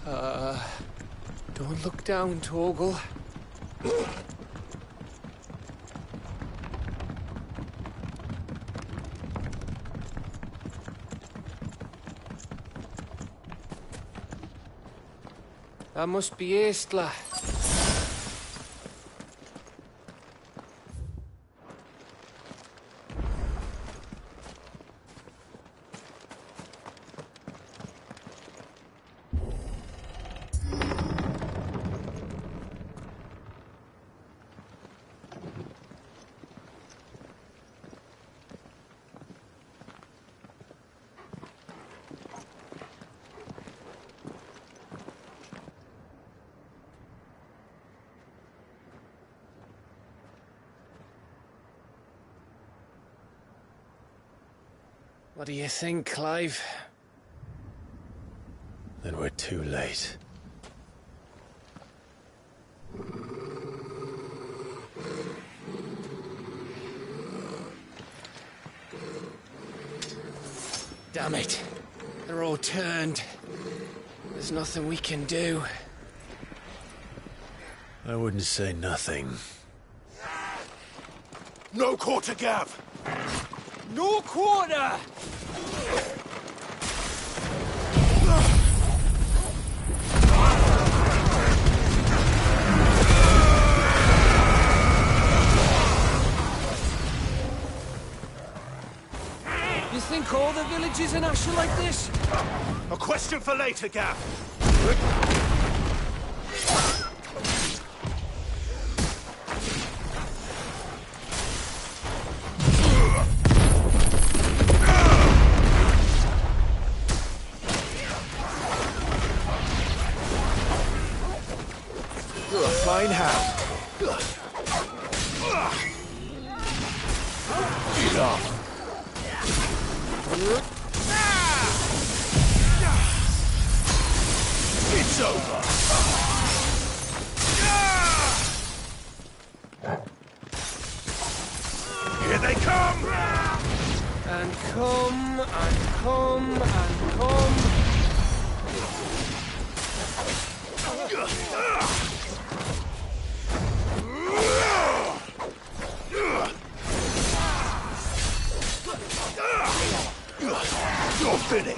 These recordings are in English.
Don't look down, Torgal. That must be Aistla. What do you think, Clive? Then we're too late. Damn it. They're all turned. There's nothing we can do. I wouldn't say nothing. No quarter, Gav! No quarter! You think all the villages in Ash are like this? A question for later, Gav! Fine hound. Get off. It's over! Here they come! And come, and come, and come. You're finished!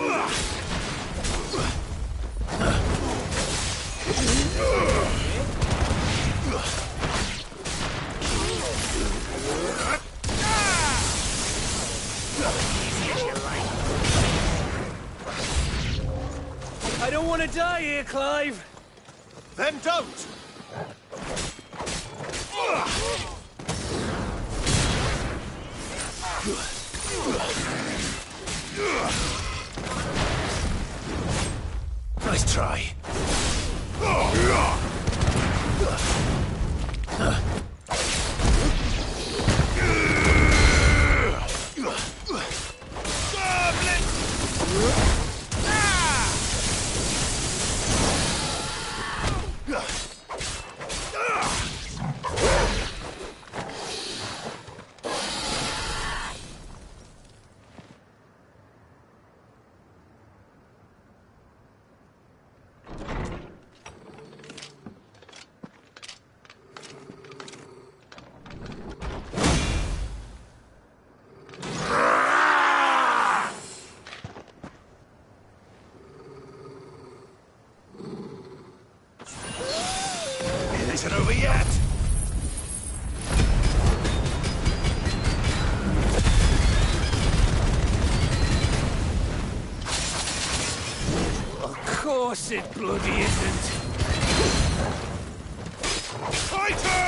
I don't want to die here, Clive. Then don't! Nice try. It isn't over yet! Of course it bloody isn't. Fighter!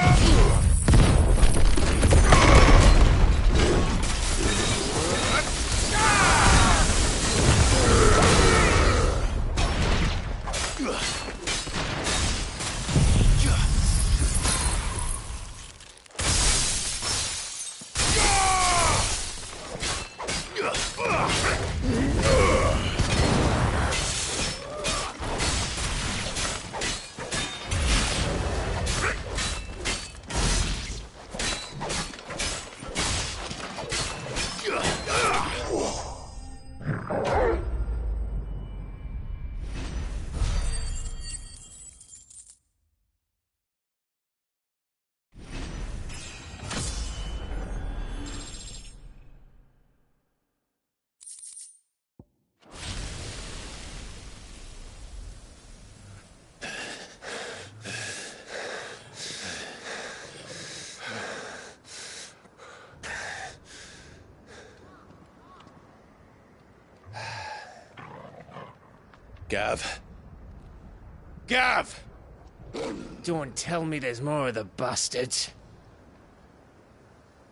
Gav. Gav! Don't tell me there's more of the bastards.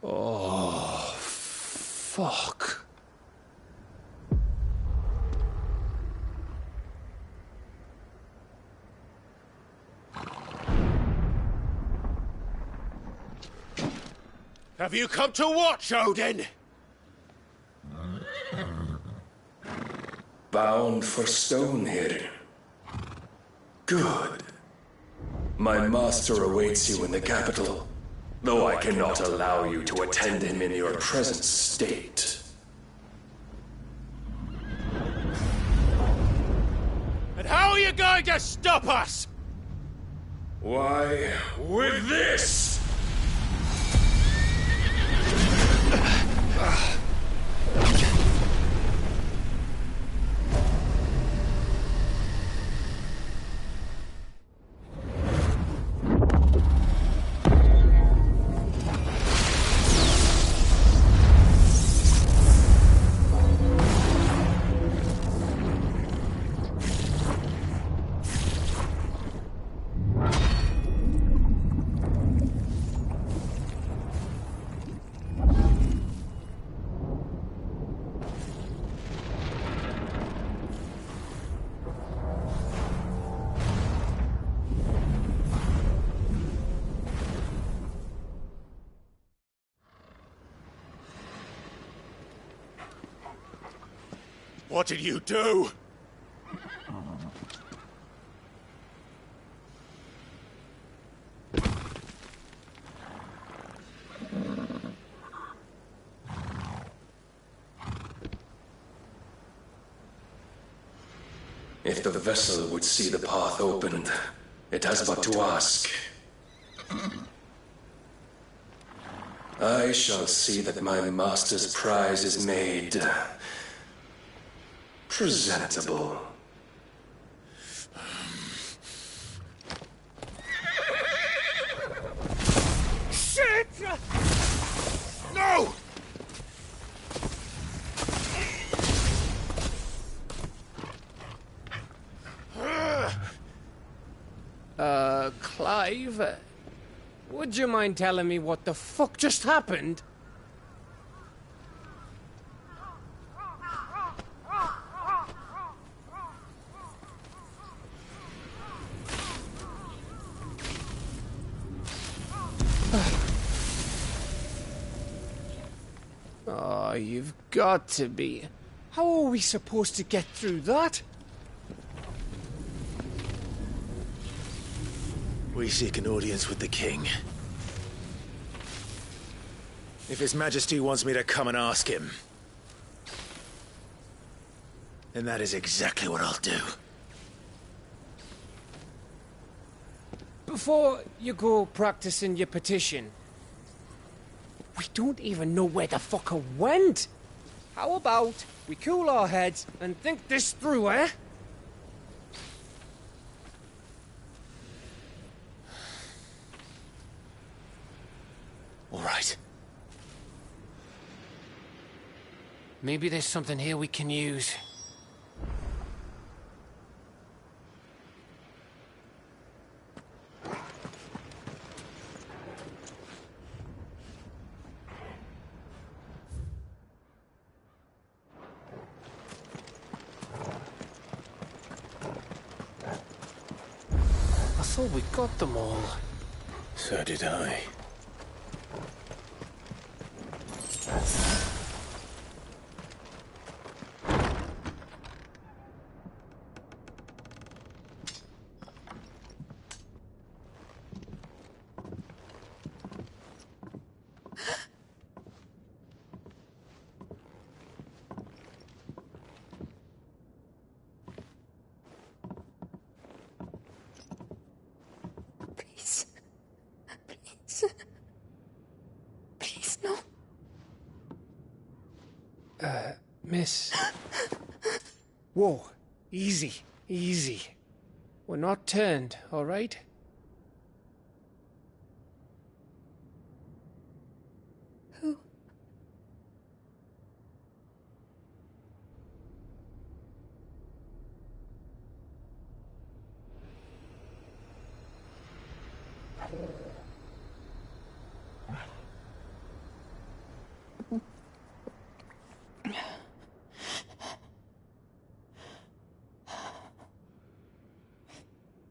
Oh, fuck. Have you come to watch, Odin? Bound for stone here. Good. My master awaits you in the capital, though I cannot allow you to attend him in your present state. And how are you going to stop us? Why, with this! What did you do? If the vessel would see the path opened, it has but to ask. I shall see that my master's prize is made presentable. Shit! No! Clive, would you mind telling me what the fuck just happened? Oh, you've got to be. How are we supposed to get through that? We seek an audience with the king. If His Majesty wants me to come and ask him, then that is exactly what I'll do. Before you go practicing your petition, we don't even know where the fucker went. How about we cool our heads and think this through, eh? All right. Maybe there's something here we can use. I thought we got them all. So did I. Please. Please. Please, no. Miss. Whoa. Easy. Easy. We're not turned, all right? Who?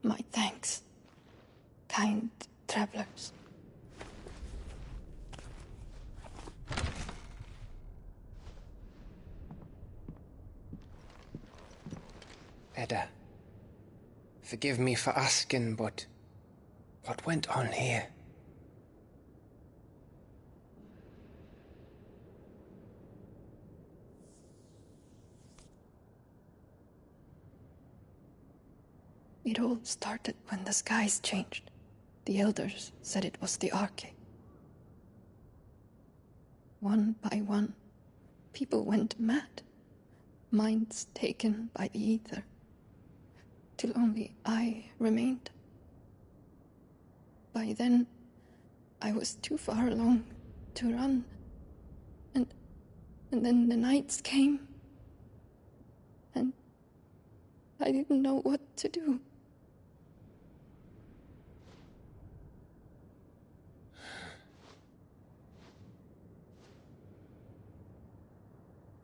My thanks, kind travelers. Edda, forgive me for asking, but what went on here? It all started when the skies changed. The elders said it was the Arche. One by one, people went mad, minds taken by the ether, till only I remained. By then, I was too far along to run, and then the nights came, and I didn't know what to do.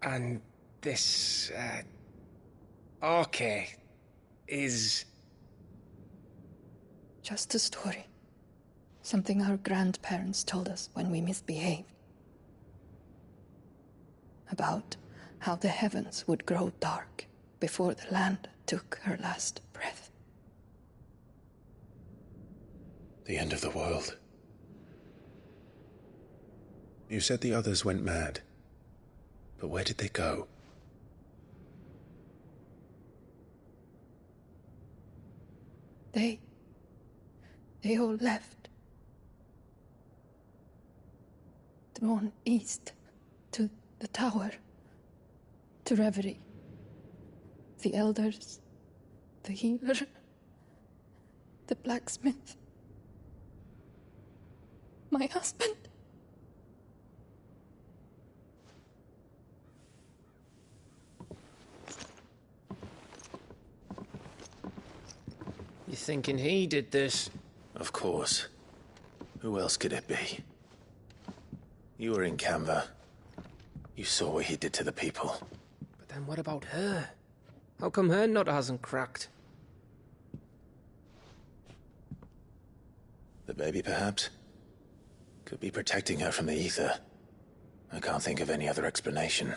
And this, Arche is... Just a story. Something our grandparents told us when we misbehaved. About how the heavens would grow dark before the land took her last breath. The end of the world. You said the others went mad. But where did they go? They all left. Drawn east to the tower, to reverie. The elders, the healer, the blacksmith, my husband. You thinking he did this? Of course. Who else could it be? You were in Canva. You saw what he did to the people. But then what about her? How come her nut hasn't cracked? The baby, perhaps? Could be protecting her from the ether. I can't think of any other explanation.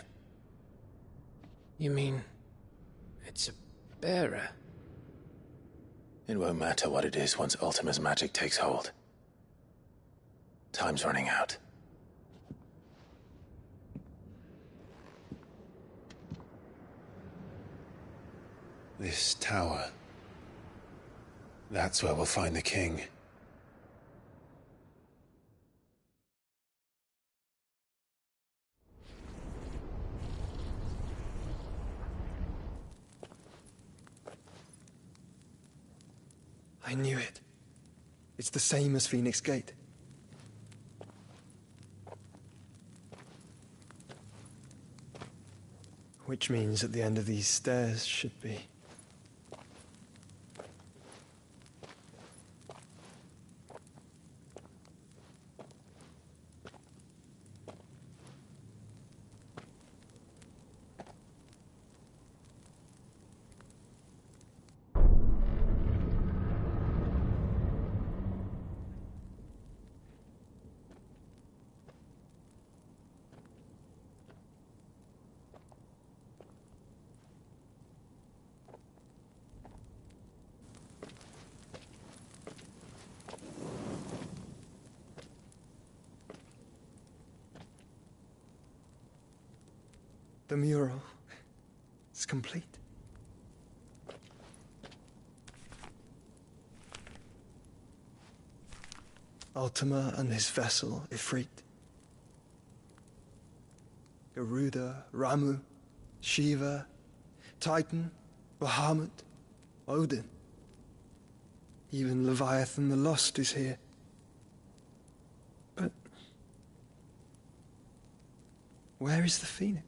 You mean... it's a bearer? It won't matter what it is once Ultima's magic takes hold. Time's running out. This tower. That's where we'll find the king. I knew it. It's the same as Phoenix Gate. Which means at the end of these stairs should be... The mural is complete. Ultima and his vessel, Ifrit. Garuda, Ramu, Shiva, Titan, Bahamut, Odin. Even Leviathan the Lost is here. But where is the Phoenix?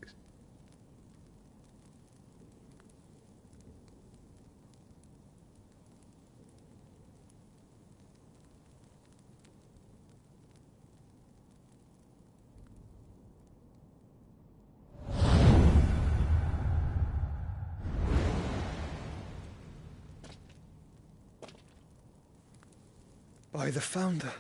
by the Founder.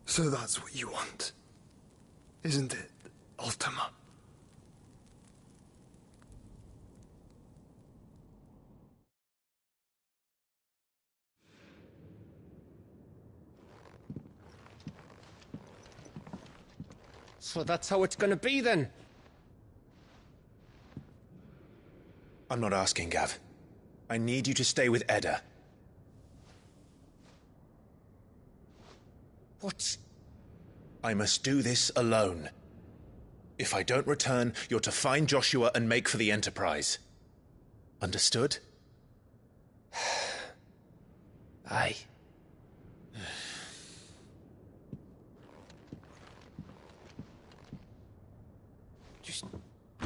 So that's what you want, isn't it, Ultima? So that's how it's gonna be then? I'm not asking, Gav. I need you to stay with Edda. What? I must do this alone. If I don't return, you're to find Joshua and make for the Enterprise. Understood? Aye. Just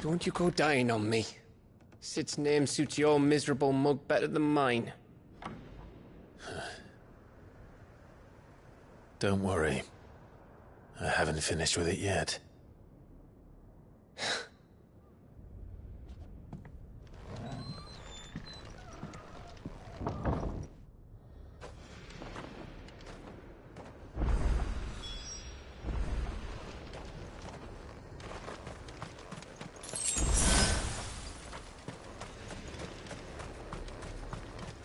don't you go dying on me. Sid's name suits your miserable mug better than mine. Don't worry. I haven't finished with it yet.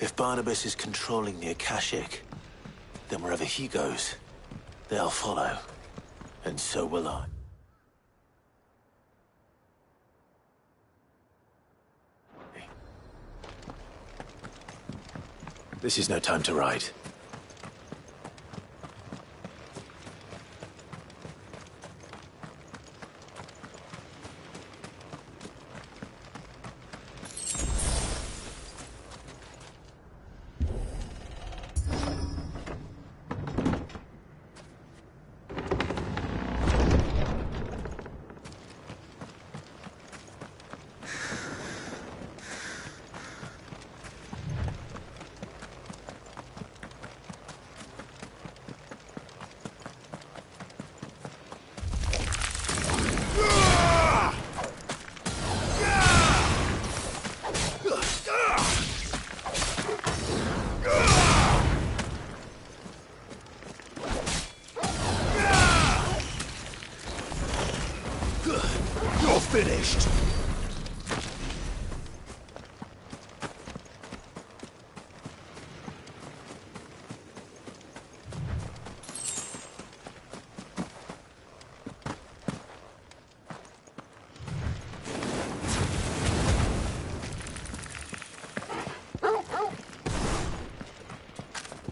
If Barnabas is controlling the Akashic, then wherever he goes, they'll follow. And so will I. This is no time to ride. Finished.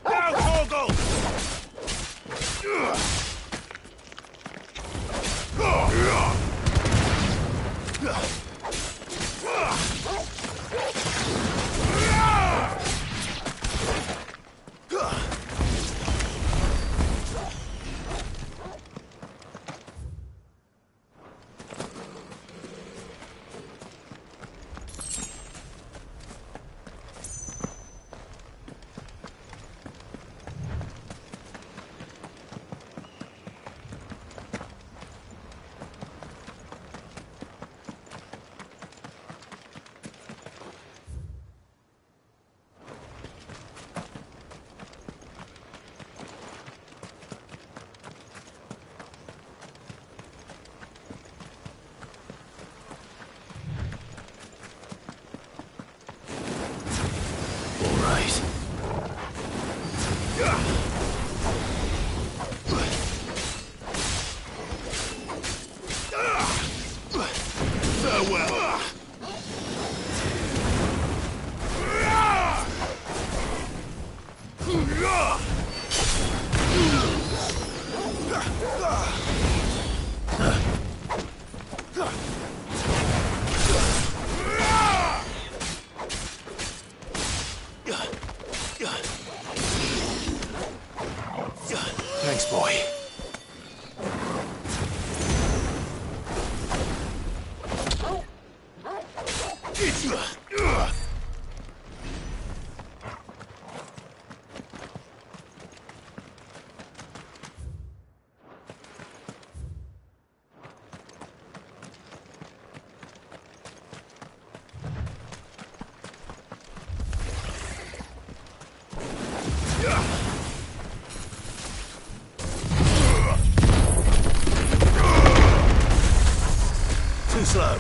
Now, Torgal! Thanks, boy. Too slow.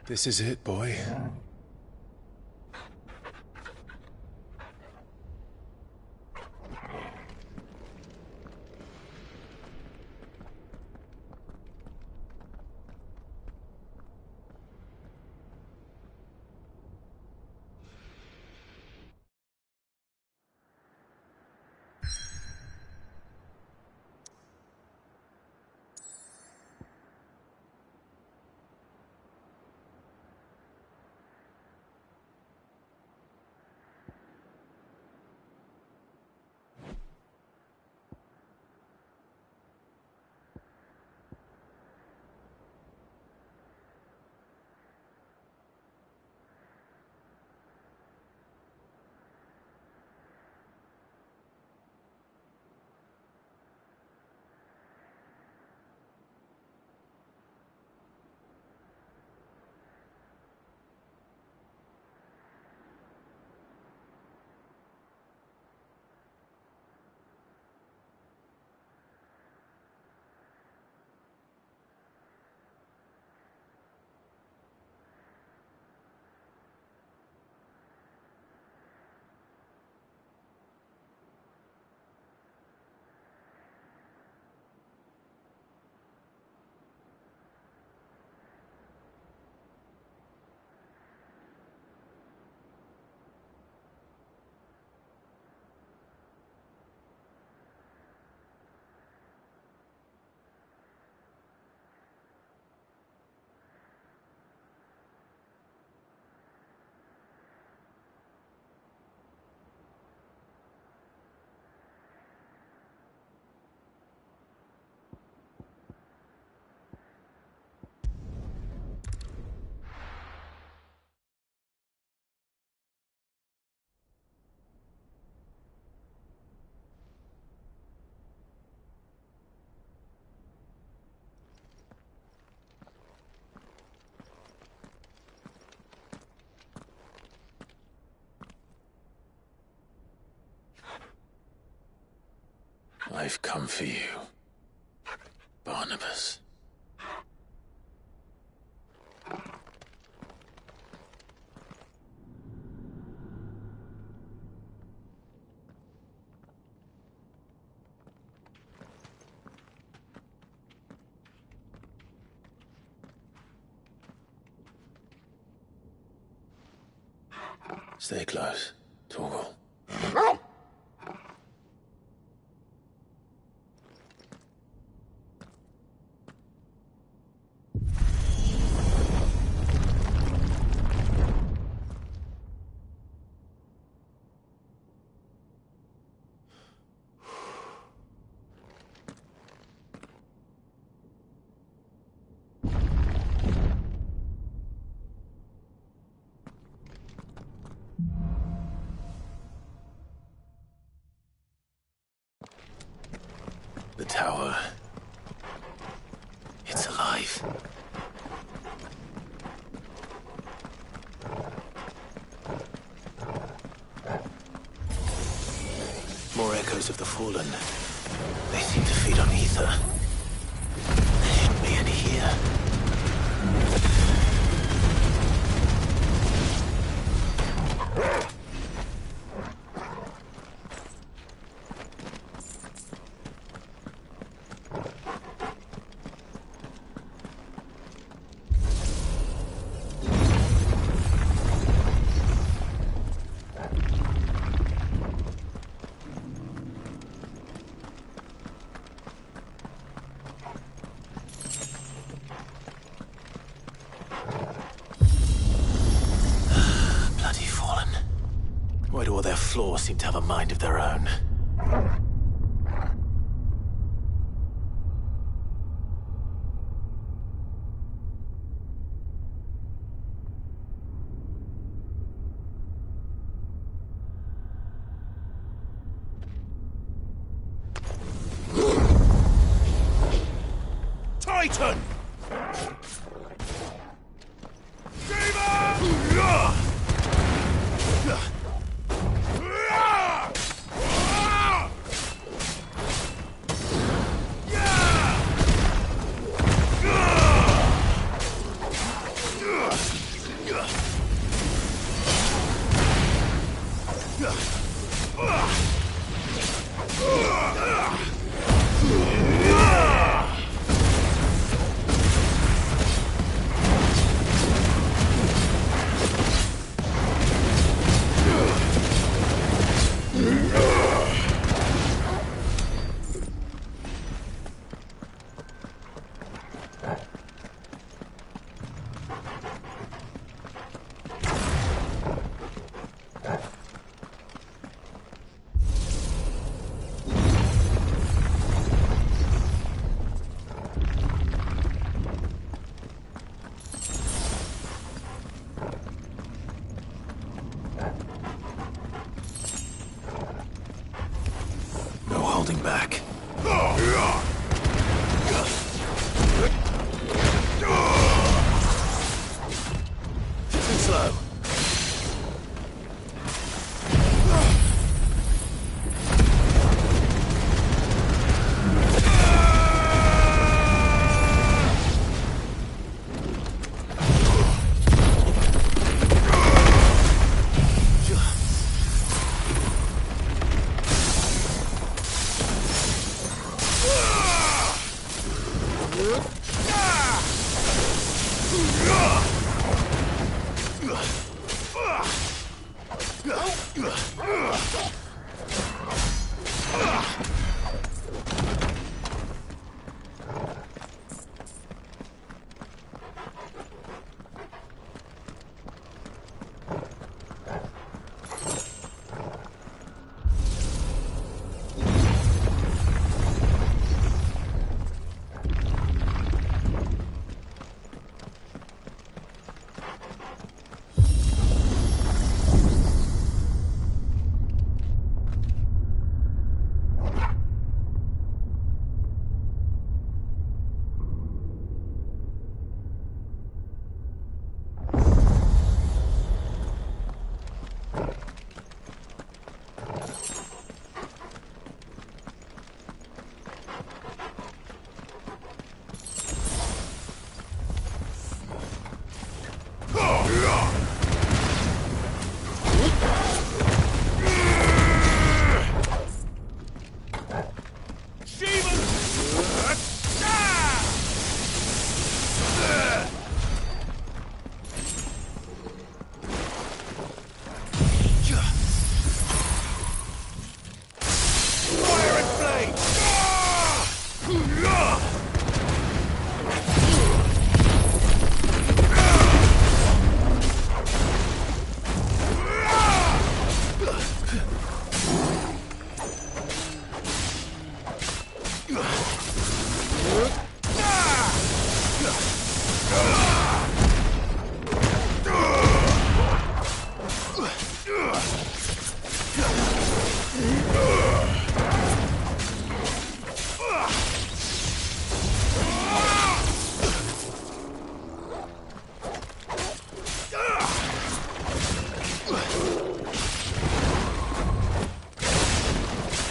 This is it, boy. I've come for you, Barnabas. Stay close, Torgal. The tower. It's alive. More echoes of the fallen. They seem to feed on ether. There shouldn't be any here. Why do all their flaws seem to have a mind of their own? Titan! Holding back. Too slow.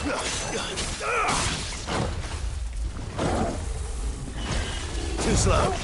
Too slow.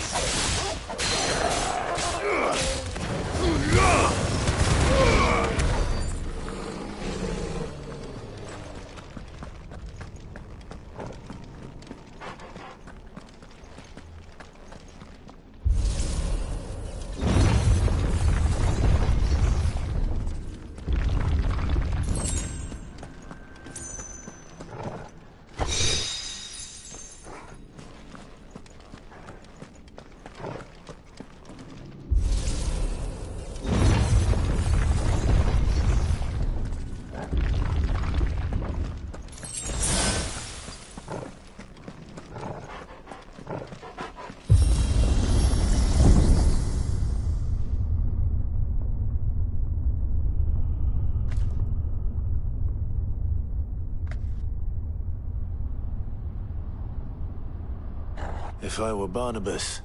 If I were Barnabas,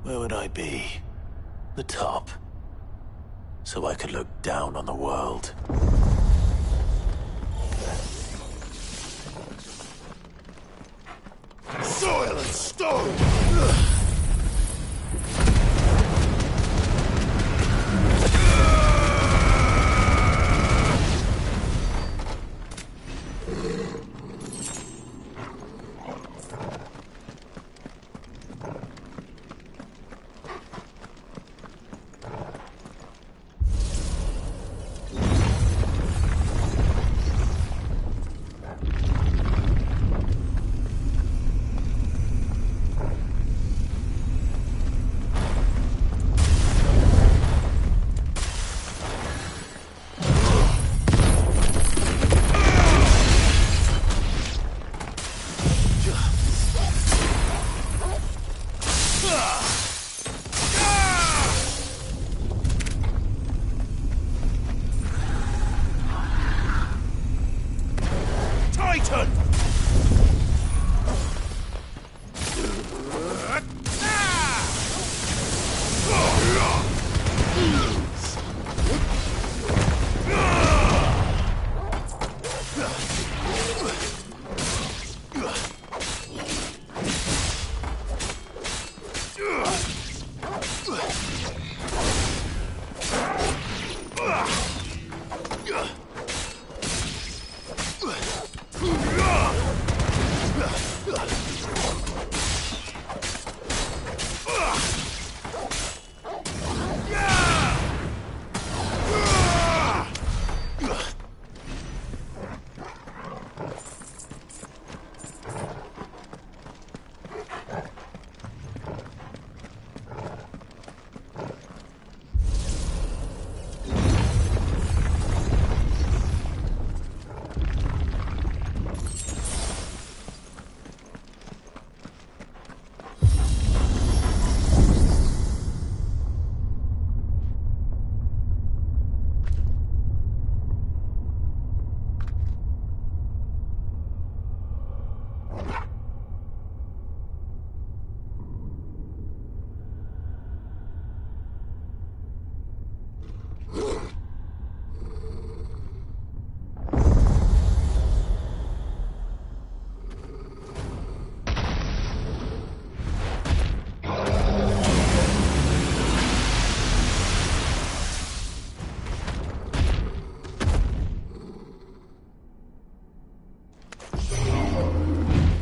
where would I be? The top. So I could look down on the world. Soil and stone!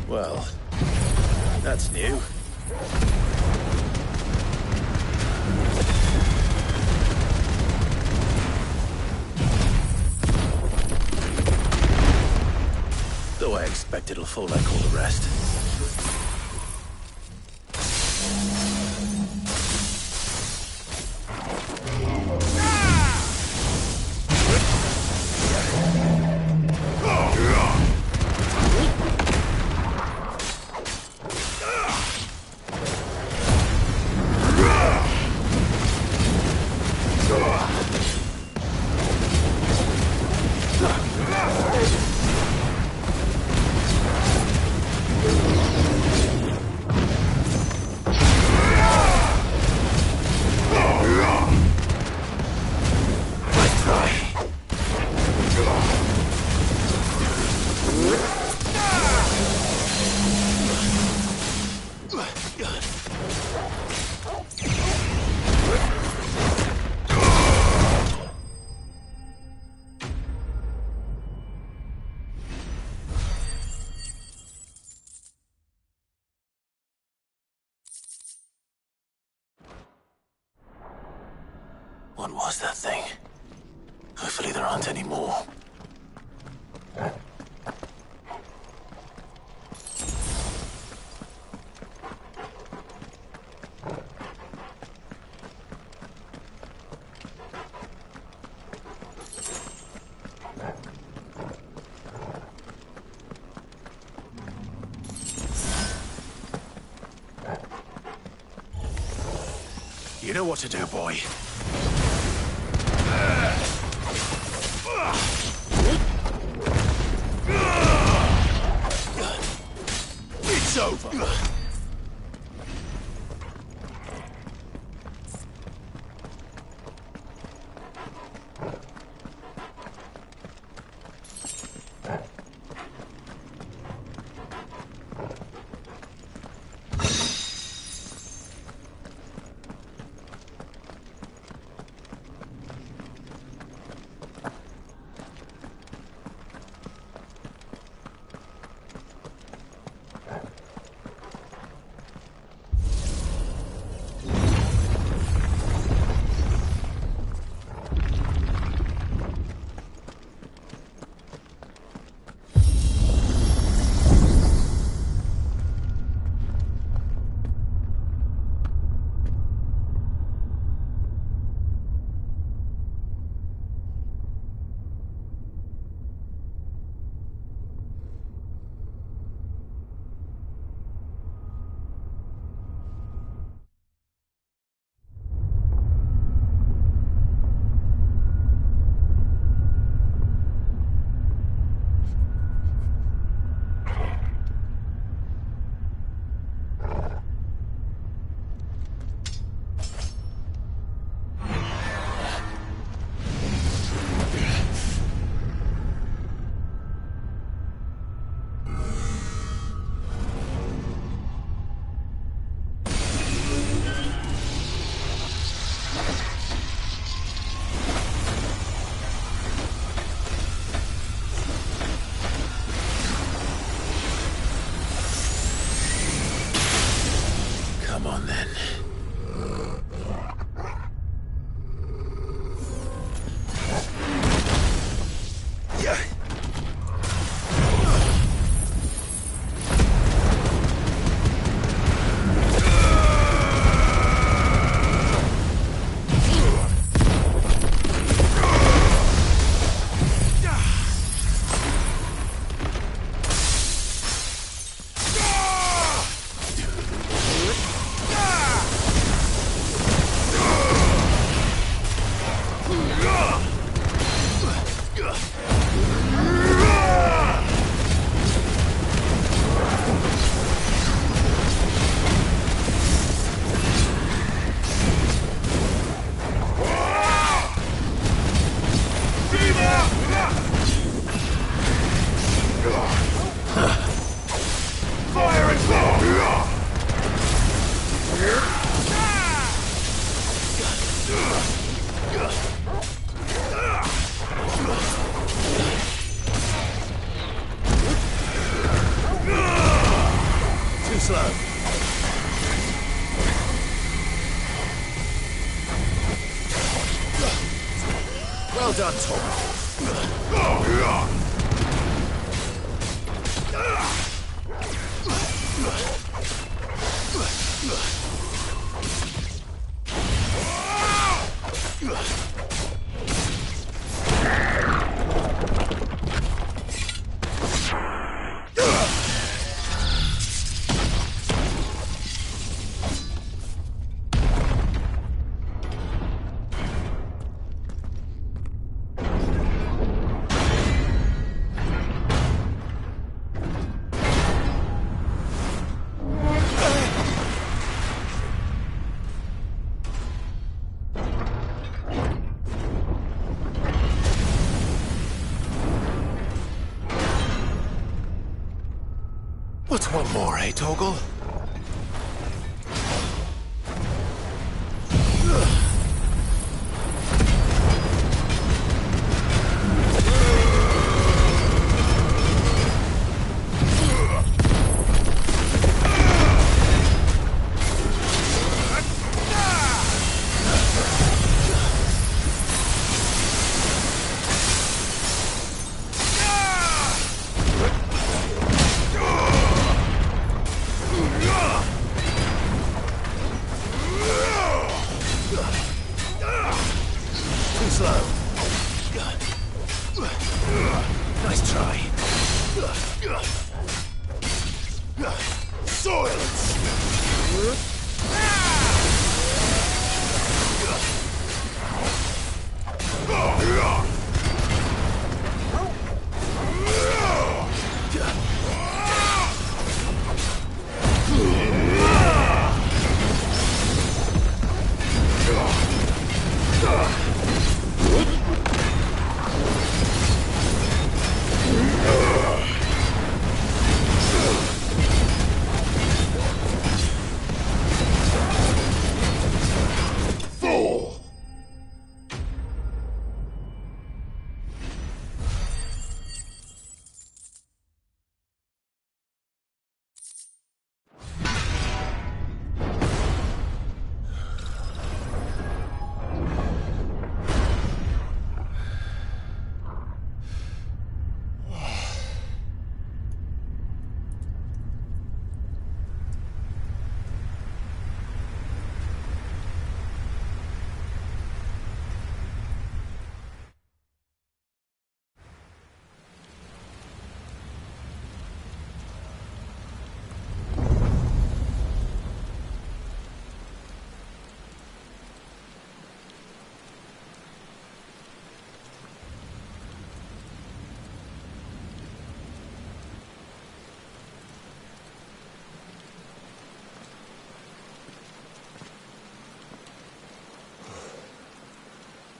Well, that's new. Though I expect it'll fall like all the rest. can't anymore. You know what to do, boy. It's over. Come on, then. Well done, Tom. What's one more, eh, Toggle?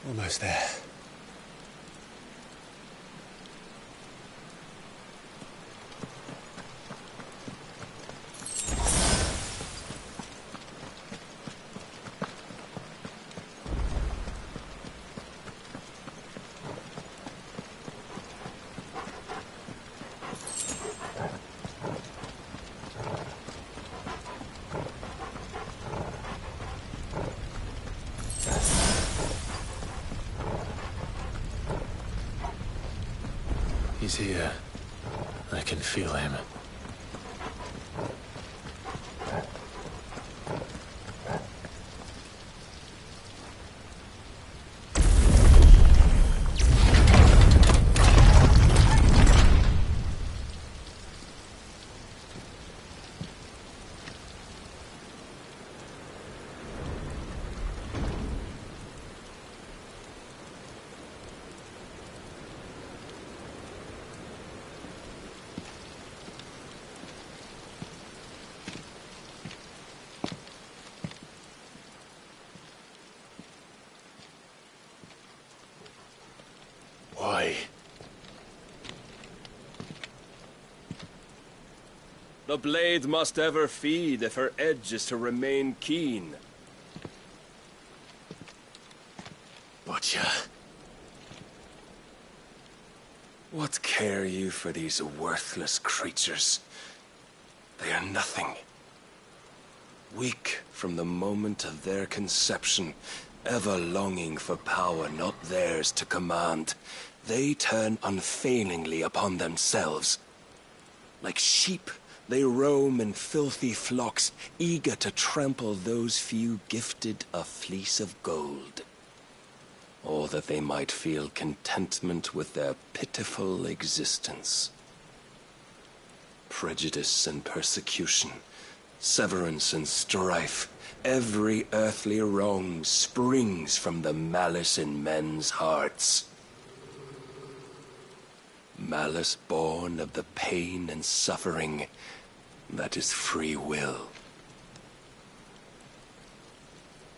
Almost there. He's here. I can feel him. Why? The blade must ever feed if her edge is to remain keen. Butcher. What care you for these worthless creatures? They are nothing. Weak from the moment of their conception, ever longing for power not theirs to command, they turn unfailingly upon themselves. Like sheep, they roam in filthy flocks, eager to trample those few gifted a fleece of gold. Or that they might feel contentment with their pitiful existence. Prejudice and persecution, severance and strife, every earthly wrong springs from the malice in men's hearts. Malice born of the pain and suffering that is free will.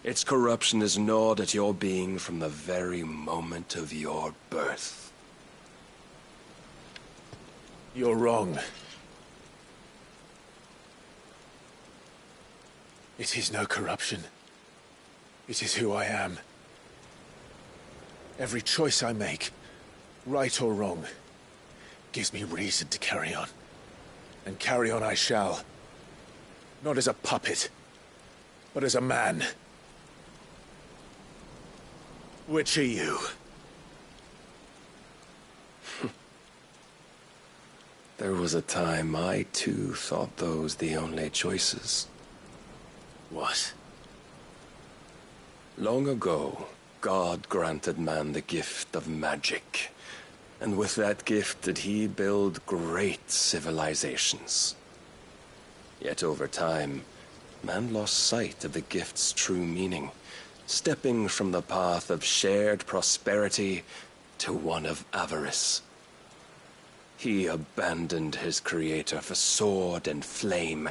Its corruption is gnawed at your being from the very moment of your birth. You're wrong. It is no corruption. It is who I am. Every choice I make, right or wrong, gives me reason to carry on. And carry on I shall. Not as a puppet, but as a man. Which are you? There was a time I too thought those the only choices. What? Long ago, God granted man the gift of magic, And with that gift did he build great civilizations. Yet over time, man lost sight of the gift's true meaning, stepping from the path of shared prosperity to one of avarice. He abandoned his creator for sword and flame,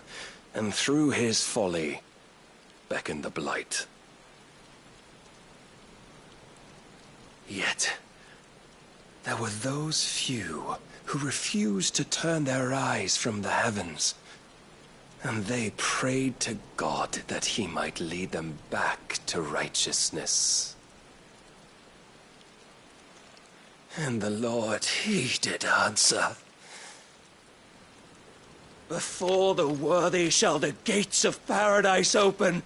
and through his folly, beckoned the blight. Yet, there were those few who refused to turn their eyes from the heavens, and they prayed to God that he might lead them back to righteousness. And the Lord, he did answer. Before the worthy shall the gates of paradise open.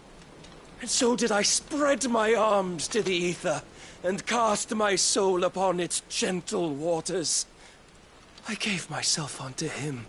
And so did I spread my arms to the ether, and cast my soul upon its gentle waters. I gave myself unto him.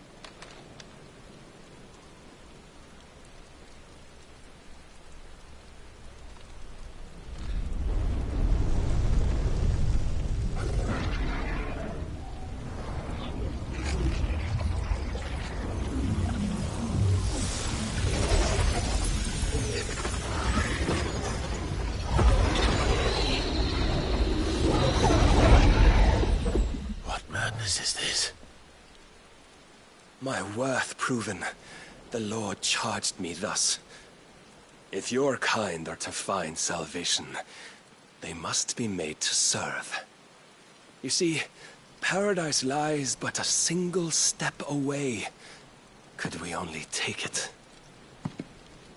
Is this? My worth proven, the Lord charged me thus. If your kind are to find salvation, they must be made to serve. You see, paradise lies but a single step away. Could we only take it?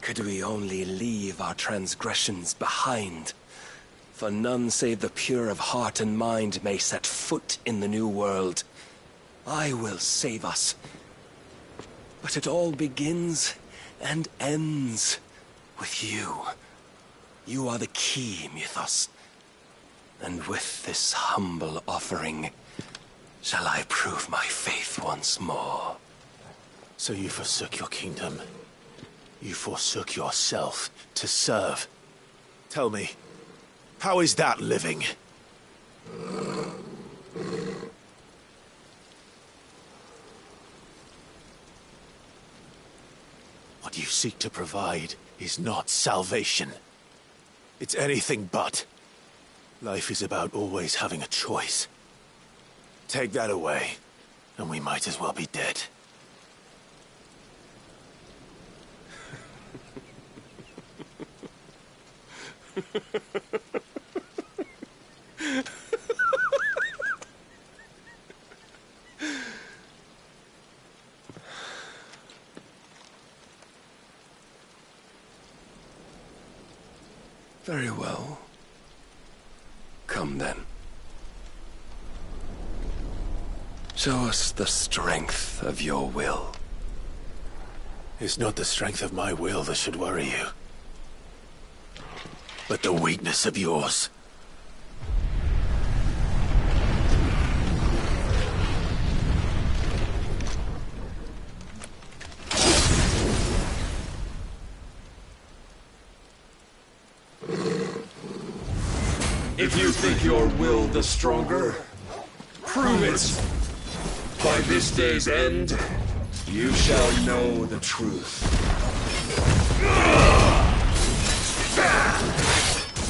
Could we only leave our transgressions behind? For none save the pure of heart and mind may set foot in the new world. I will save us. But it all begins and ends with you. You are the key, Mythos. And with this humble offering, shall I prove my faith once more. So you forsook your kingdom. You forsook yourself to serve. Tell me, how is that living? What you seek to provide is not salvation. It's anything but. Life is about always having a choice. Take that away, and we might as well be dead. Very well. Come then. Show us the strength of your will. It's not the strength of my will that should worry you, but the weakness of yours. If you think your will the stronger, prove it. By this day's end, you shall know the truth.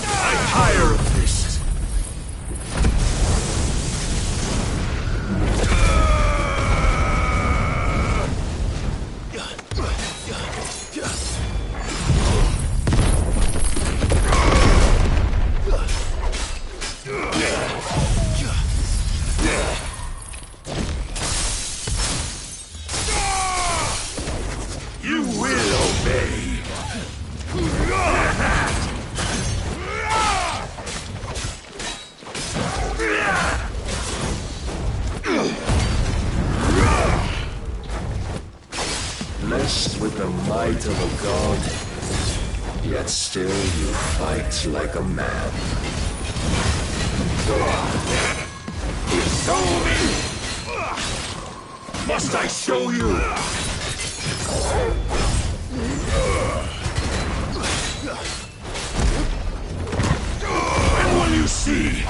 I'm tired of this. You will obey. Blessed with the might of a god, yet still you fight like a man. Show me! Must I show you? And will you see?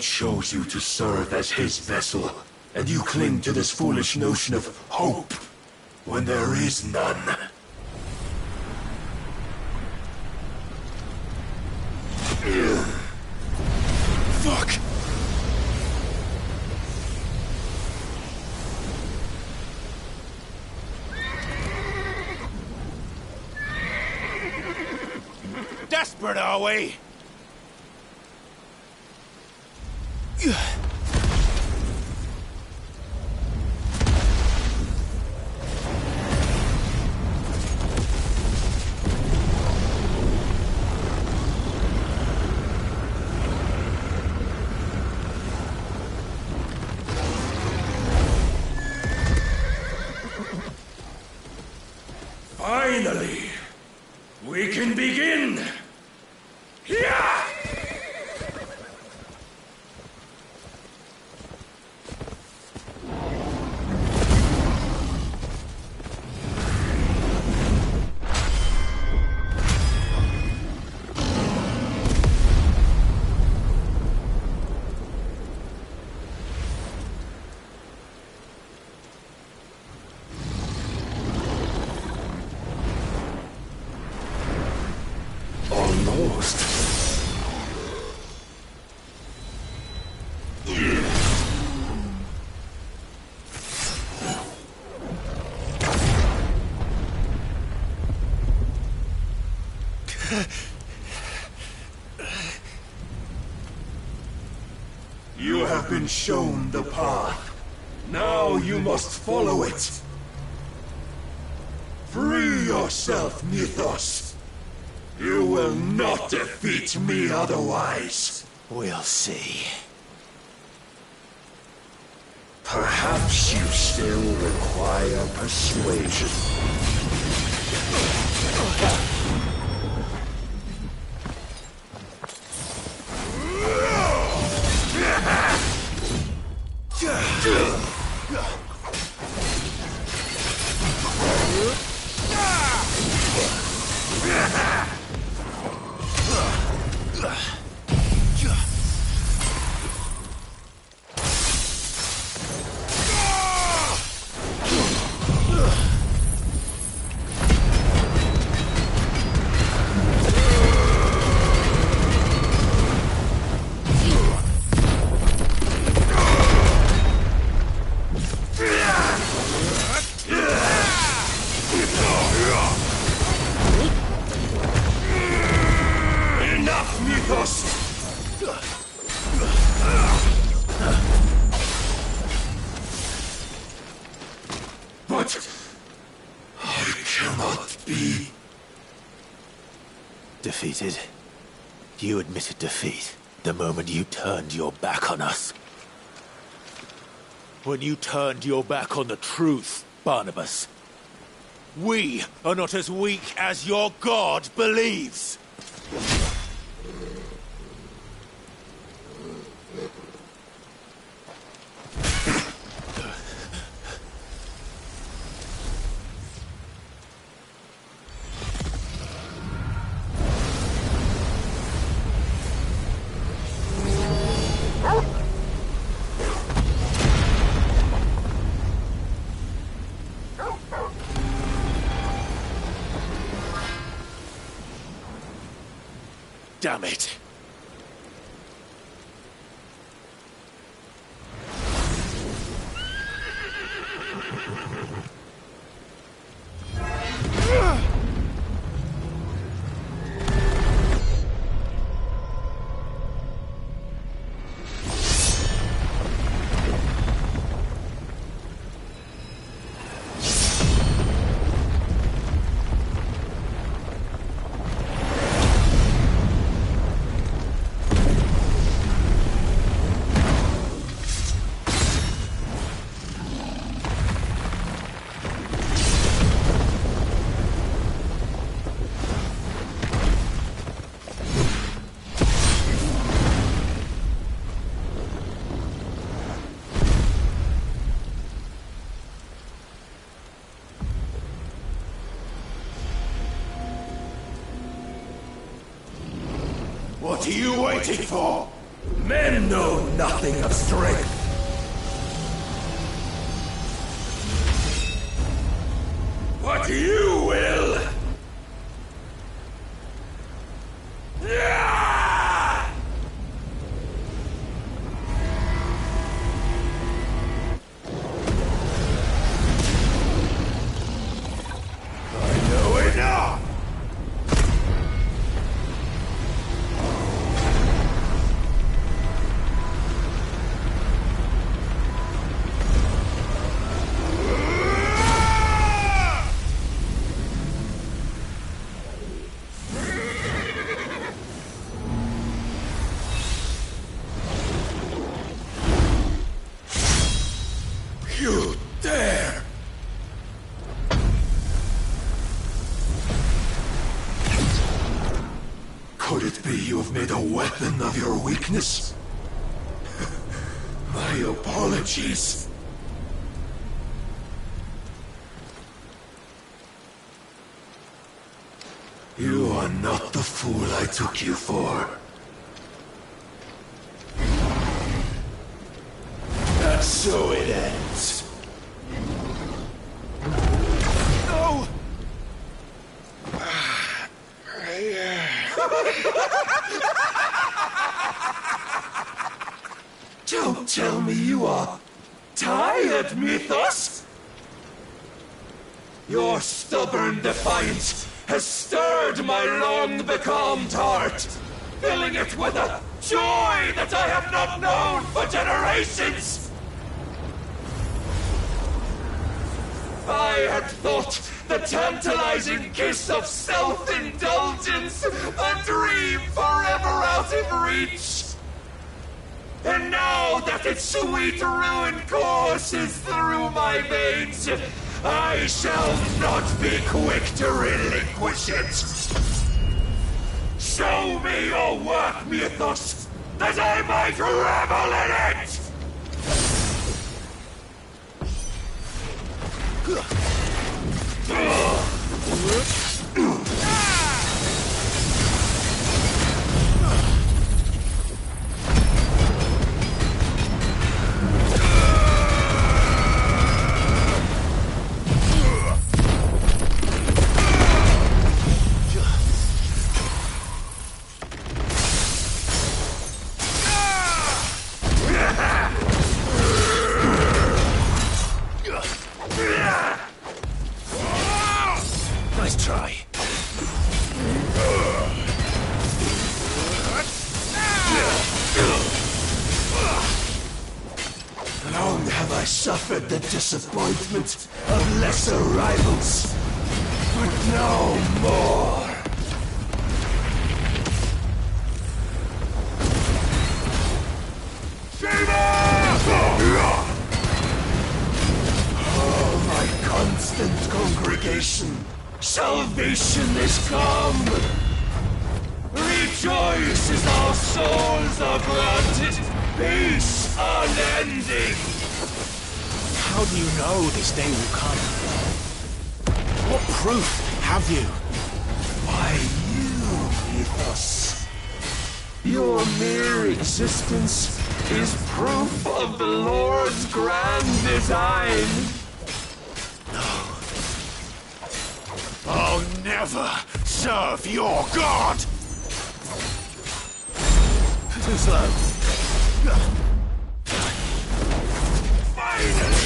chose you to serve as his vessel, and you cling to this foolish notion of hope when there is none. Fuck! Desperate, are we? Finally, we can begin! Yeah! Almost. You have been shown the path. Now you must follow it. Free yourself, Mythos. You will not defeat me otherwise. We'll see. Perhaps you still require persuasion. Enough, Mythos! But I cannot be Defeated? You admitted defeat the moment you turned your back on us. When you turned your back on the truth, Barnabas. We are not as weak as your god believes. Damn it. What are you waiting for? Men know nothing of strength. But you will! Yeah! I know enough! You dare! Could it be you have made a weapon of your weakness? My apologies. You are not the fool I took you for. And so it ends. No! Don't tell me you are tired, Mythos! Your stubborn defiance has stirred my long-becalmed heart, filling it with a joy that I have not known for generations! I had thought the tantalizing kiss of self-indulgence a dream forever out of reach. And now that its sweet ruin courses through my veins, I shall not be quick to relinquish it. Show me your work, Mythos, that I might revel in it! Nice try. Long have I suffered the disappointment of lesser rivals, but no more. Oh, my constant congregation, salvation is come. Rejoice as our souls are granted peace unending. How do you know this day will come? What proof have you? Why, you, Mythos. Your mere existence is proof of the Lord's grand design. I'll never serve your god! Too slow. Finally!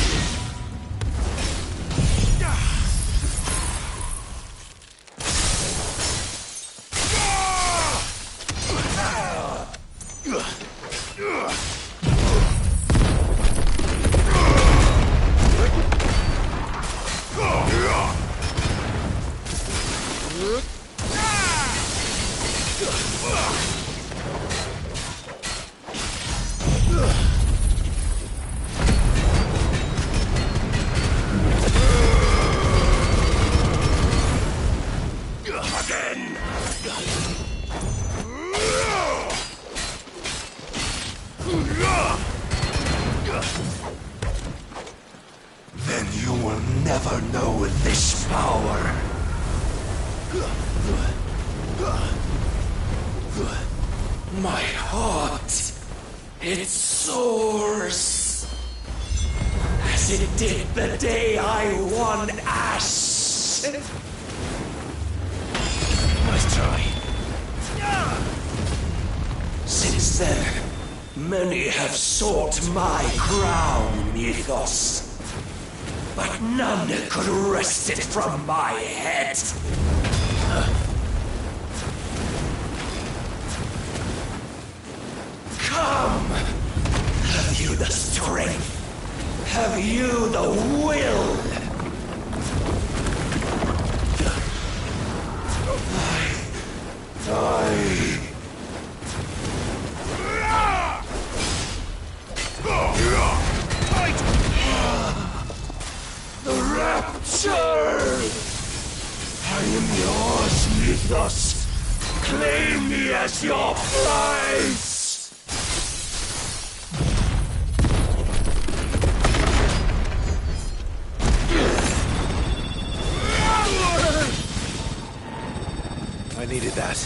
Then you will never know this power. My heart It soars, as it did the day I won Ash. Nice try. Since then, many have sought my crown, Mythos. But none could wrest it from my head. Come! Have you the strength? Have you the will? The rapture! I am yours, Mythos. Claim me as your prize! I needed that.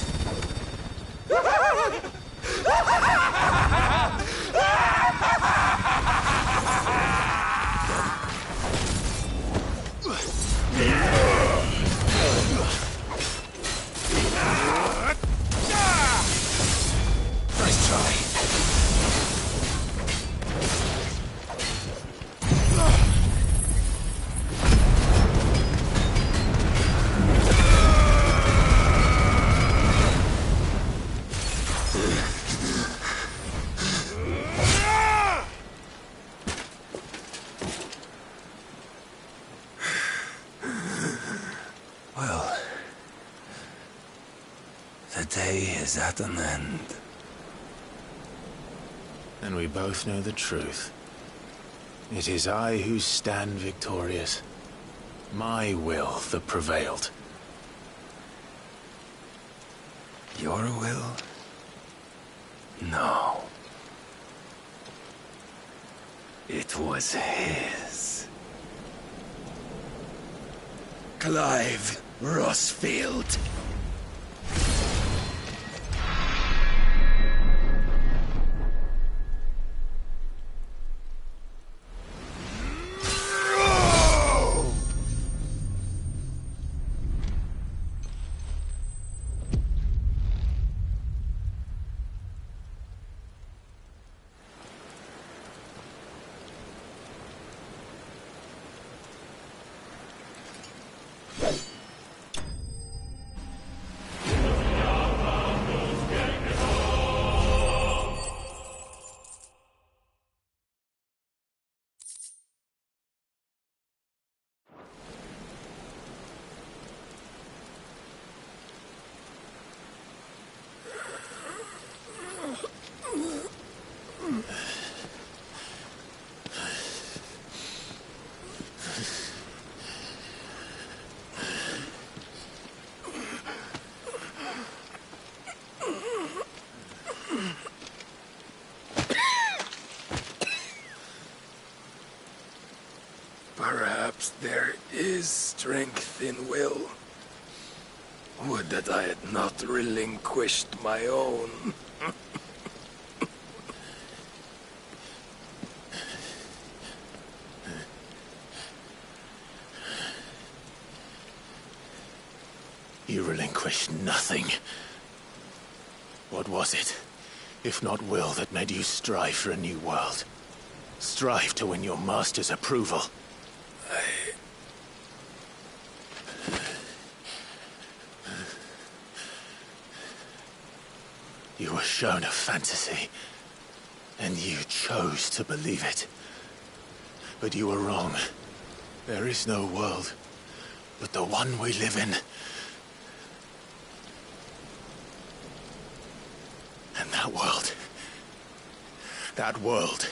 Nice try. Well, the day is at an end. And we both know the truth. It is I who stand victorious. My will that prevailed. Your will? No. It was his. Clive Rossfield. Perhaps there is strength in will. Would that I had not relinquished my own. You relinquished nothing. What was it, if not will, that made you strive for a new world? Strive to win your master's approval? You were shown a fantasy, and you chose to believe it. But you were wrong. There is no world but the one we live in. And that world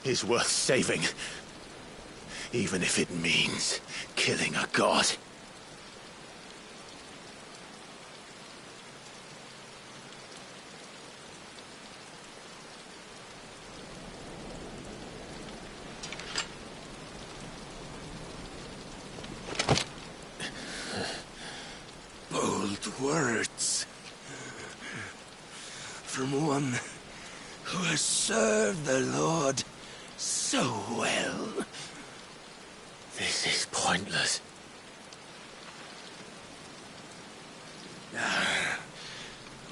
is worth saving. Even if it means killing a god. Bold words. From one who has served the Lord so well. This is pointless.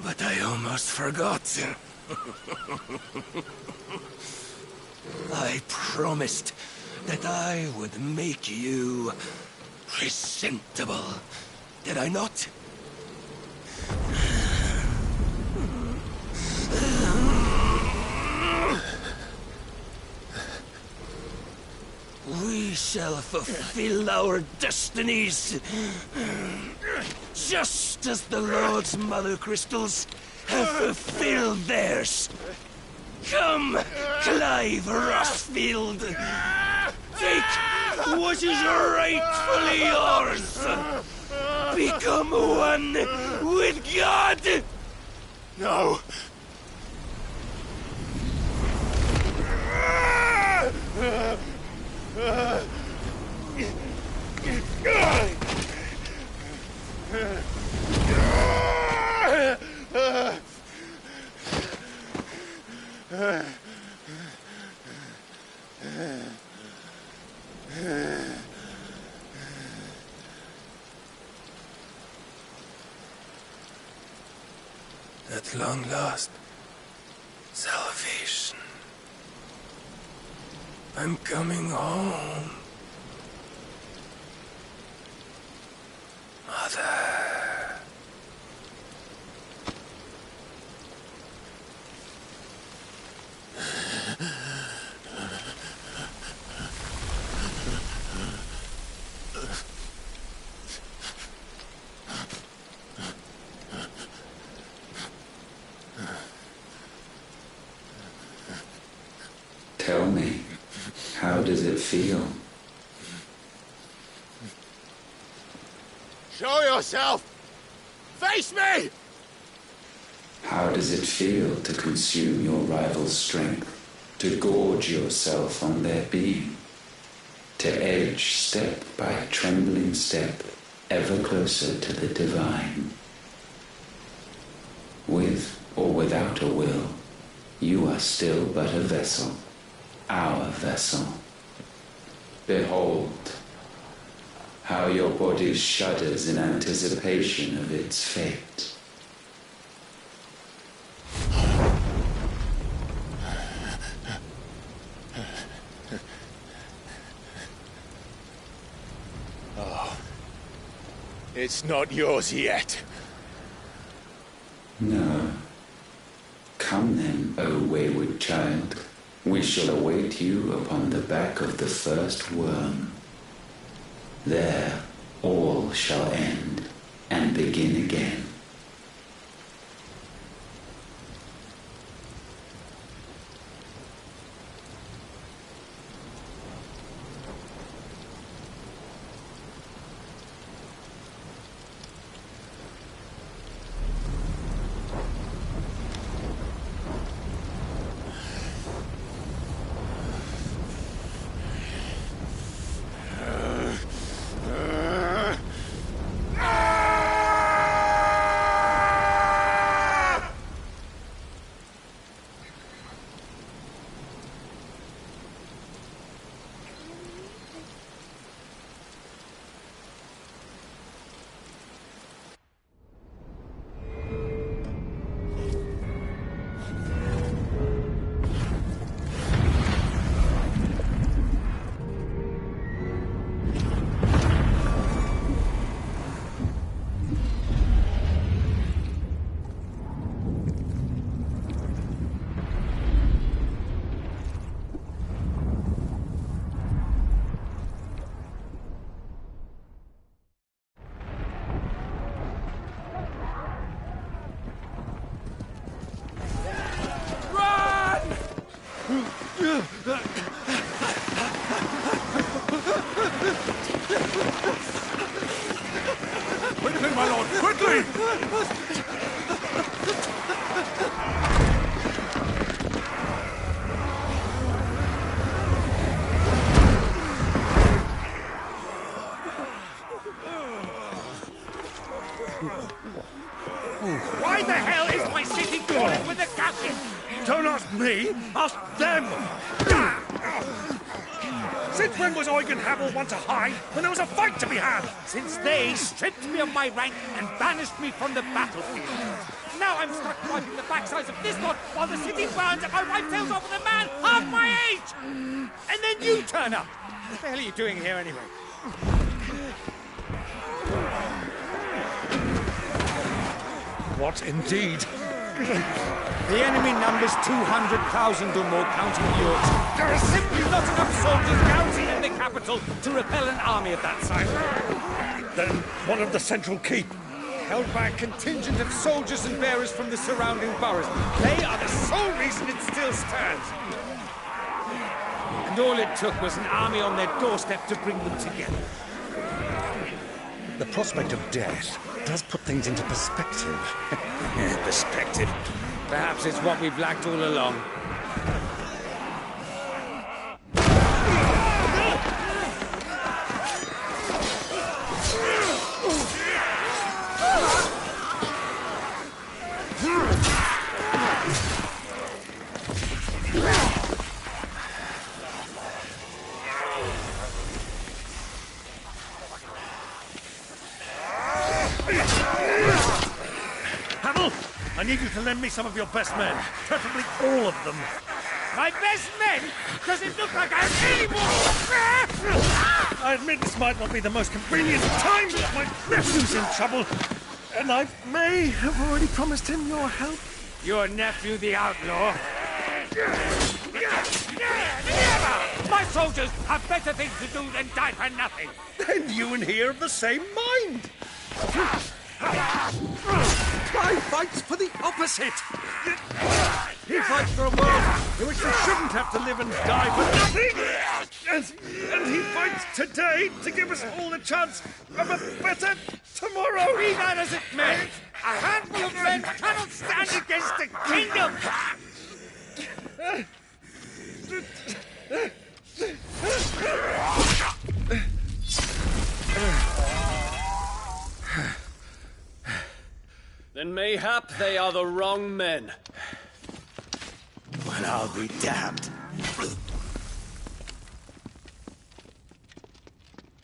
But I almost forgot. I promised that I would make you presentable. Did I not? We shall fulfill our destinies, just as the Lord's Mother Crystals have fulfilled theirs. Come, Clive Rossfield. Take what is rightfully yours. Become one with God. No! At long last, salvation. I'm coming home. Mother. Tell me, how does it feel? Show yourself! Face me! How does it feel to consume your rival's strength, to gorge yourself on their being, to edge step by trembling step ever closer to the divine? With or without a will, you are still but a vessel, our vessel. Behold, how your body shudders in anticipation of its fate. It's not yours yet. No. Come then, O wayward child. We shall await you upon the back of the first worm. There all shall end and begin again. me, ask them! Since when was Eugen Havel one to hide when there was a fight to be had? Since they stripped me of my rank and banished me from the battlefield. Now I'm stuck wiping the backsides of this lot while the city burns and my wife tails off with a man half my age! And then you turn up! What the hell are you doing here anyway? What indeed? The enemy numbers 200,000 or more, counting yours. There are simply not enough soldiers garrisoned in the capital to repel an army of that size. Then one of the central keep. Held by a contingent of soldiers and bearers from the surrounding boroughs. They are the sole reason it still stands. And all it took was an army on their doorstep to bring them together. The prospect of death does put things into perspective. Perspective. Perhaps it's what we've lacked all along. Havel, I need you to lend me some of your best men, preferably all of them. My best men? Does it look like I have any more? I admit this might not be the most convenient time, but my nephew's in trouble, and I may have already promised him your help. Your nephew, the outlaw? Never! My soldiers have better things to do than die for nothing. Then you and he are of the same mind. Guy fights for the opposite. He fights for a world in which we shouldn't have to live and die for nothing. And he fights today to give us all the chance of a better tomorrow. Be that as it may, a handful of men cannot stand against a kingdom. Then mayhap they are the wrong men. Well, I'll be damned.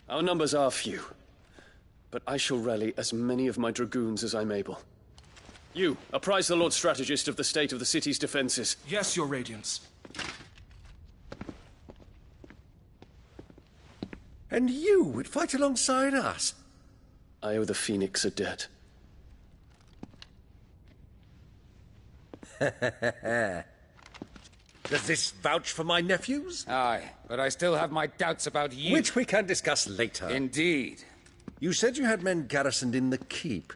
Our numbers are few, but I shall rally as many of my dragoons as I'm able. You, apprise the Lord Strategist of the state of the city's defenses. Yes, Your Radiance. And you would fight alongside us? I owe the Phoenix a debt. Does this vouch for my nephews? Aye, but I still have my doubts about you. Which we can discuss later. Indeed. You said you had men garrisoned in the keep.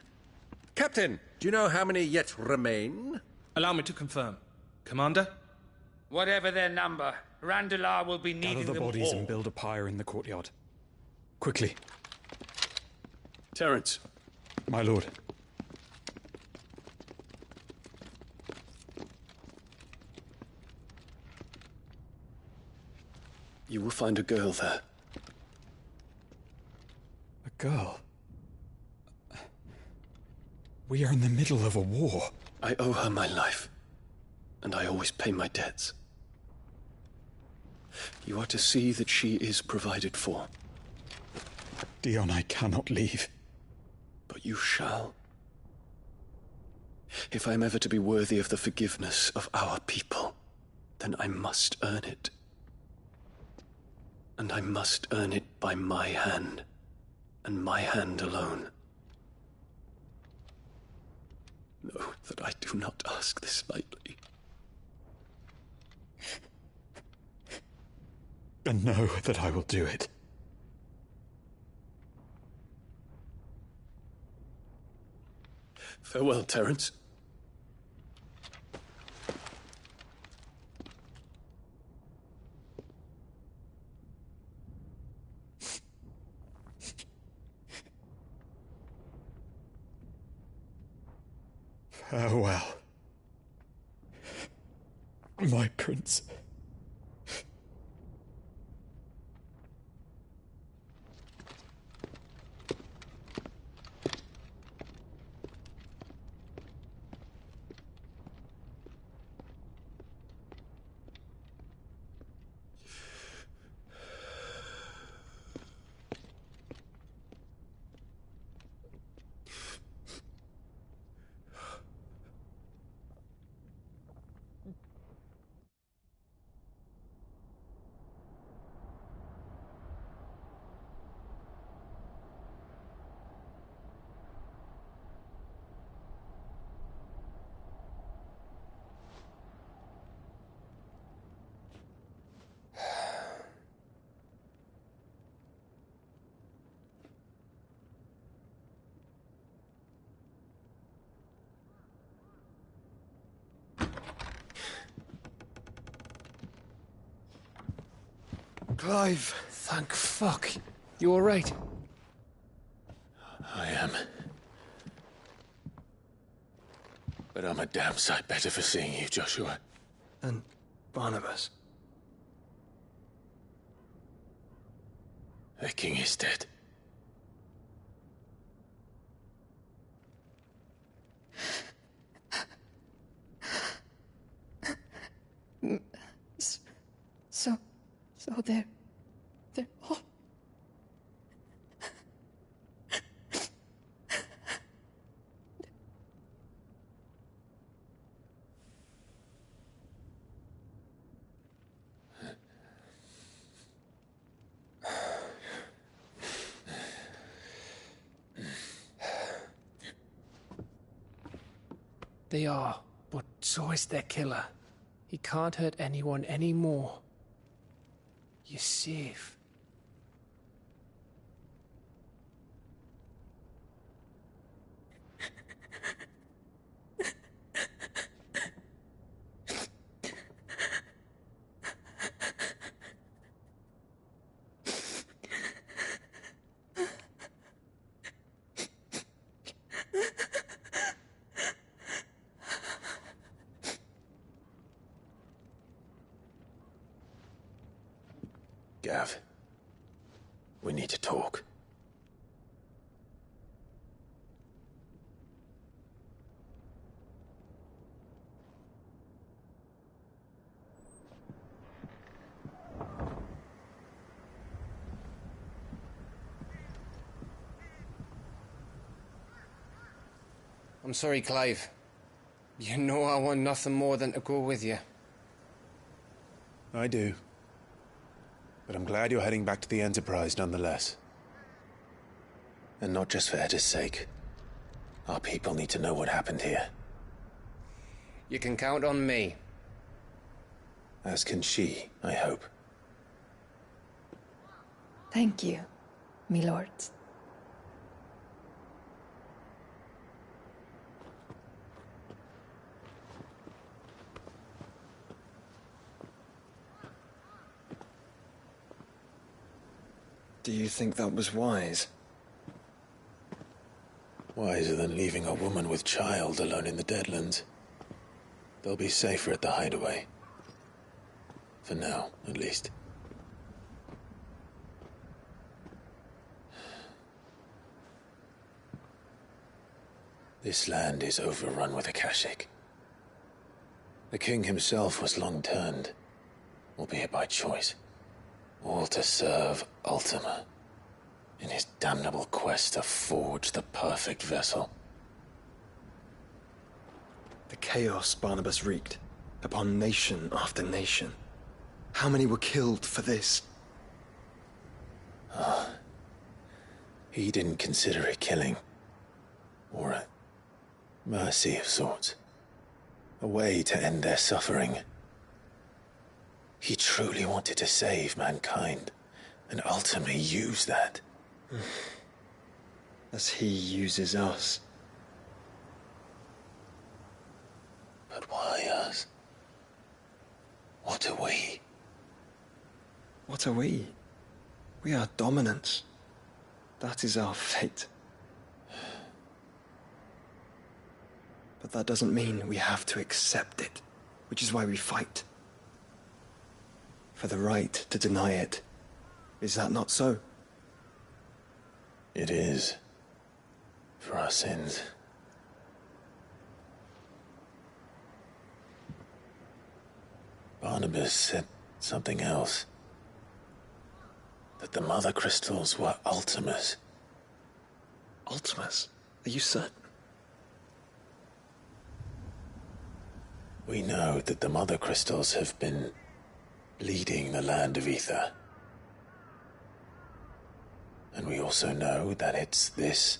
Captain, do you know how many yet remain? Allow me to confirm. Commander? Whatever their number, Randalar will be Gather needing the them bodies all. and build a pyre in the courtyard. Quickly. Terence. My lord. You will find a girl there. A girl? We are in the middle of a war. I owe her my life, and I always pay my debts. You are to see that she is provided for. Dion, I cannot leave. But you shall. If I am ever to be worthy of the forgiveness of our people, then I must earn it. And I must earn it by my hand, and my hand alone. Know that I do not ask this lightly. And know that I will do it. Farewell, Terence. Farewell, my prince. Clive! Thank fuck. You alright? I am. But I'm a damn sight better for seeing you, Joshua. And Barnabas. The king is dead. So they're all... They are, but so is their killer. He can't hurt anyone anymore. You're safe. Gav, we need to talk. I'm sorry, Clive. You know I want nothing more than to go with you. I do. But I'm glad you're heading back to the Enterprise nonetheless. And not just for Edda's sake. Our people need to know what happened here. You can count on me. As can she, I hope. Thank you, my lords. Do you think that was wise? Wiser than leaving a woman with child alone in the Deadlands. They'll be safer at the hideaway. For now, at least. This land is overrun with Akashic. The king himself was long turned, albeit by choice. All to serve Ultima, in his damnable quest to forge the perfect vessel. The chaos Barnabas wreaked upon nation after nation. How many were killed for this? He didn't consider it killing. Or a mercy of sorts. A way to end their suffering. He truly wanted to save mankind, and ultimately use that. As he uses us. But why us? What are we? What are we? We are dominance. That is our fate. But that doesn't mean we have to accept it, which is why we fight. For the right to deny it. Is that not so? It is. For our sins. Barnabas said something else. That the mother crystals were Ultimas. Ultimas? Are you certain? We know that the mother crystals have been leading the land of ether. And we also know that it's this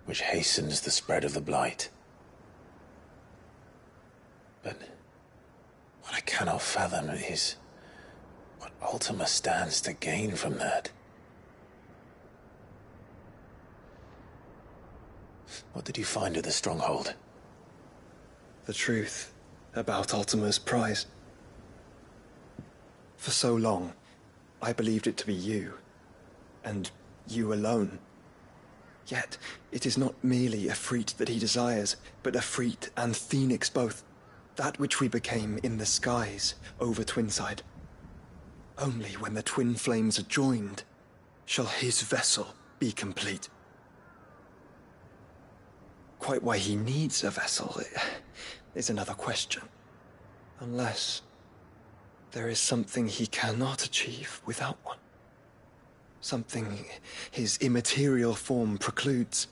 which hastens the spread of the blight. But what I cannot fathom is what Ultima stands to gain from that. What did you find at the stronghold? The truth about Ultima's prize. For so long, I believed it to be you, and you alone. Yet, it is not merely a Efreet that he desires, but Efreet and Phoenix both. That which we became in the skies over Twinside. Only when the twin flames are joined shall his vessel be complete. Quite why he needs a vessel is another question. Unless there is something he cannot achieve without one. Something his immaterial form precludes.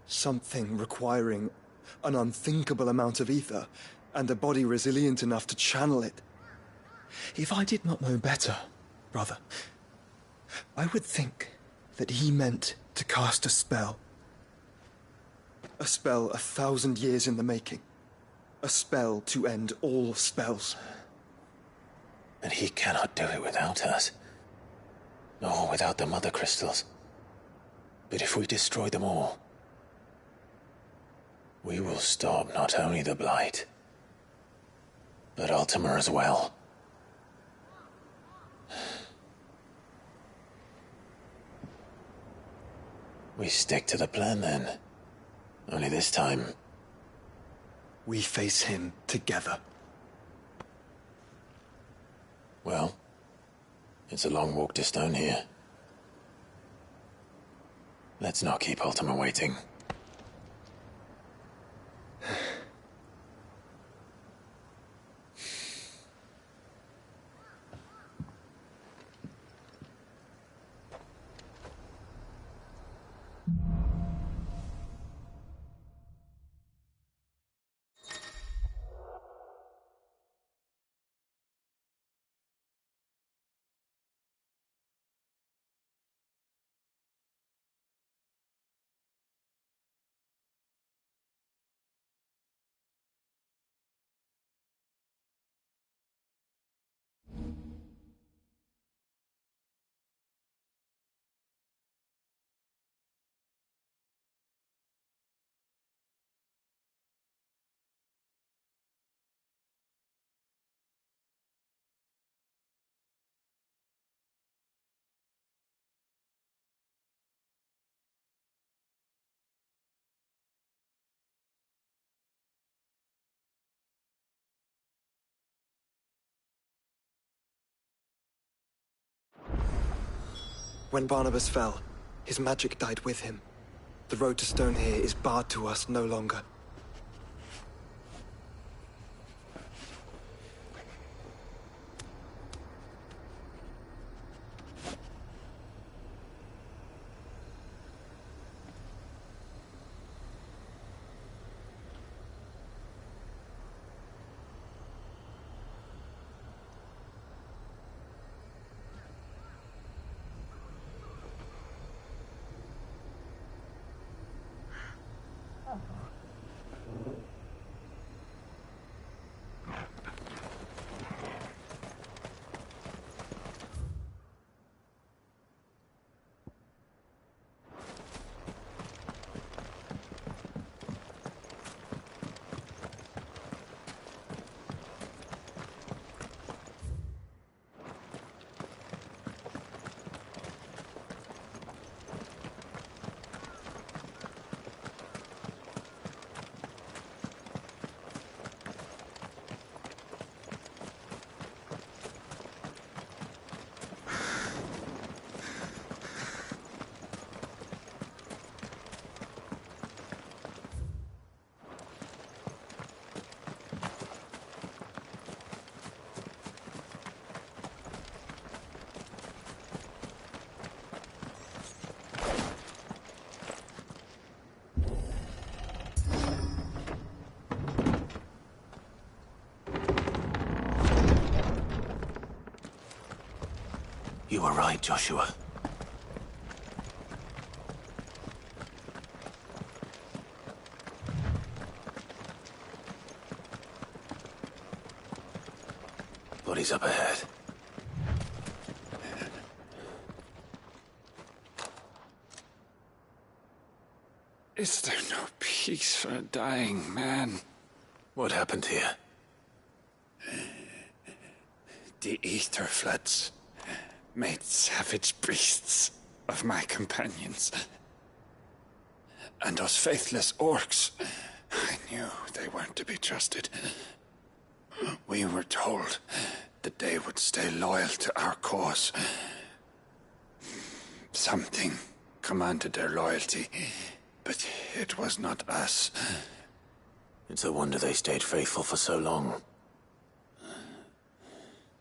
Something requiring an unthinkable amount of ether and a body resilient enough to channel it. If I did not know better, brother, I would think that he meant to cast a spell. A spell 1,000 years in the making. A spell to end all spells. And he cannot do it without us. Nor without the Mother Crystals. But if we destroy them all, we will stop not only the Blight, but Ultima as well. We stick to the plan then. Only this time, we face him together. Well, it's a long walk to Stone here. Let's not keep Ultima waiting. When Barnabas fell, his magic died with him. The road to Stone here is barred to us no longer. You were right, Joshua. Bodies up ahead. Is there no peace for a dying man? What happened here? The ether floods. made savage beasts of my companions. And those faithless orcs, I knew they weren't to be trusted. We were told that they would stay loyal to our cause. Something commanded their loyalty, but it was not us. It's a wonder they stayed faithful for so long.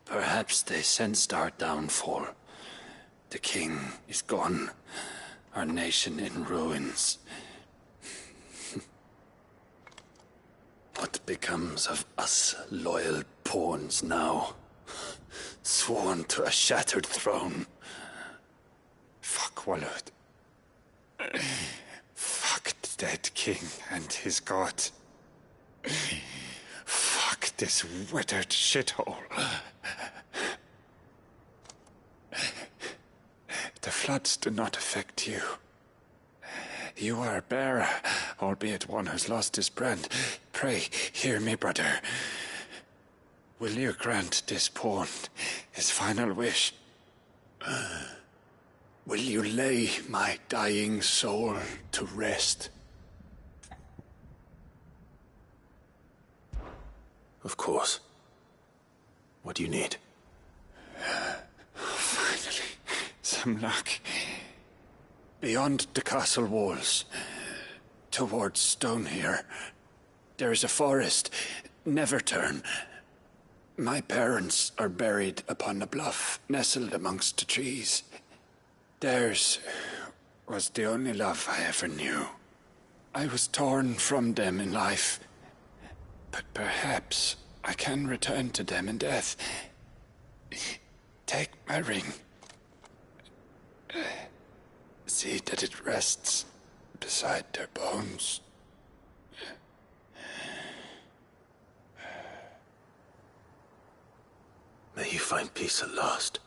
Perhaps they sensed our downfall. The king is gone, our nation in ruins. What becomes of us loyal pawns now? Sworn to a shattered throne. Fuck Walud. Fuck the dead king and his god. Fuck this withered shithole. The floods do not affect you. You are a bearer, albeit one who's lost his brand. Pray, hear me, brother. Will you grant this pawn his final wish? Will you lay my dying soul to rest? Of course. What do you need? Finally, some luck. Beyond the castle walls, towards Stone here, there is a forest. Never turn. My parents are buried upon a bluff, nestled amongst the trees. Theirs was the only love I ever knew. I was torn from them in life, but perhaps I can return to them in death. Take my ring. See that it rests beside their bones. May you find peace at last.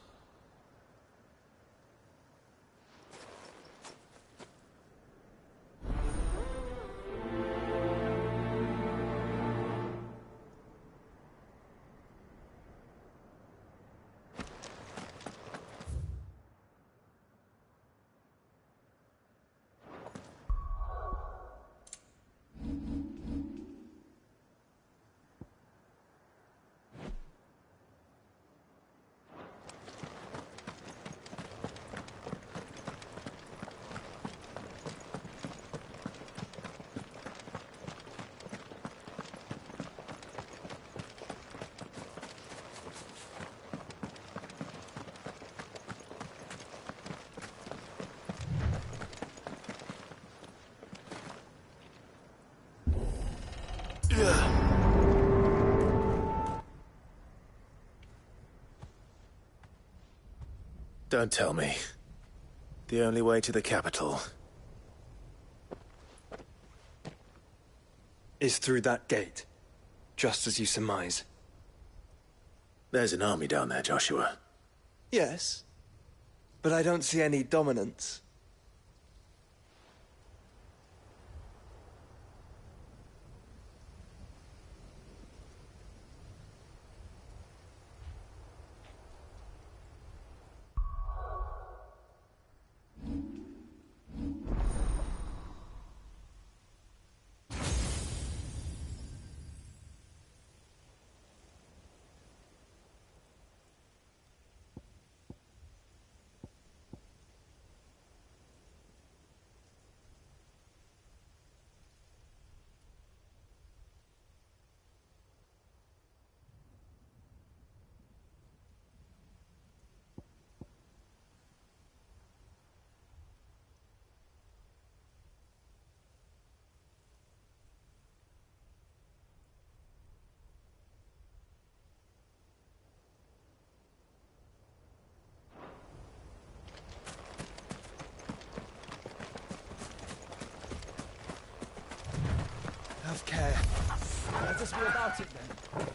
Don't tell me. The only way to the capital is through that gate, just as you surmise. There's an army down there, Joshua. Yes, but I don't see any dominance. Have care. Let us be about it then.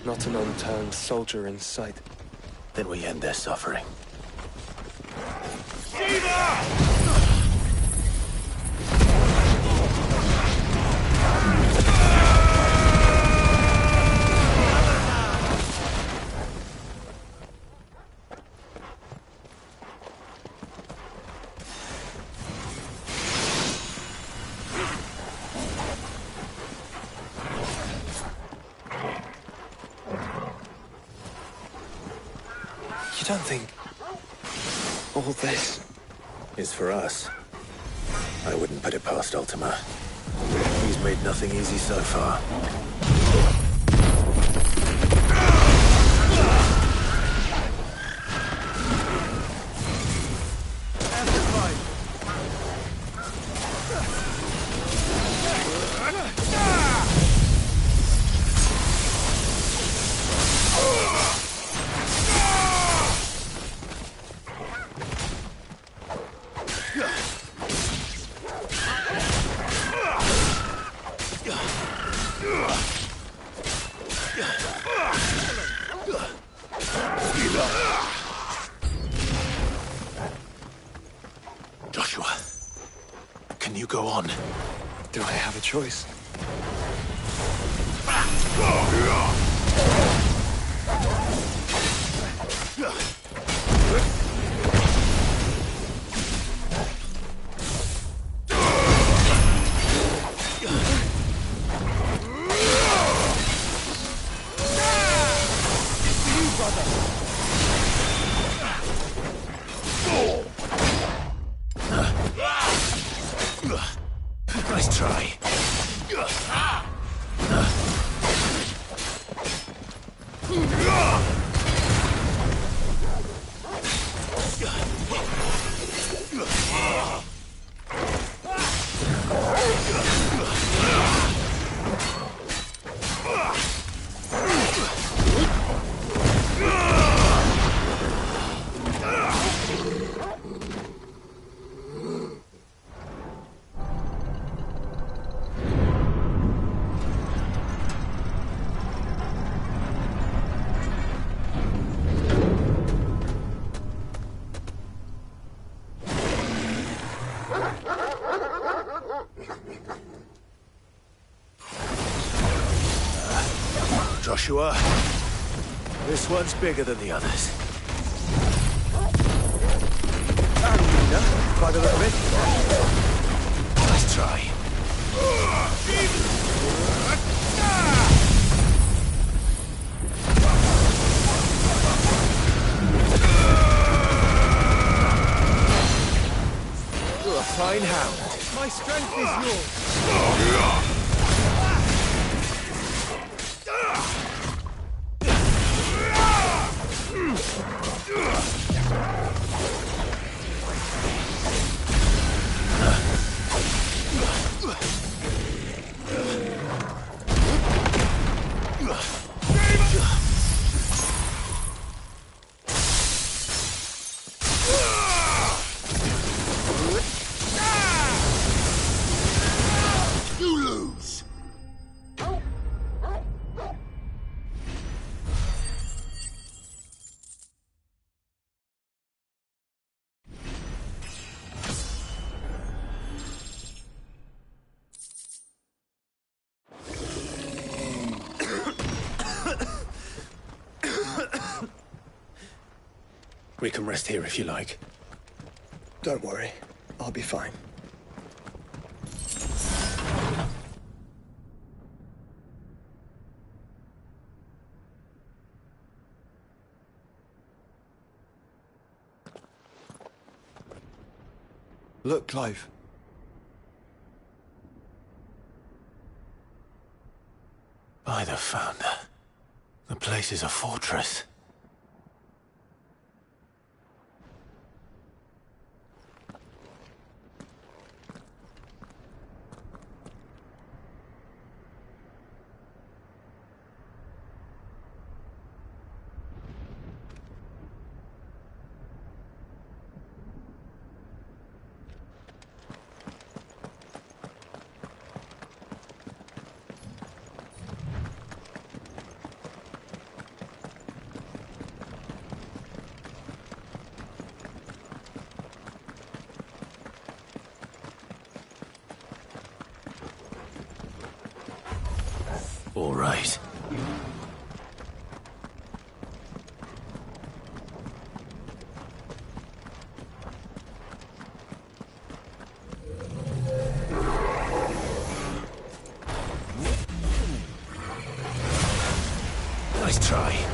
Not an unturned soldier in sight. Then we end their suffering. You don't think all this is for us? I wouldn't put it past Ultima. He's made nothing easy so far. Joshua, can you go on? Do I have a choice? Nice try. Joshua, this one's bigger than the others. By the look of it. Nice try. You're a fine hound. My strength is yours. We can rest here if you like. Don't worry. I'll be fine. Look, Clive. By the Founder. The place is a fortress. All right. Nice try.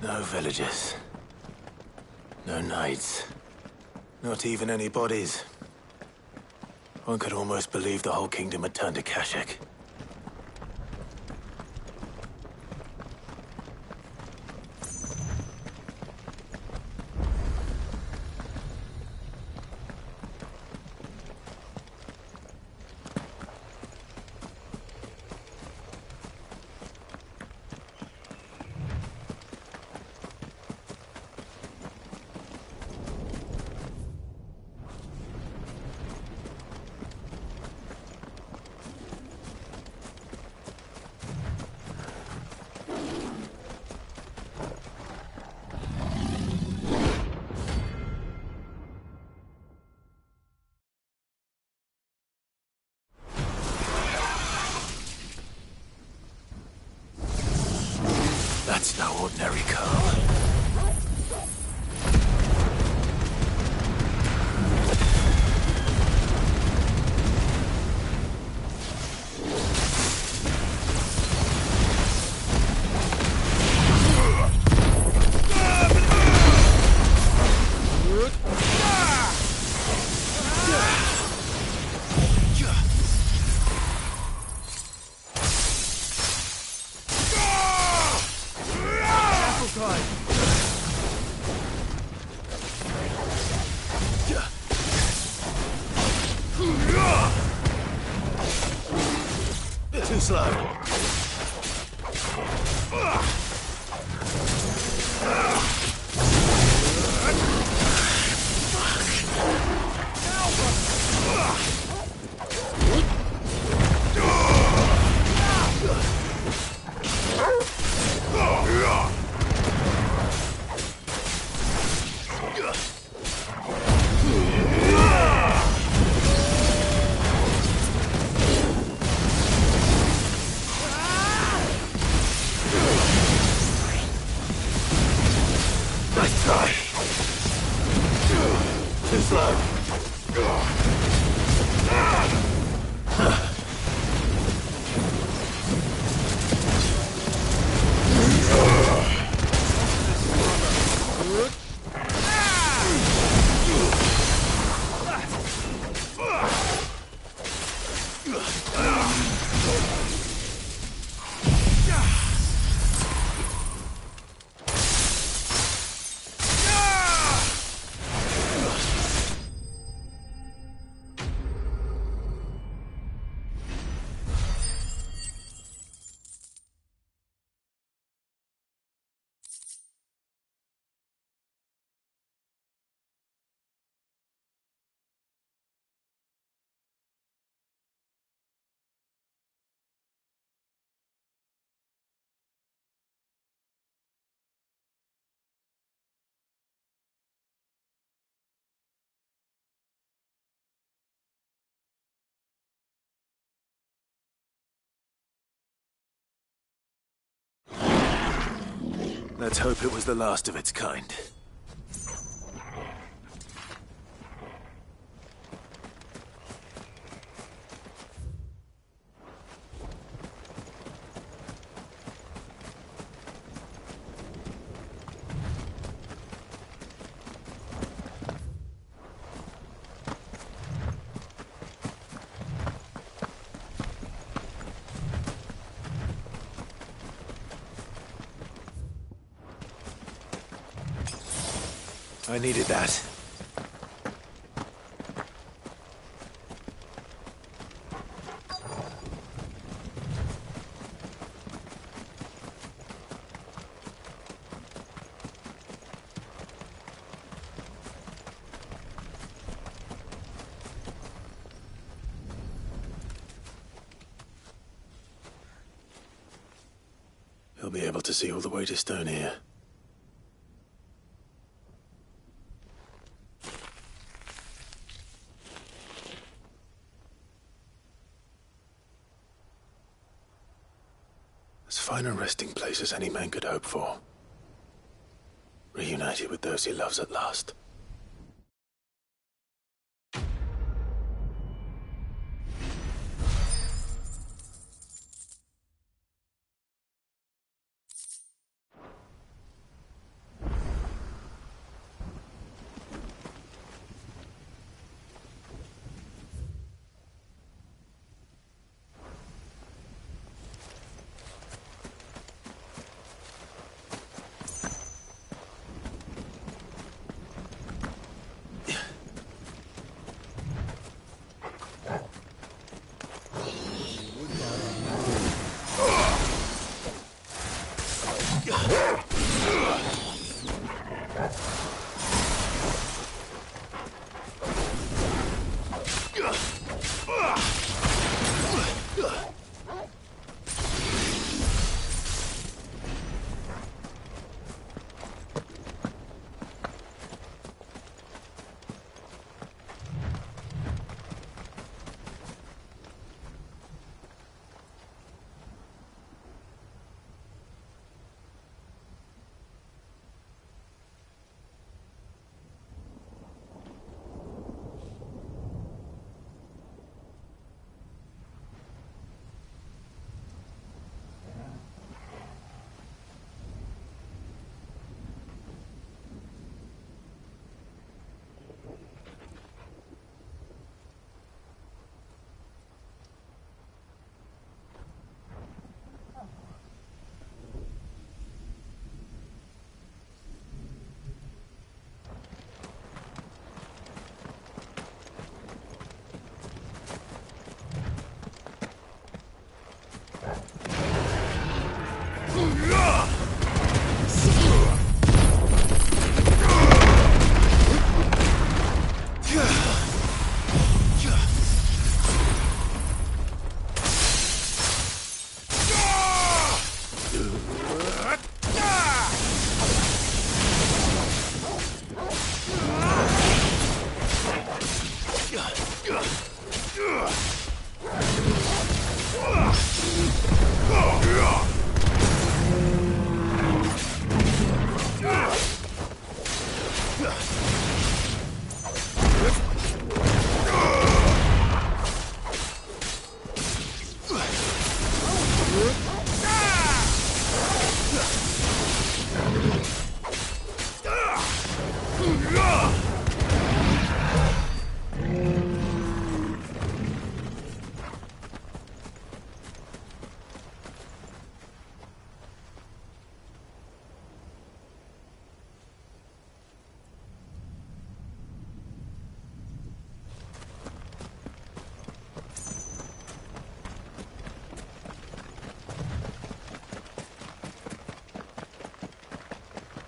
No villagers. No knights. Not even any bodies. One could almost believe the whole kingdom had turned to Kashyyyk. That's no ordinary car. Too slow. Let's hope it was the last of its kind. I needed that. He'll be able to see all the way to Stone here. As fine a resting place as any man could hope for. Reunited with those he loves at last.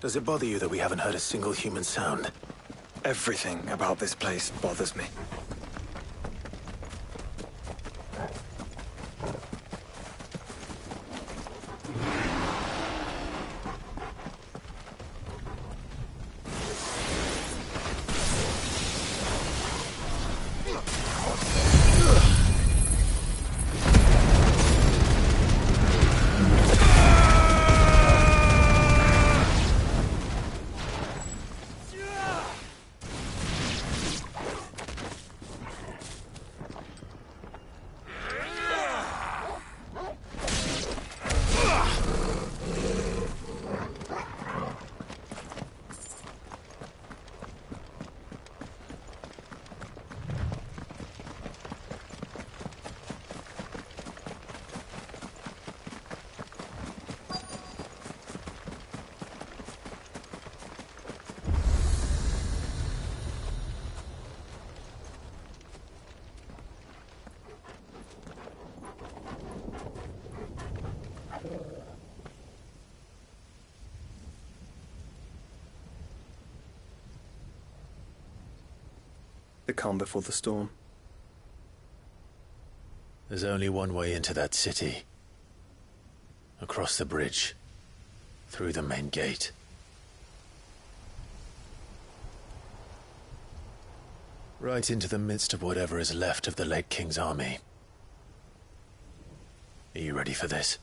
Does it bother you that we haven't heard a single human sound? Everything about this place bothers me. The calm before the storm. There's only one way into that city. Across the bridge. Through the main gate. Right into the midst of whatever is left of the late King's army. Are you ready for this?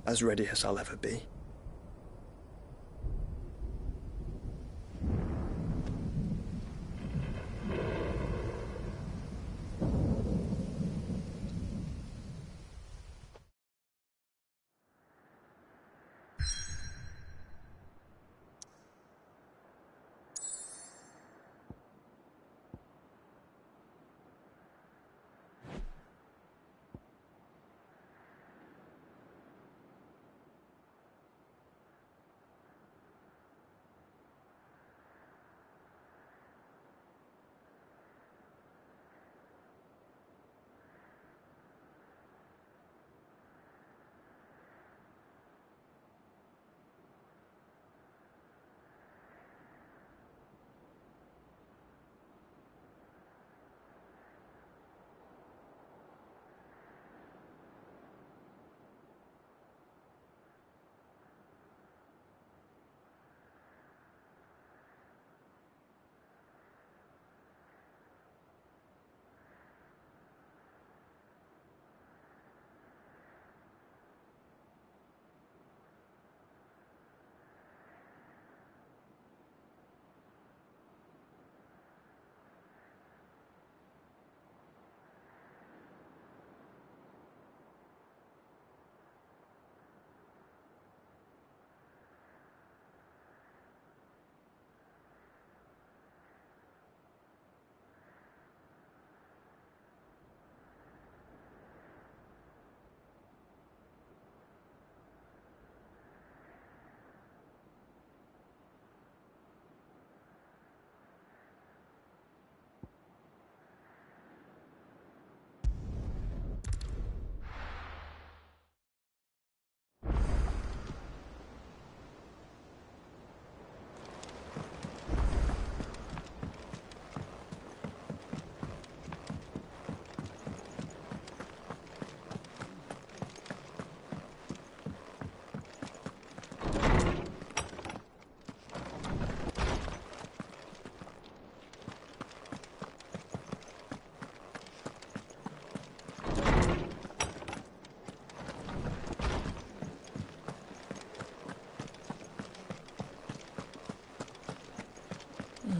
As ready as I'll ever be.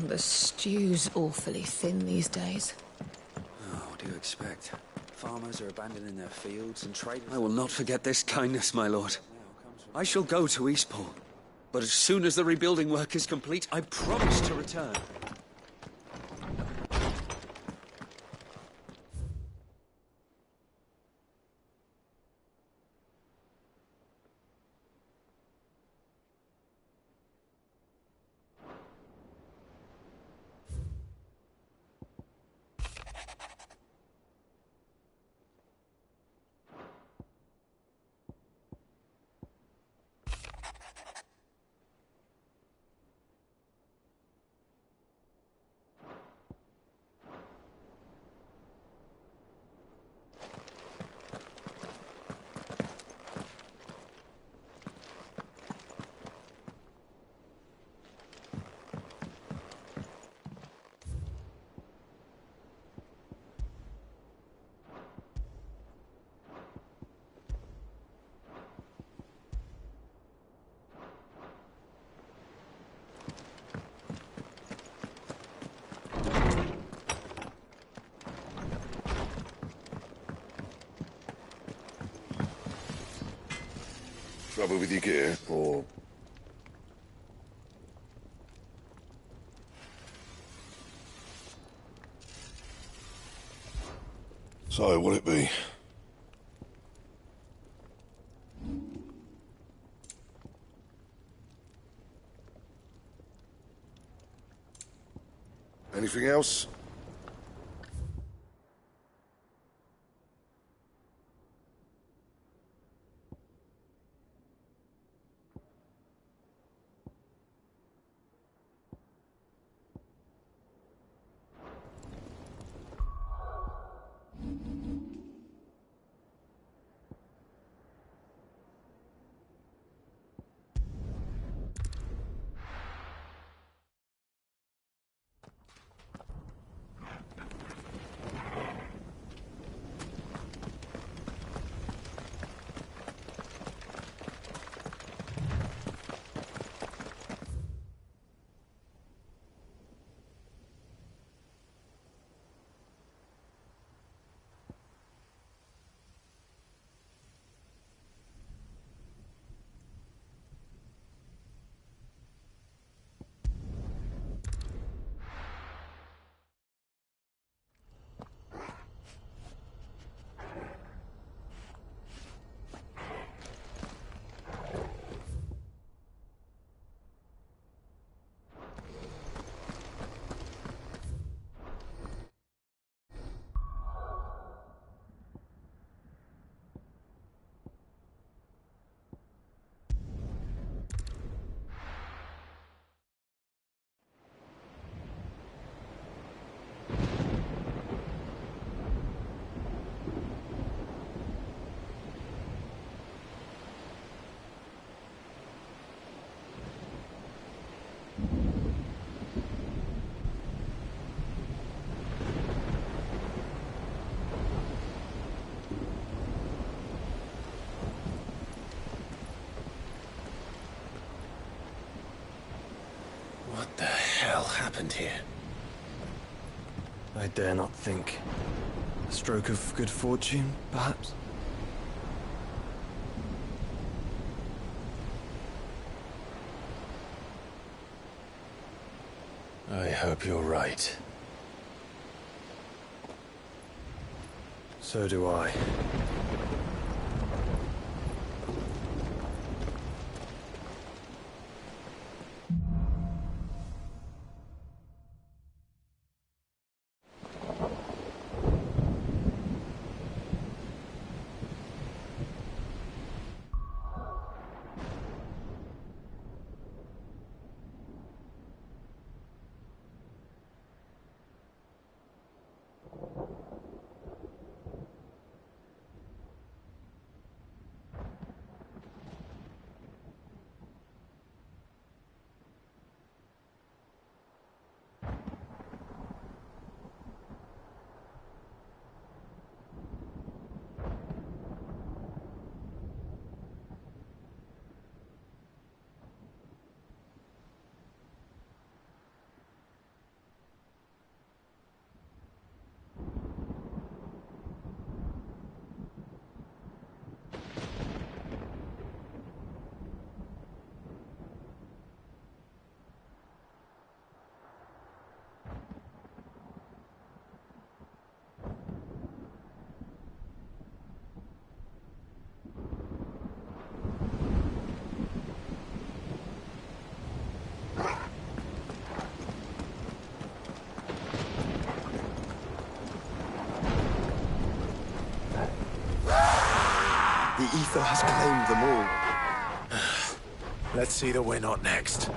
The stew's awfully thin these days. Oh, what do you expect? Farmers are abandoning their fields and trading. I will not forget this kindness, my lord. I shall go to Eastport, but as soon as the rebuilding work is complete, I promise to return. Trouble with your gear, or... So, what'll it be? Anything else? happened here? I dare not think. A stroke of good fortune, perhaps? I hope you're right. So do I. The ether has claimed them all. Let's see that we're not next.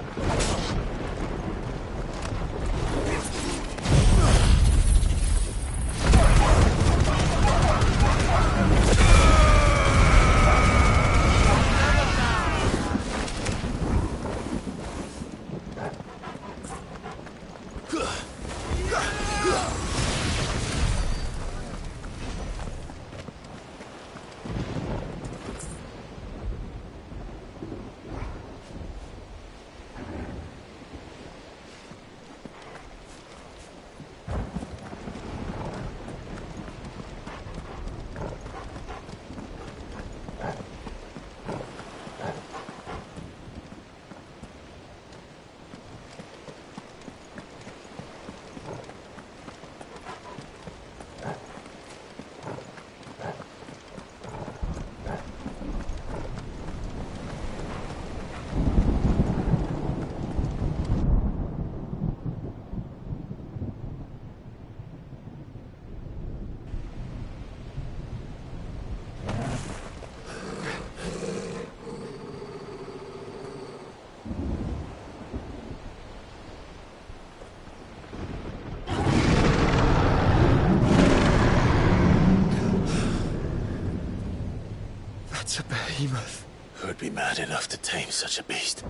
That's a behemoth. Who'd be mad enough to tame such a beast?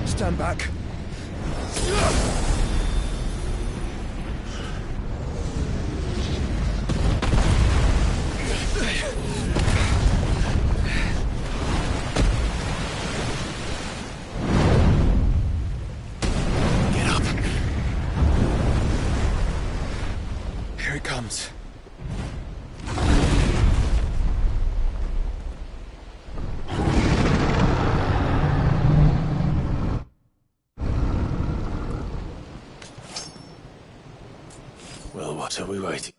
Stand back. Here it comes. Well, what are we waiting?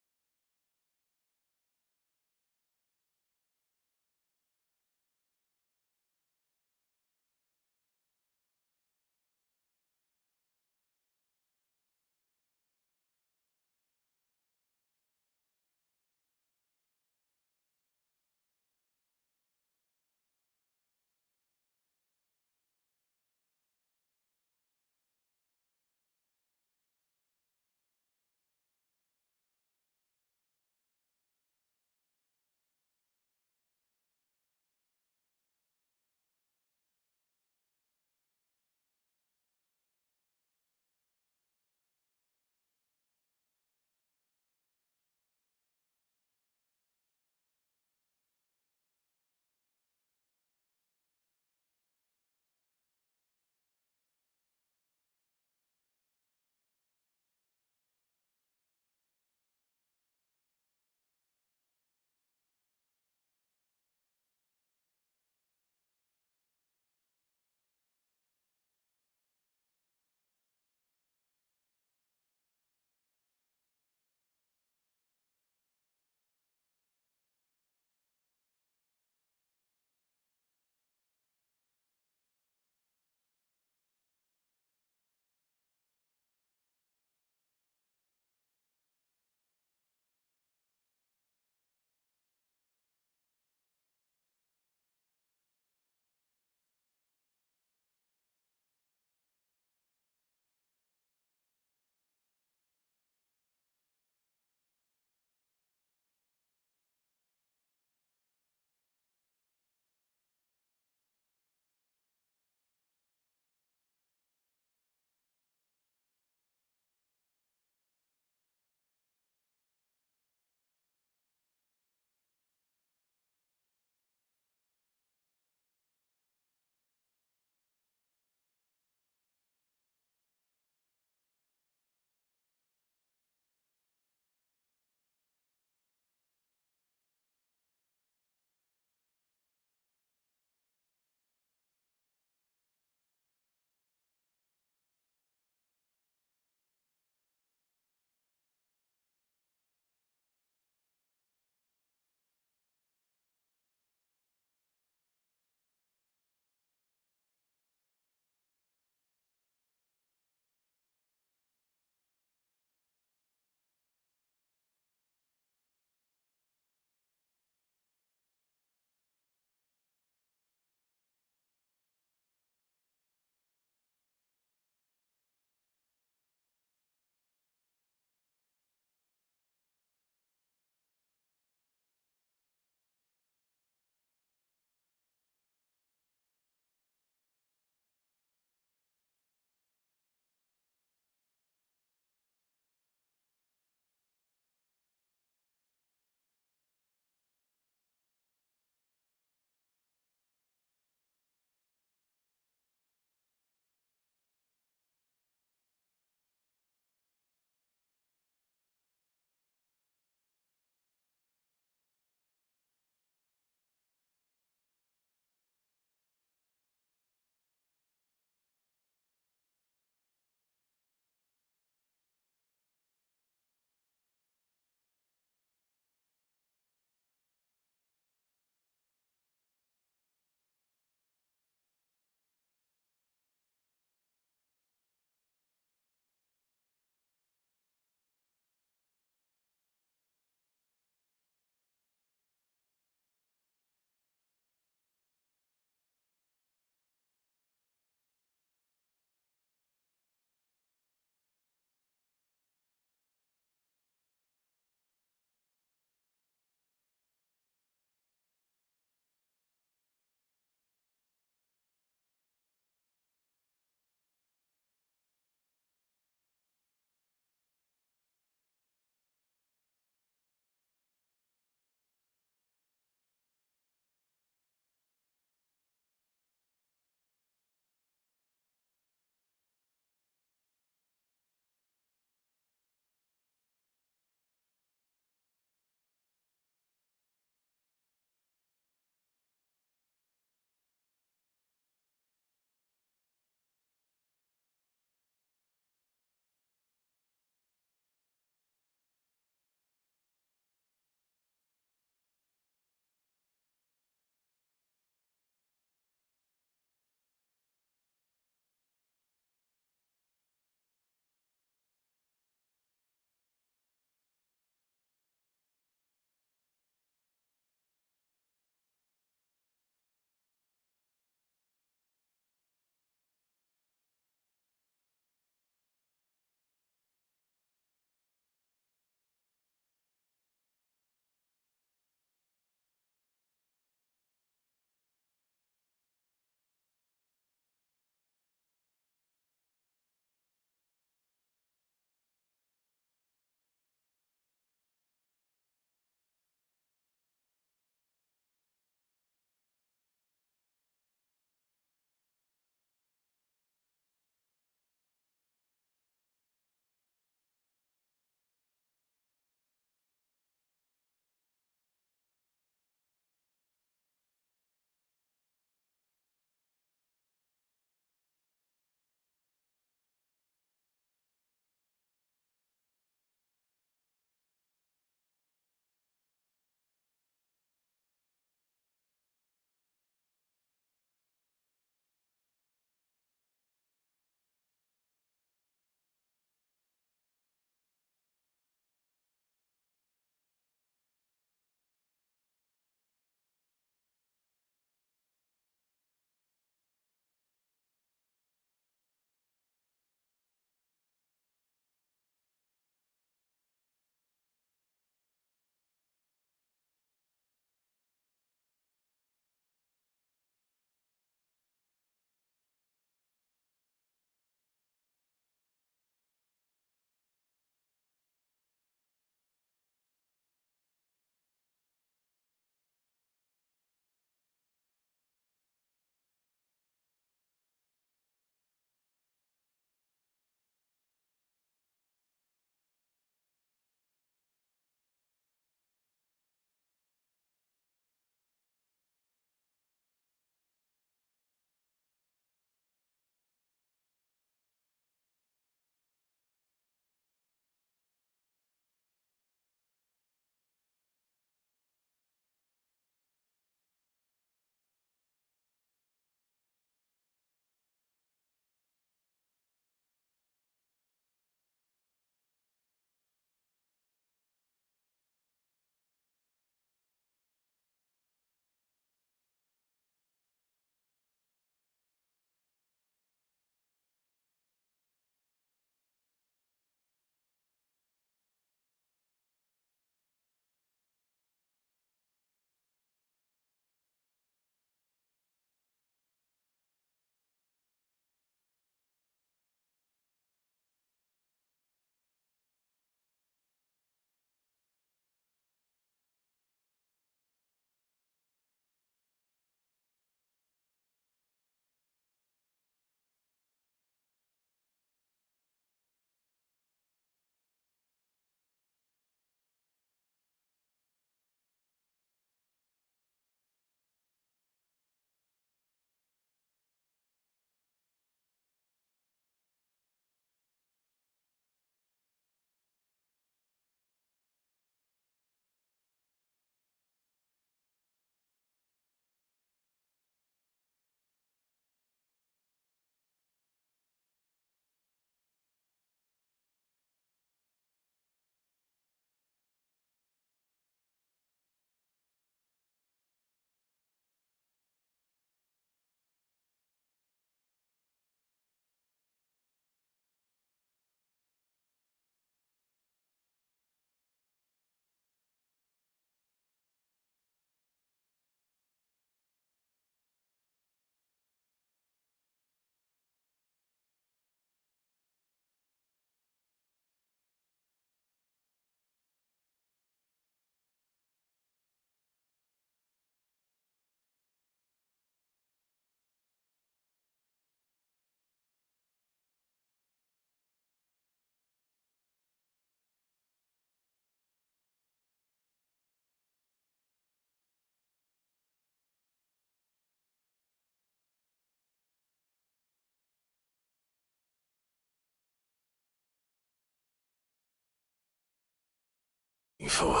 For...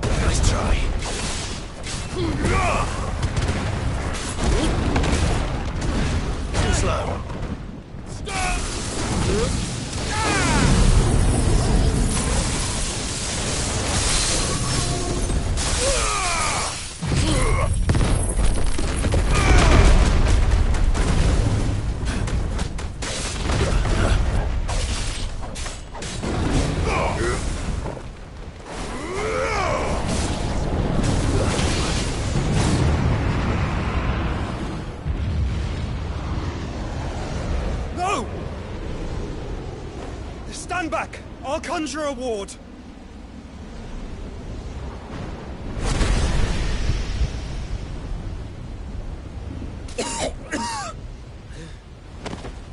Nice try. Too slow. No! Stand back! I'll conjure a ward.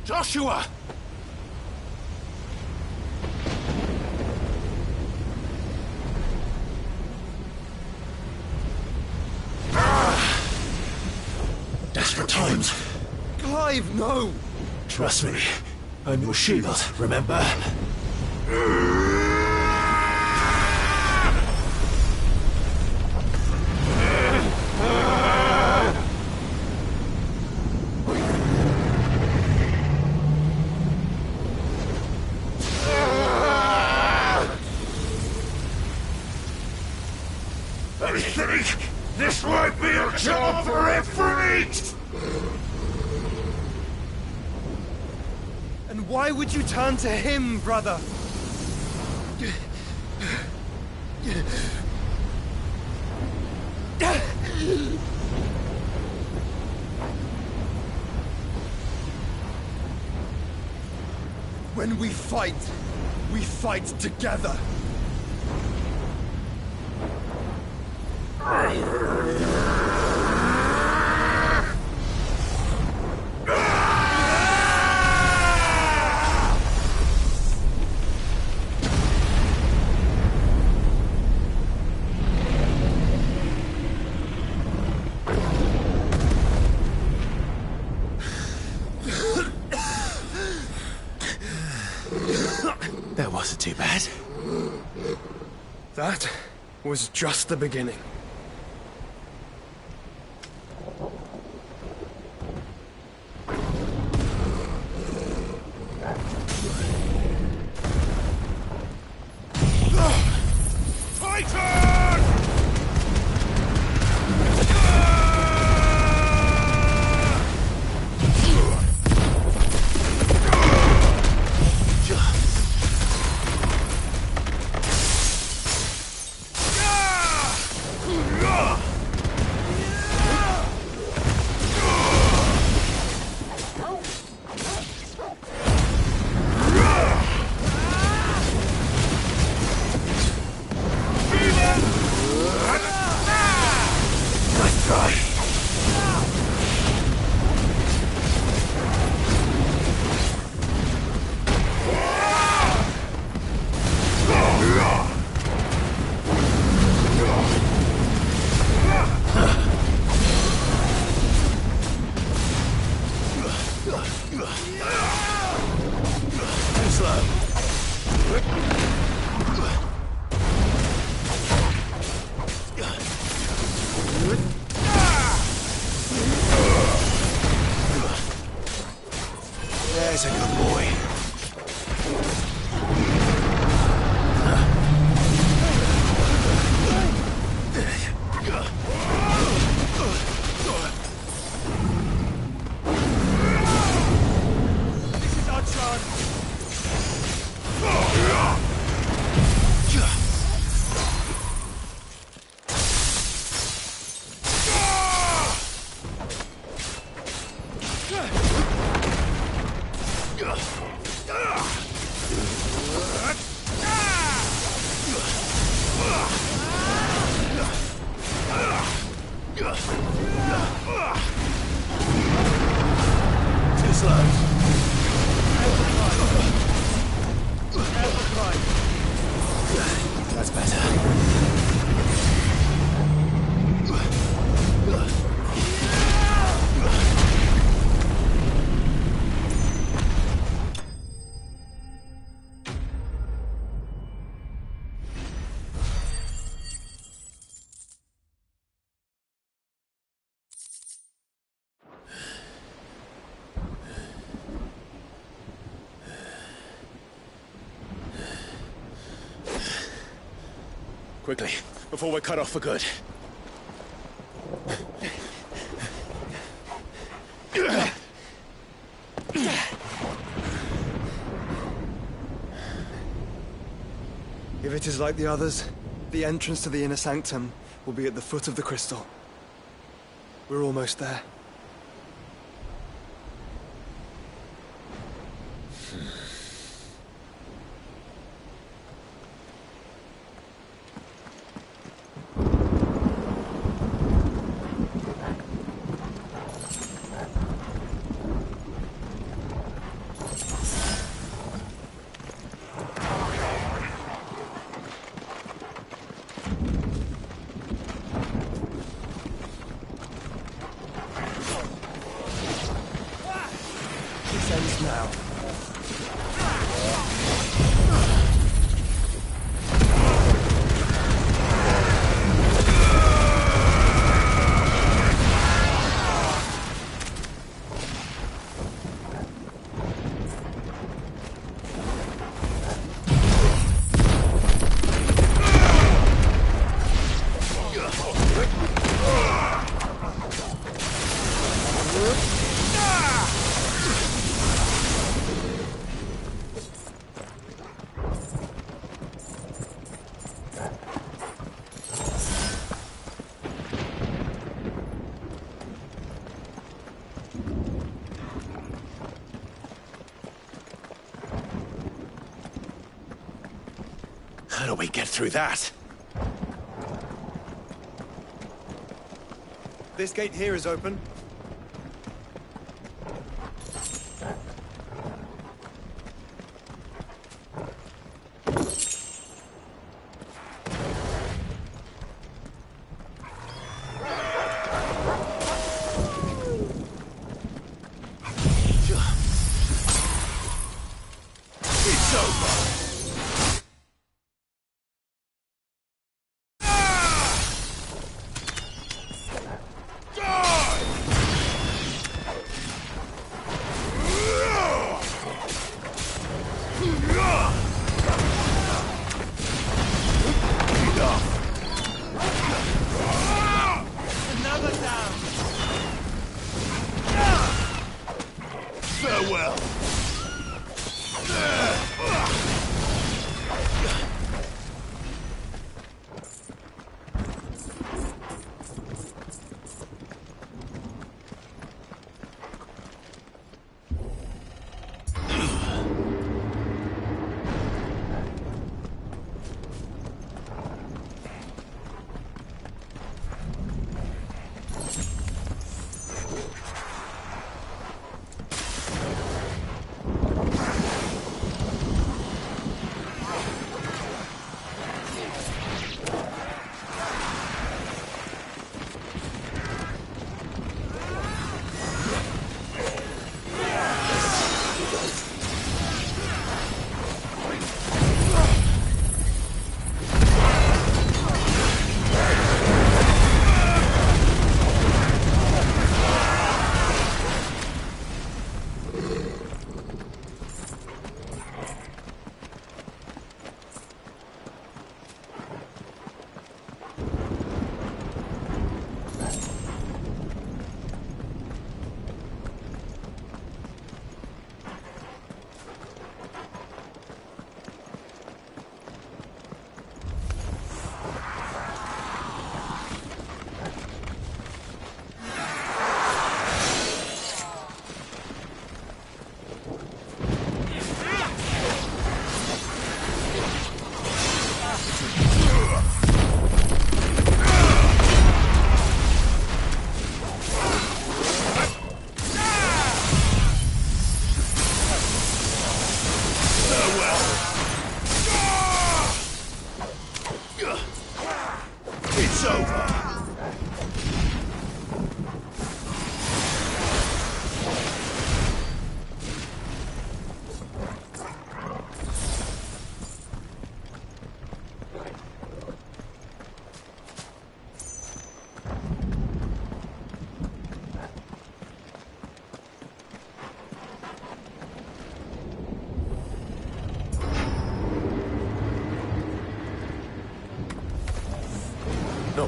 Joshua! Desperate times. Clive, no! Trust me. I'm your shield, remember? I think this might be a job for a freak! And why would you turn to him, brother? When we fight together. That wasn't too bad. That was just the beginning. There's a good boy. This is our chance. Too slow. That's better. Quickly, before we're cut off for good. If it is like the others, the entrance to the inner sanctum will be at the foot of the crystal. We're almost there. Now. How do we get through that? This gate here is open. It's over!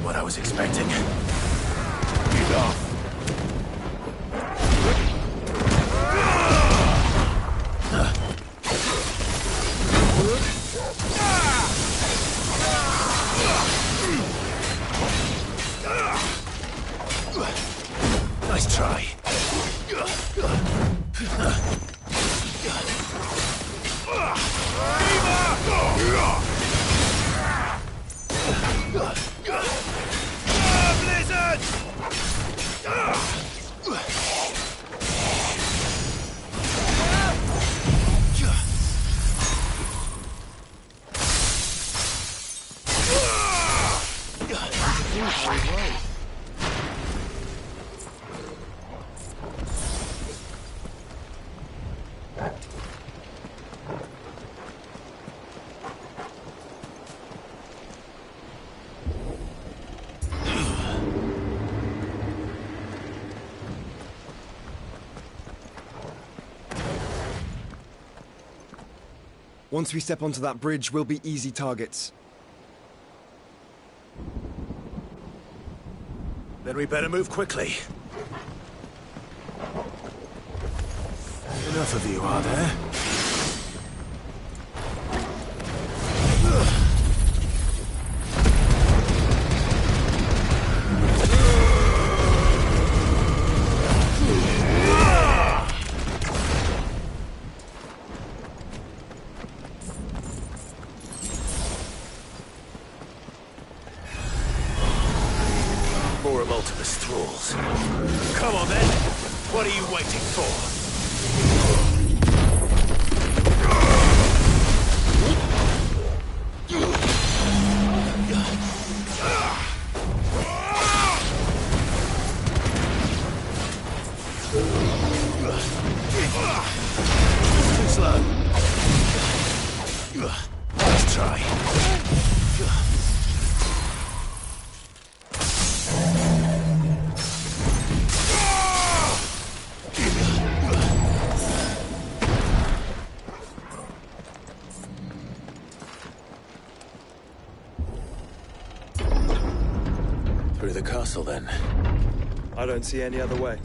what I was expecting. Enough. Nice try. Blizzard! Once we step onto that bridge, we'll be easy targets. Then we better move quickly. Enough of you, are there? More of Ultimus thralls. Come on then! What are you waiting for? Too slow. Let's try. Through the castle, then. I don't see any other way.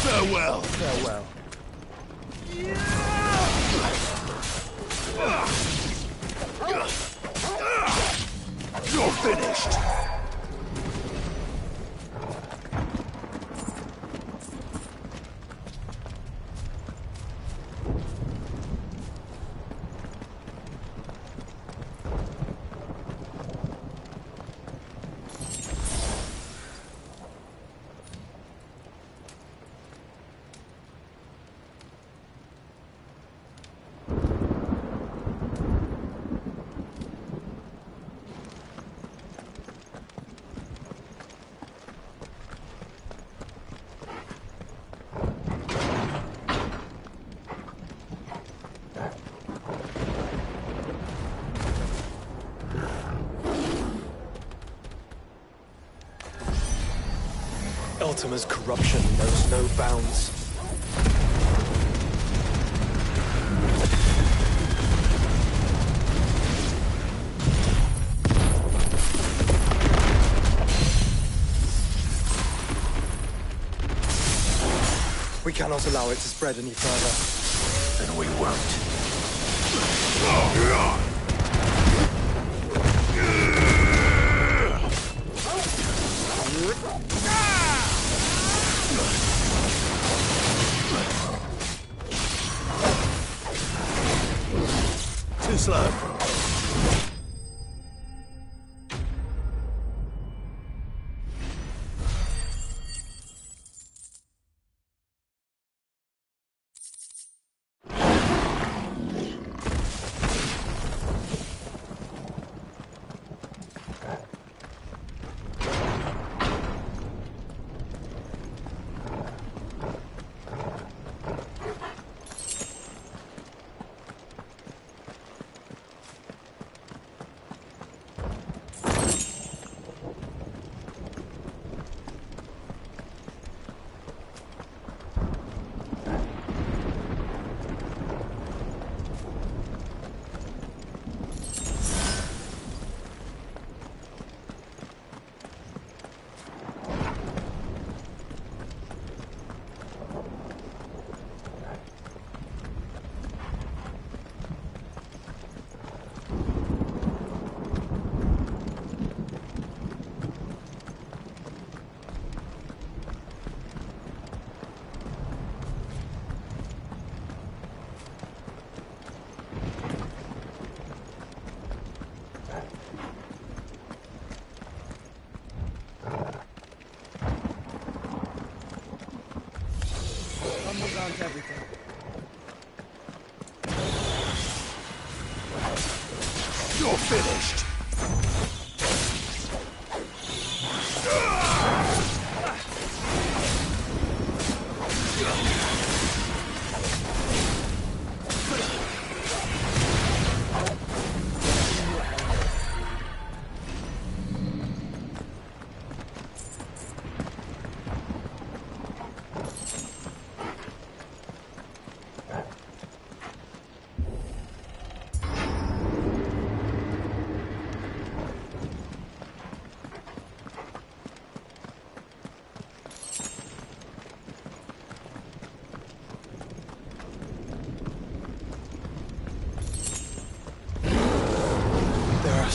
Farewell. Farewell. You're finished. Ultima's corruption knows no bounds. We cannot allow it to spread any further. Then we won't. Too slow. Aren't everything. You're finished.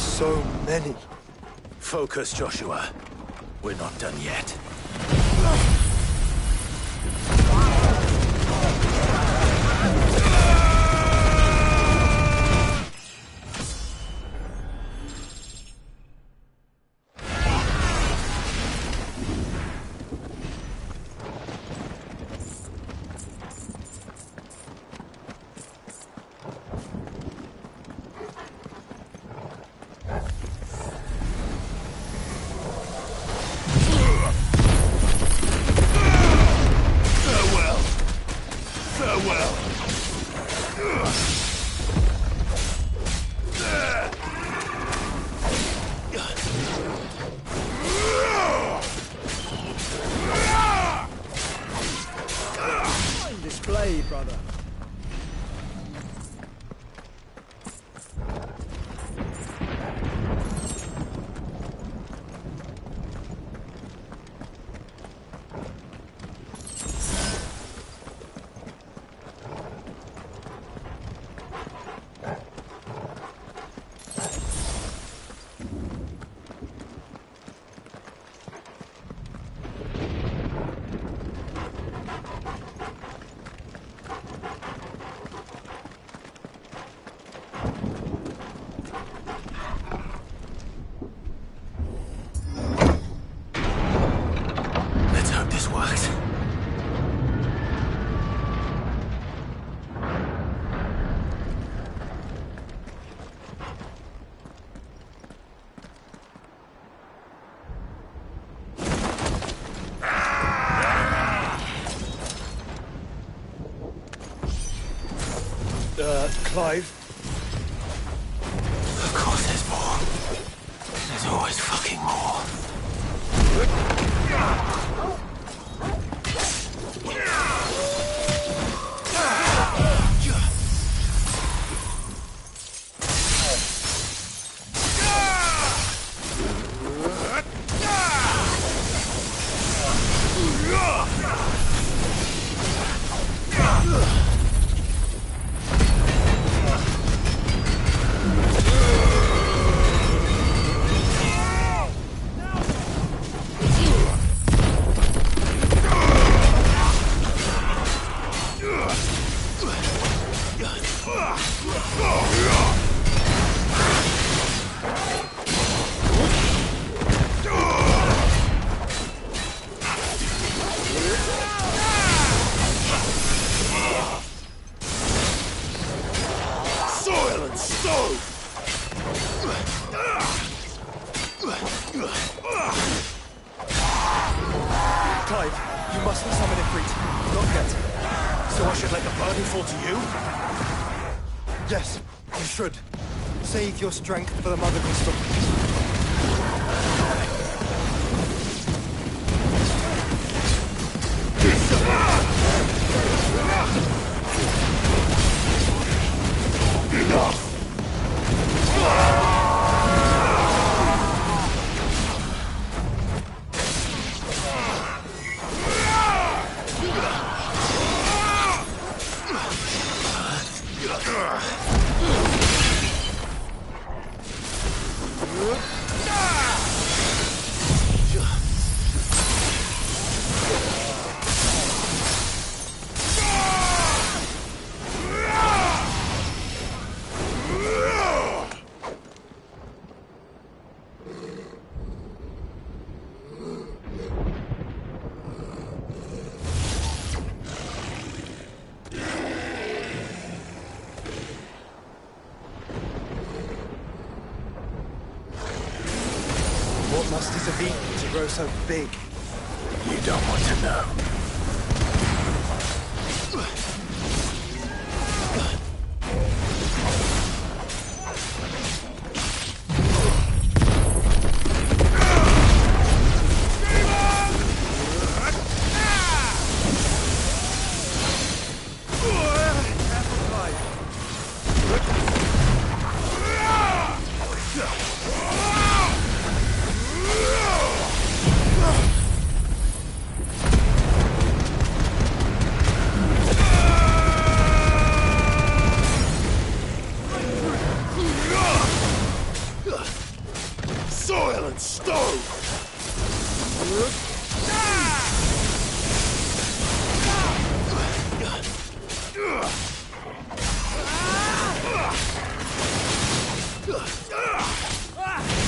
So many. Focus, Joshua. We're not done yet. Display, brother. Clive? Of course there's more. There's always fucking more. Clive, you mustn't summon Ifrit. Not yet. So I should let the burden fall to you? Yes, you should. Save your strength for the Mother Crystal. Enough! What must have eaten to grow so big? You don't want to know. Soil and stone!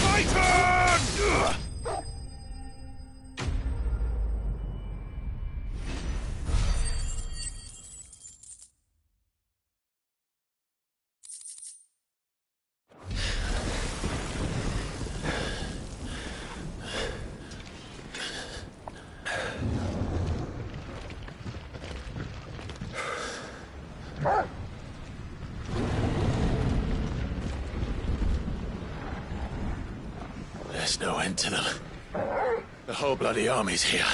My turn! There's no end to them. The whole bloody army's here.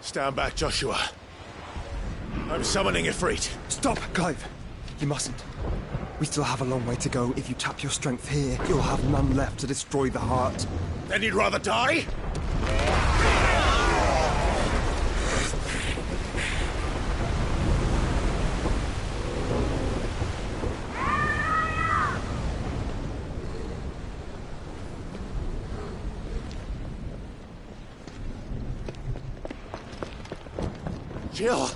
Stand back, Joshua. I'm summoning Ifrit. Stop, Clive. You mustn't. We still have a long way to go. If you tap your strength here, you'll have none left to destroy the heart. Then you'd rather die? Jill!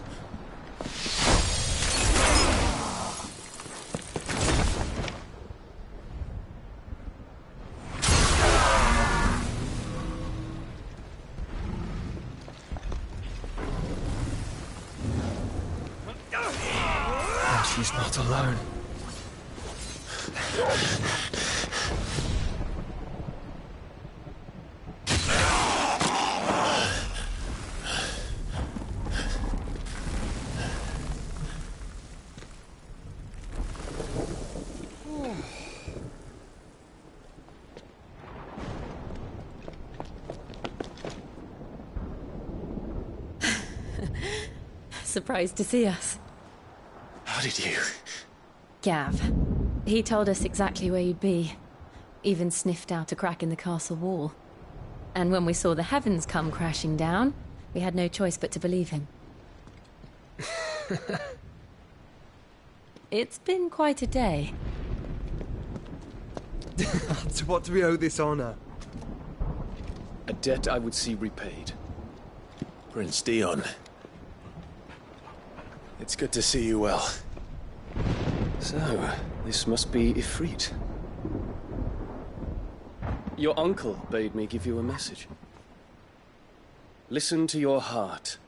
She's not alone. Surprised to see us. How did you? Gav. He told us exactly where you'd be. Even sniffed out a crack in the castle wall. And when we saw the heavens come crashing down, we had no choice but to believe him. It's been quite a day. To what do we owe this honor? A debt I would see repaid. Prince Dion. It's good to see you well. So, this must be Ifrit. Your uncle bade me give you a message. Listen to your heart.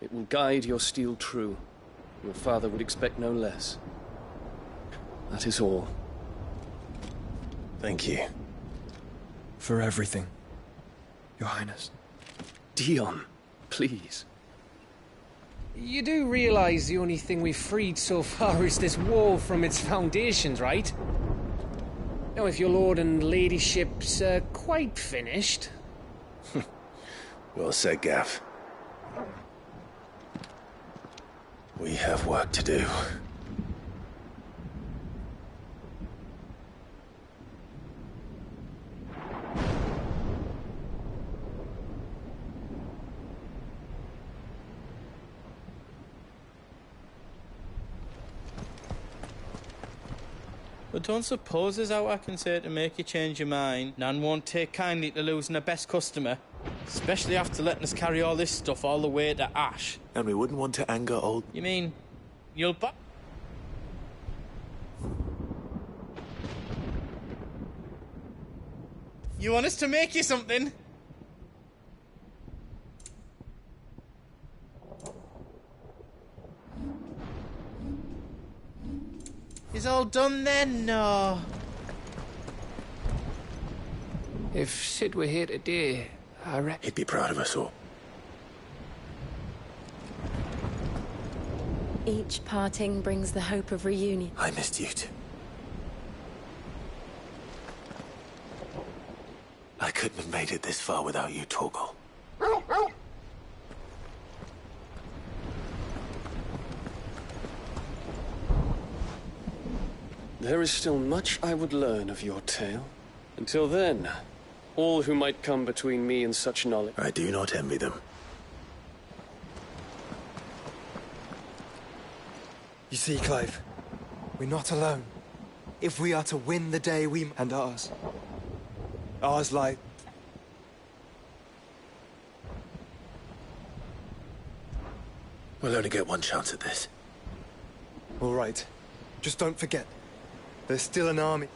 It will guide your steel true. Your father would expect no less. That is all. Thank you. For everything. Your Highness. Dion, please. You do realize the only thing we've freed so far is this wall from its foundations, right? Now, if your lord and ladyship's quite finished... Well said, Gav. We have work to do. But don't suppose there's aught I can say to make you change your mind. Nan won't take kindly to losing her best customer. Especially after letting us carry all this stuff all the way to Ash. And we wouldn't want to anger old... You mean, you'll You want us to make you something? Is all done then? No. If Sid were here today, I reckon... He'd be proud of us all. Each parting brings the hope of reunion. I missed you too. I couldn't have made it this far without you, Torgal. There is still much I would learn of your tale. Until then, all who might come between me and such knowledge... I do not envy them. You see, Clive, we're not alone. If we are to win the day and ours lie... We'll only get one chance at this. All right. Just don't forget, there's still an army.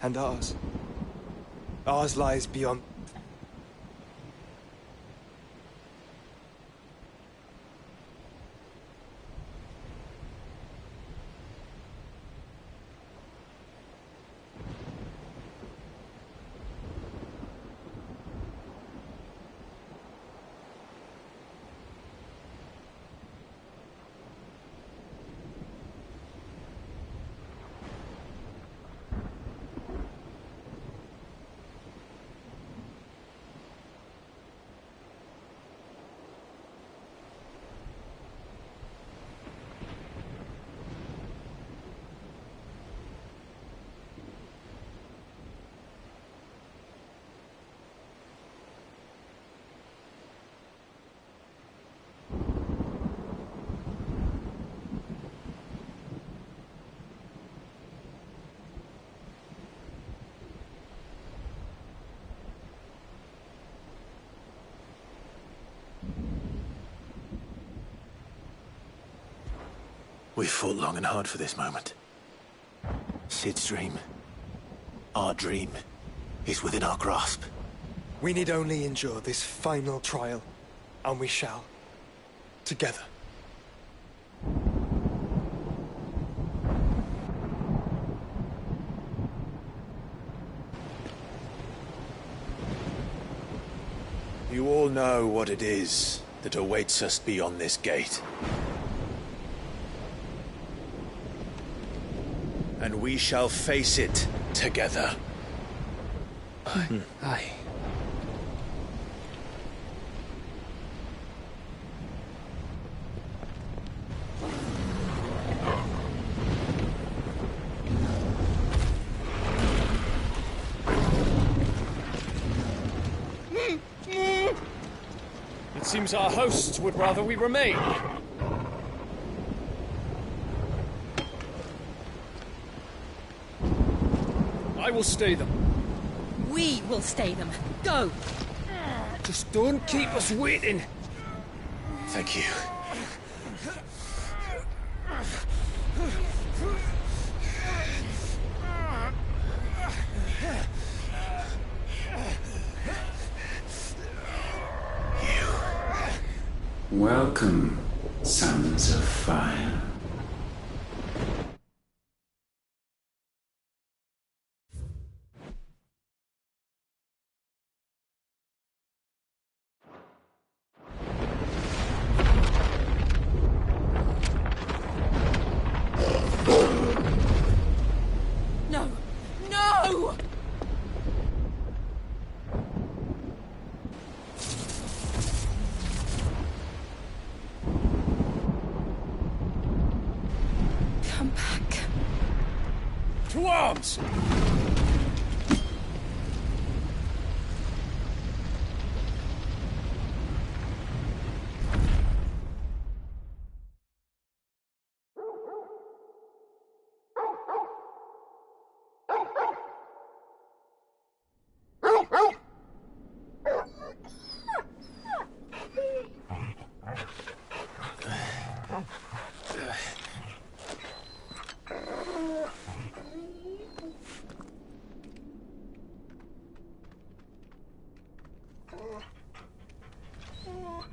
And ours. Ours lies beyond... We've fought long and hard for this moment. Sid's dream, our dream, is within our grasp. We need only endure this final trial, and we shall. Together. You all know what it is that awaits us beyond this gate. And we shall face it together. Aye. It seems our hosts would rather we remain. I will stay them. We will stay them. Go! Just don't keep us waiting. Thank you. Welcome, sons of fire. No! No! Come back. To arms!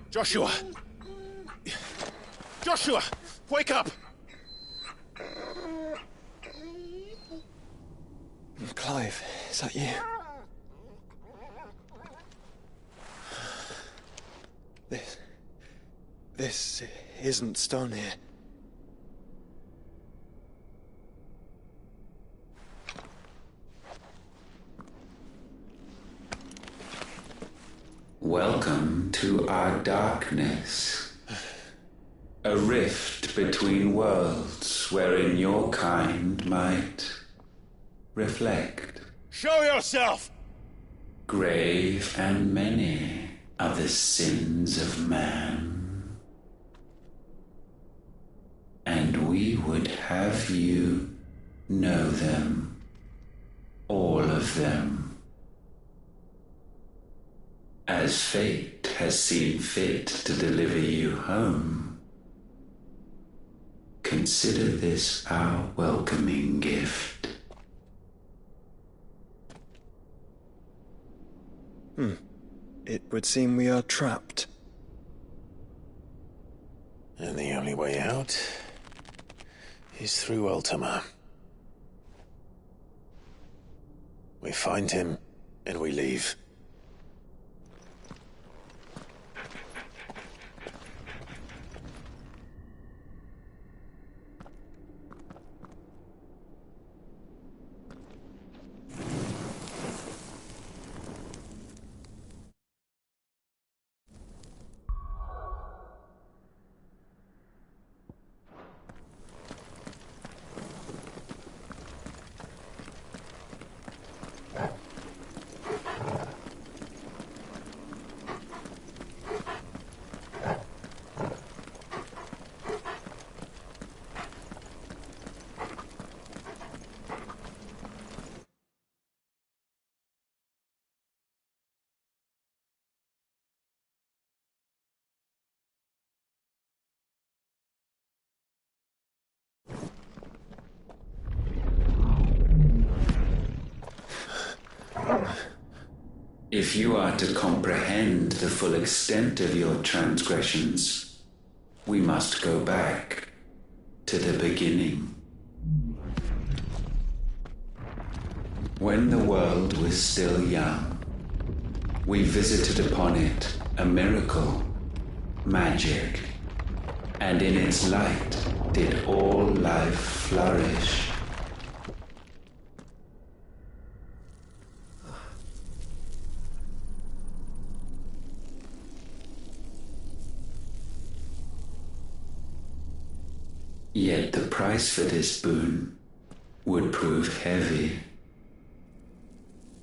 Joshua! Joshua! Wake up! Clive, is that you? This isn't stone here. Welcome to our darkness. A rift between worlds wherein your kind might reflect. Show yourself! Grave and many are the sins of man. And we would have you know them. All of them. As fate has seen fit to deliver you home, consider this our welcoming gift. It would seem we are trapped. And the only way out is through Ultima. We find him, and we leave. If you are to comprehend the full extent of your transgressions, we must go back to the beginning. When the world was still young, we visited upon it a miracle, magic, and in its light did all life flourish. Yet the price for this boon would prove heavy.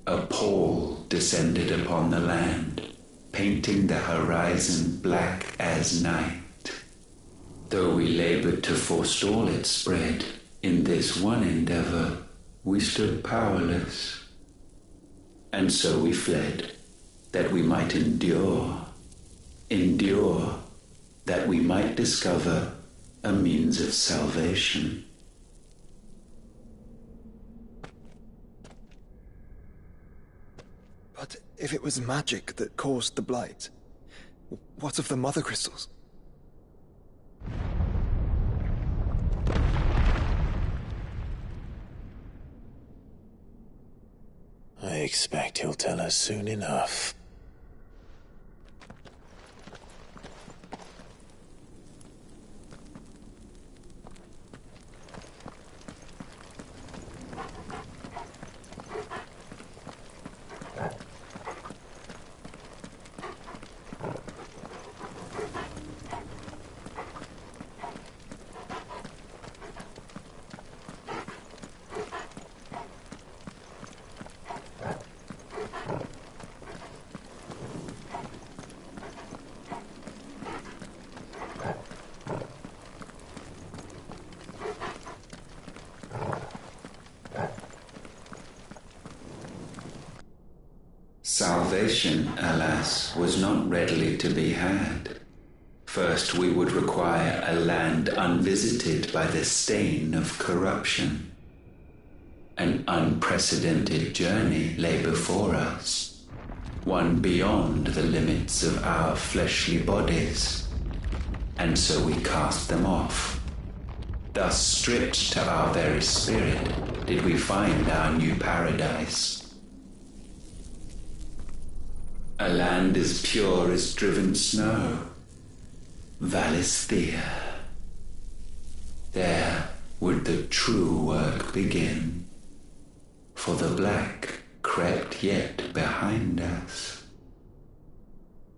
A pall descended upon the land, painting the horizon black as night. Though we labored to forestall its spread, in this one endeavor we stood powerless. And so we fled, that we might endure, that we might discover a means of salvation. But if it was magic that caused the blight, what of the mother crystals? I expect he'll tell us soon enough. Salvation, alas, was not readily to be had. First, we would require a land unvisited by the stain of corruption. An unprecedented journey lay before us, one beyond the limits of our fleshly bodies, and so we cast them off. Thus, stripped to our very spirit, did we find our new paradise. A land as pure as driven snow, Valisthea. There would the true work begin, for the black crept yet behind us.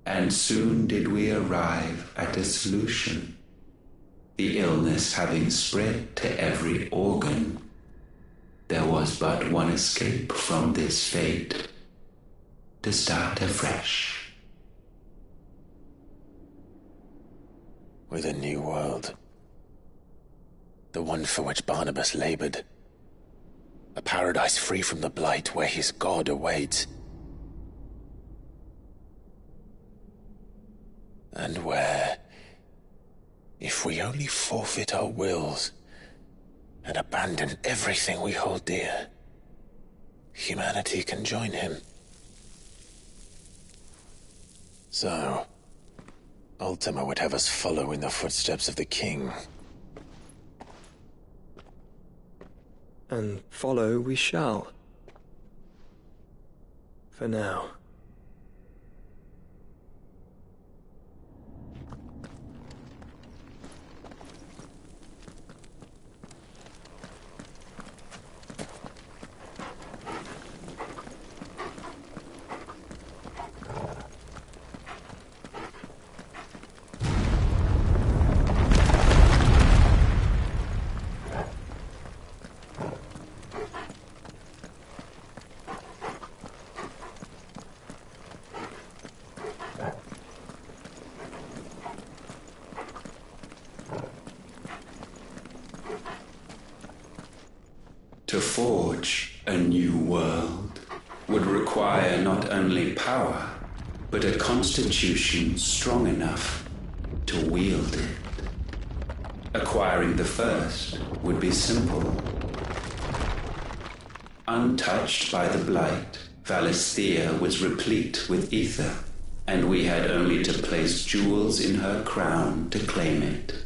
And soon did we arrive at a solution, the illness having spread to every organ. There was but one escape from this fate, to start afresh. With a new world. The one for which Barnabas labored. A paradise free from the blight where his God awaits. And where, if we only forfeit our wills and abandon everything we hold dear, humanity can join him. So, Ultima would have us follow in the footsteps of the king. And follow we shall. For now. To forge a new world would require not only power, but a constitution strong enough to wield it. Acquiring the first would be simple. Untouched by the blight, Valisthea was replete with ether, and we had only to place jewels in her crown to claim it.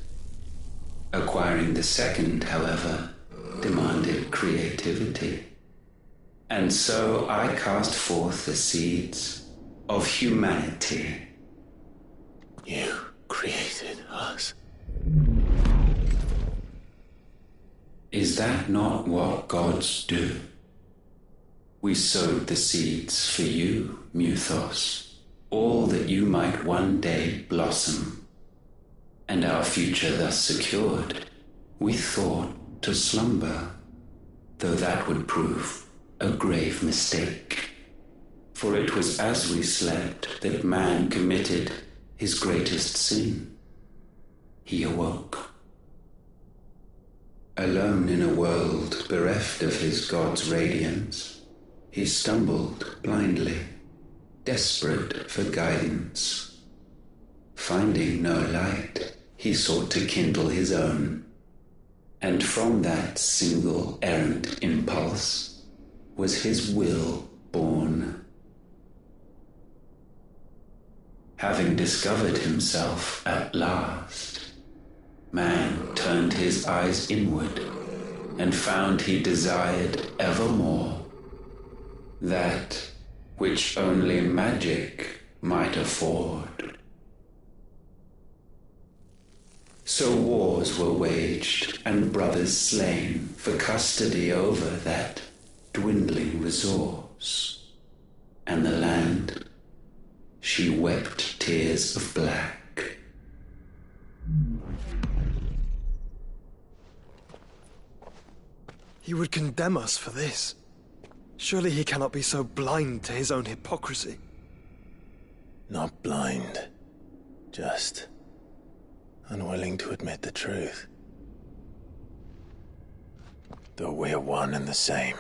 Acquiring the second, however, demanded creativity. And so I cast forth the seeds of humanity. You created us. Is that not what gods do? We sowed the seeds for you, Muthos, all that you might one day blossom. And our future thus secured, we thought to slumber, though that would prove a grave mistake. For it was as we slept that man committed his greatest sin. He awoke. Alone in a world bereft of his god's radiance, he stumbled blindly, desperate for guidance. Finding no light, he sought to kindle his own, and from that single errant impulse was his will born. Having discovered himself at last, man turned his eyes inward and found he desired evermore that which only magic might afford. So wars were waged and brothers slain for custody over that dwindling resource, and the land, she wept tears of black. He would condemn us for this. Surely he cannot be so blind to his own hypocrisy. Not blind, just unwilling to admit the truth. Though we're one and the same.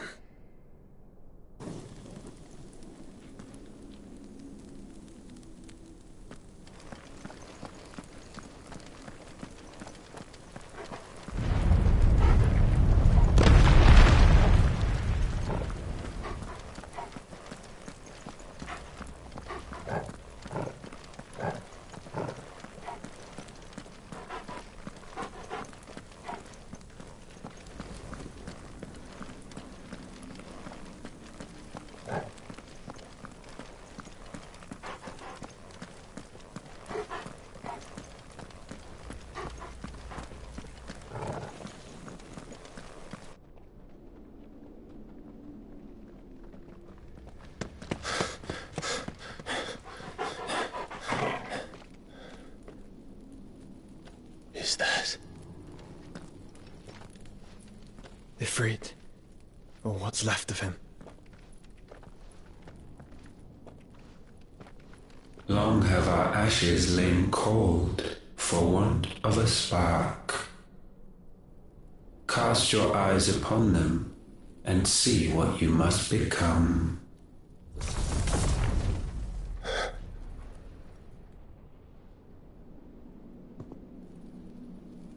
Is that Ifrit, or what's left of him? Long have our ashes lain cold for want of a spark. Cast your eyes upon them and see what you must become.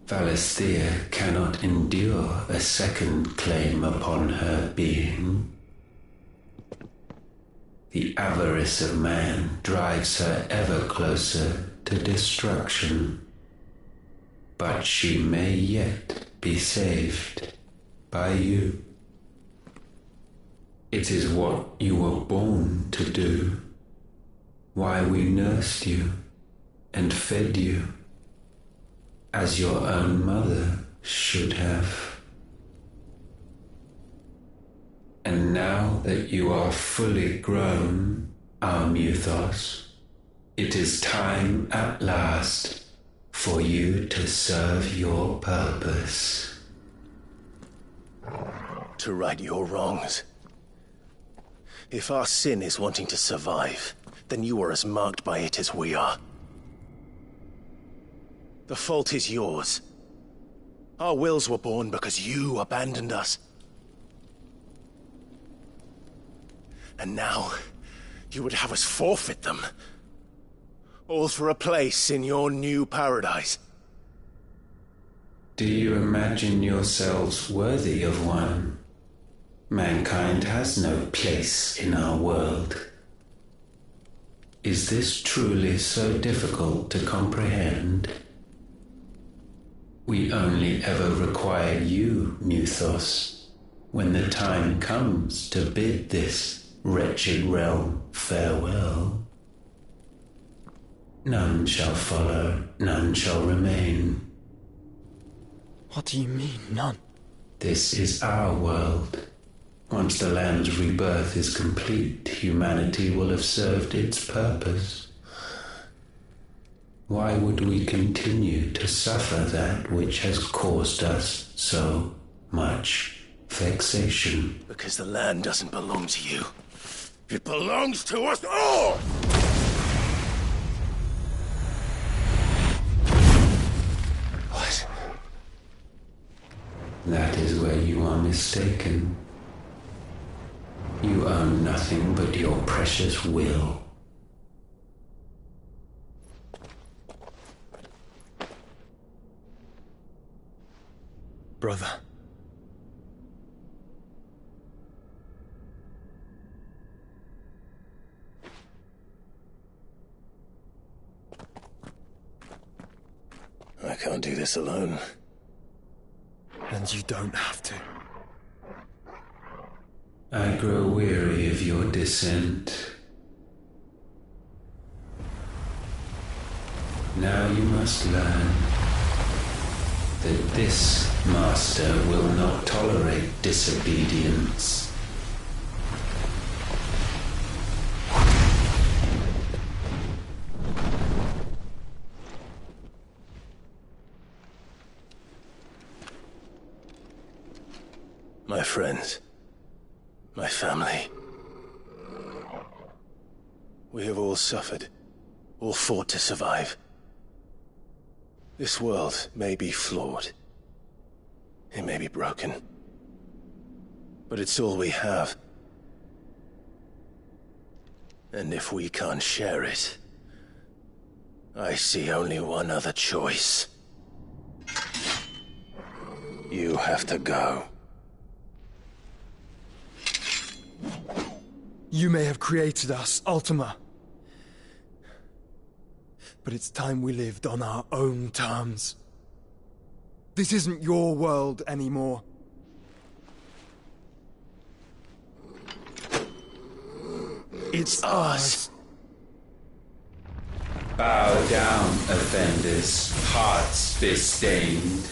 Valisthea cannot endure a second claim upon her being. The avarice of man drives her ever closer to destruction. But she may yet be saved by you. It is what you were born to do, why we nursed you and fed you, as your own mother should have. And now that you are fully grown, our Muthos, it is time at last for you to serve your purpose. to right your wrongs? If our sin is wanting to survive, then you are as marked by it as we are. The fault is yours. Our wills were born because you abandoned us. And now, you would have us forfeit them. All for a place in your new paradise. Do you imagine yourselves worthy of one? Mankind has no place in our world. Is this truly so difficult to comprehend? We only ever require you, Muthos, when the time comes to bid this wretched realm farewell. None shall follow, none shall remain. What do you mean, none? This is our world. Once the land's rebirth is complete, humanity will have served its purpose. Why would we continue to suffer that which has caused us so much vexation? Because the land doesn't belong to you. It belongs to us all! What? That is where you are mistaken. You own nothing but your precious will. Brother. I can't do this alone. And you don't have to. I grow weary of your dissent. Now you must learn that this master will not tolerate disobedience. My friends, my family. We have all suffered, all fought to survive. This world may be flawed. It may be broken. But it's all we have. And if we can't share it, I see only one other choice. You have to go. You may have created us, Ultima. But it's time we lived on our own terms. This isn't your world anymore. It's ours. Bow down, offenders, hearts disdained.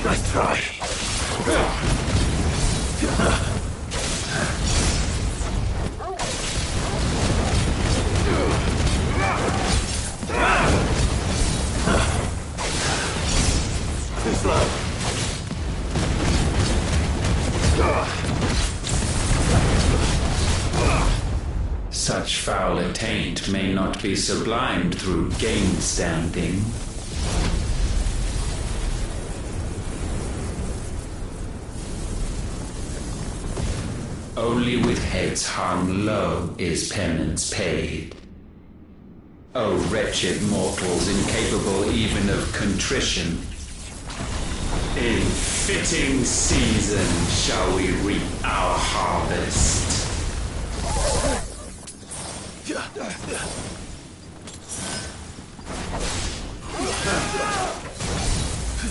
Nice try. Too slow. Such foul attaint may not be sublimed through gainstanding. Only with heads hung low is penance paid. O wretched mortals incapable even of contrition, in fitting season shall we reap our harvest.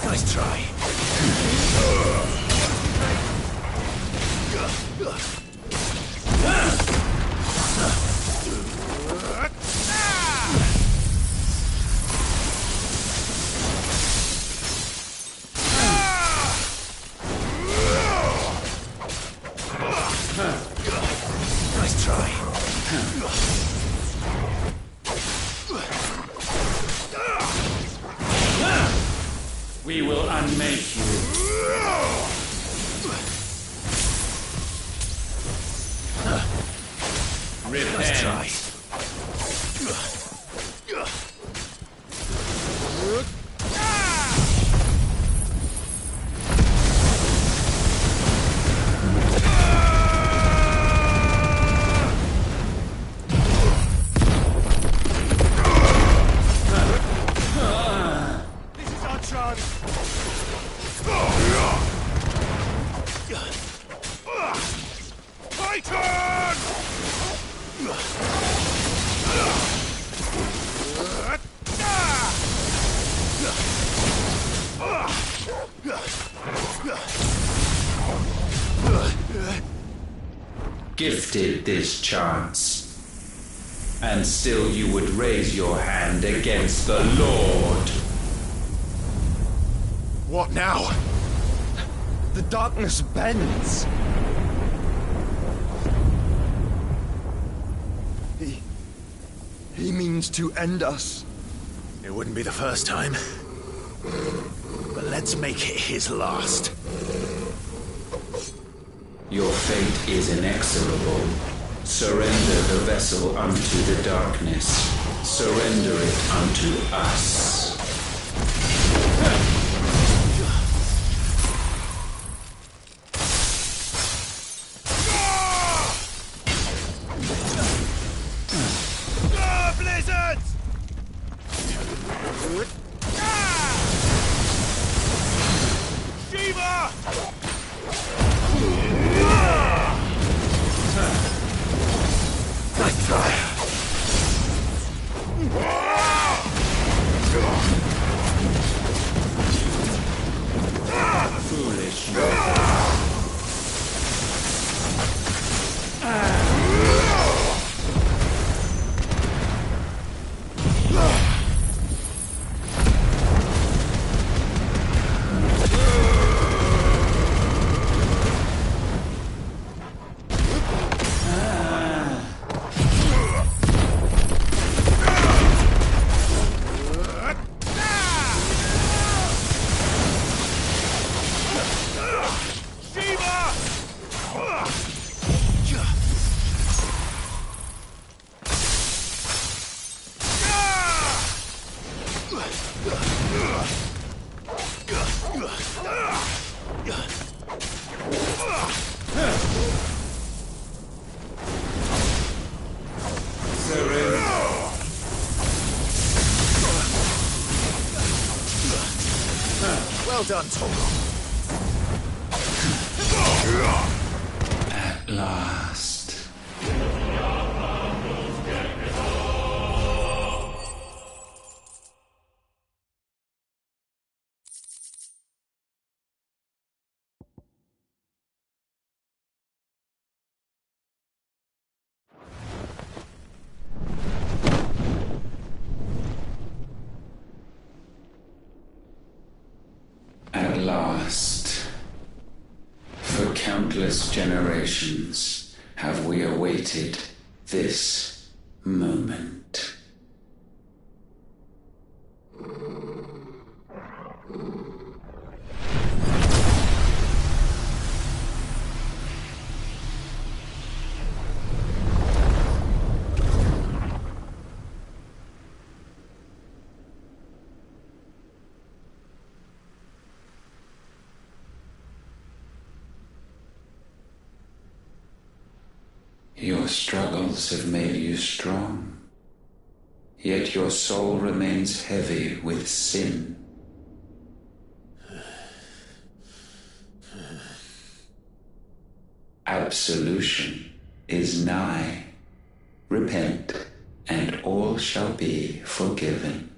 Nice try. unmake you. Repent. Let's try. This is our chance. Titan! Gifted this chance. And still you would raise your hand against the Lord. What now? The darkness bends. He means to end us. It wouldn't be the first time. But let's make it his last. Your fate is inexorable. Surrender the vessel unto the darkness. Surrender it unto us. Blizzards! Shiva! Let's try. Foolish Well done, Tom. At last. At last, for countless generations have we awaited this moment. Your struggles have made you strong, yet your soul remains heavy with sin. Absolution is nigh. Repent, and all shall be forgiven.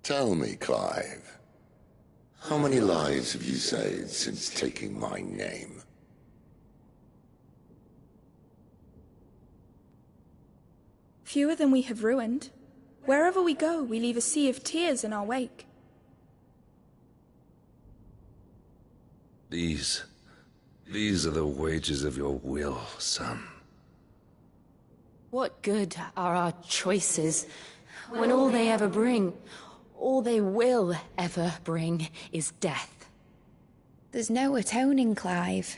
Tell me, Clive, how many lives have you saved since taking my name? Fewer than we have ruined. Wherever we go, we leave a sea of tears in our wake. These are the wages of your will, son. What good are our choices when all they ever bring, all they will ever bring, is death? There's no atoning, Clive.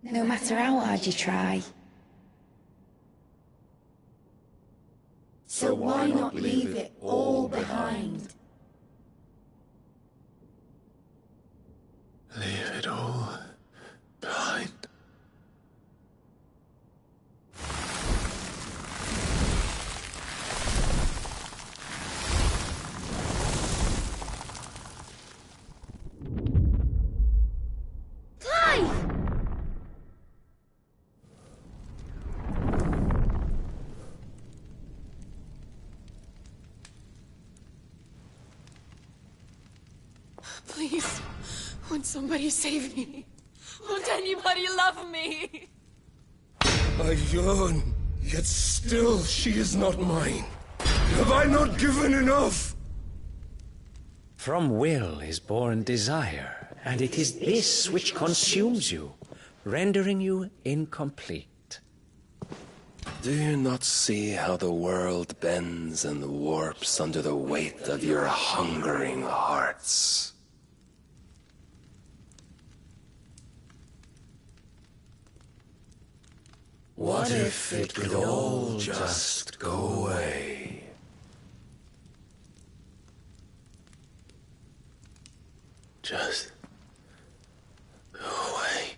No matter how hard you try. So why not leave it all behind? Leave it all behind. Clive! Please, won't somebody save me? Won't anybody love me? I yearn, yet still she is not mine. Have I not given enough? From will is born desire, and it is this which consumes you, rendering you incomplete. Do you not see how the world bends and warps under the weight of your hungering hearts? What if it could all just go away? Just go away.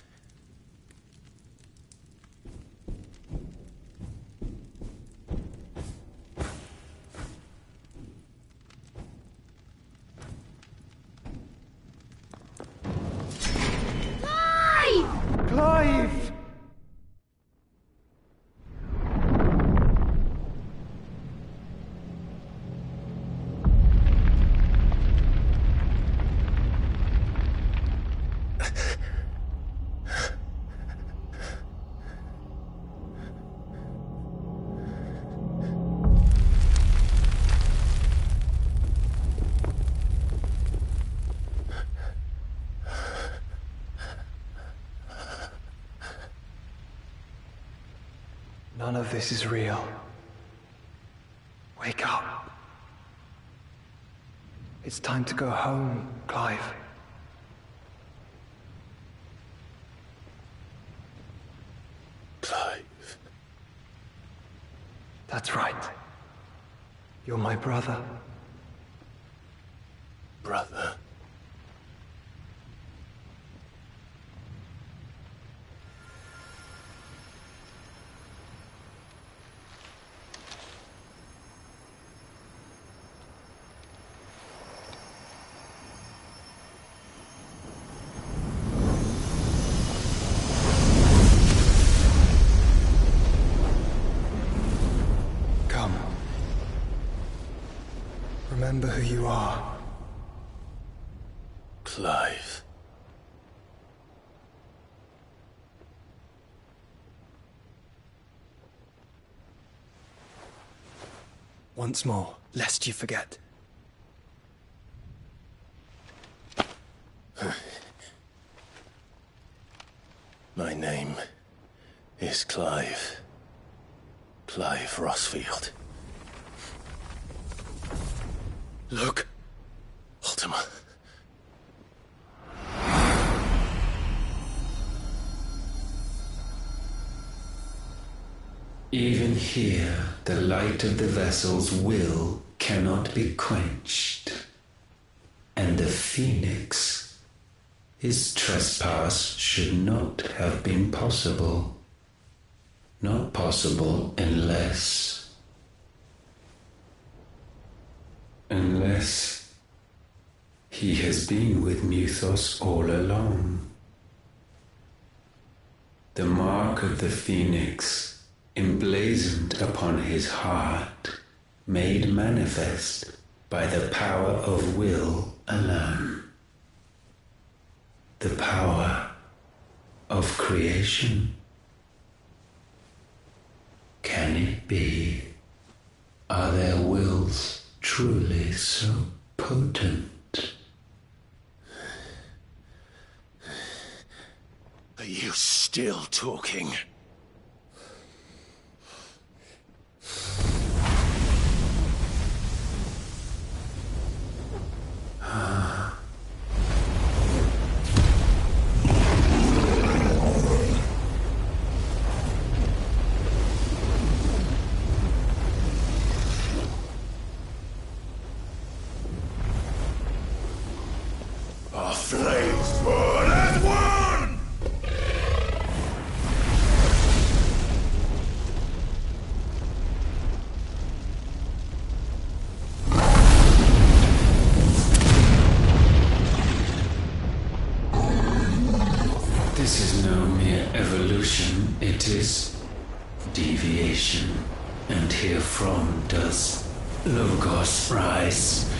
Clive! Clive! None of this is real. Wake up. It's time to go home, Clive. Clive. That's right. You're my brother. Brother. Come. Remember who you are. Clive. Once more, lest you forget. My name is Clive. Clive Rossfield. Look, Ultima. Even here, the light of the vessel's will cannot be quenched. And the Phoenix, his trespass should not have been possible. Not possible unless he has been with Muthos all along. The mark of the Phoenix, emblazoned upon his heart, made manifest by the power of will alone. The power of creation. Can it be? Are their wills truly so potent? Are you still talking? Our flames burn as one! This is no mere evolution, it is deviation. And herefrom does Logos rise.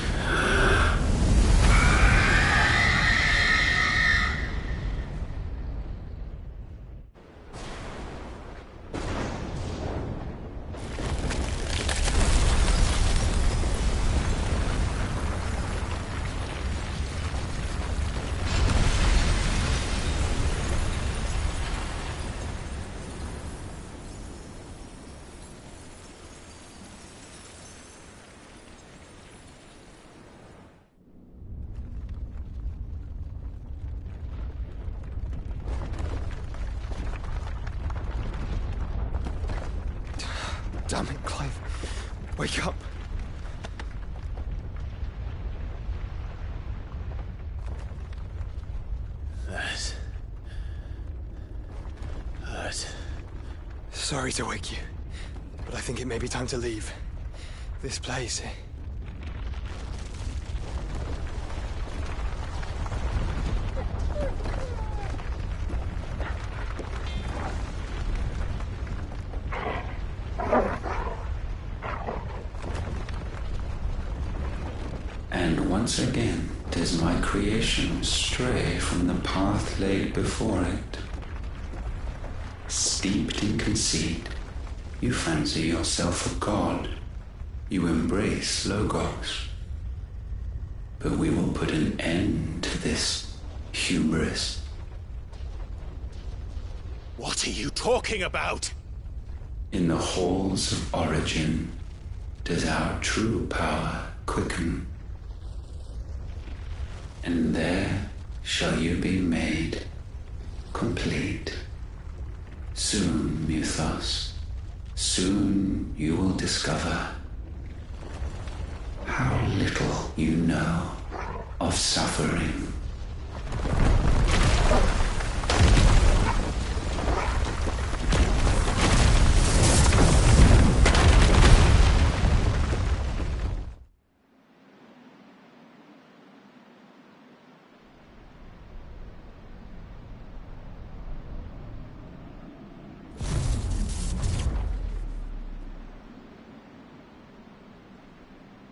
Damn it, Clive. Wake up. That hurt. Sorry to wake you, but I think it may be time to leave. This place. And once again does my creation stray from the path laid before it. Steeped in conceit, you fancy yourself a god. You embrace Logos. But we will put an end to this hubris. What are you talking about? In the halls of origin does our true power quicken. And there shall you be made complete. Soon, Muthos, soon you will discover how little you know of suffering.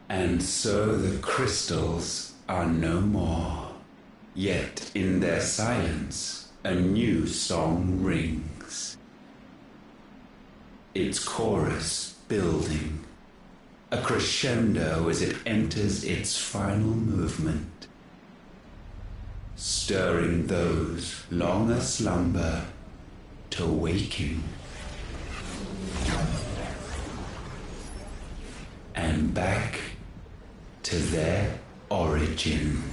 And so the crystals are no more, yet in their silence a new song rings. Its chorus building, a crescendo as it enters its final movement, stirring those long aslumber to waking. And back to their origin.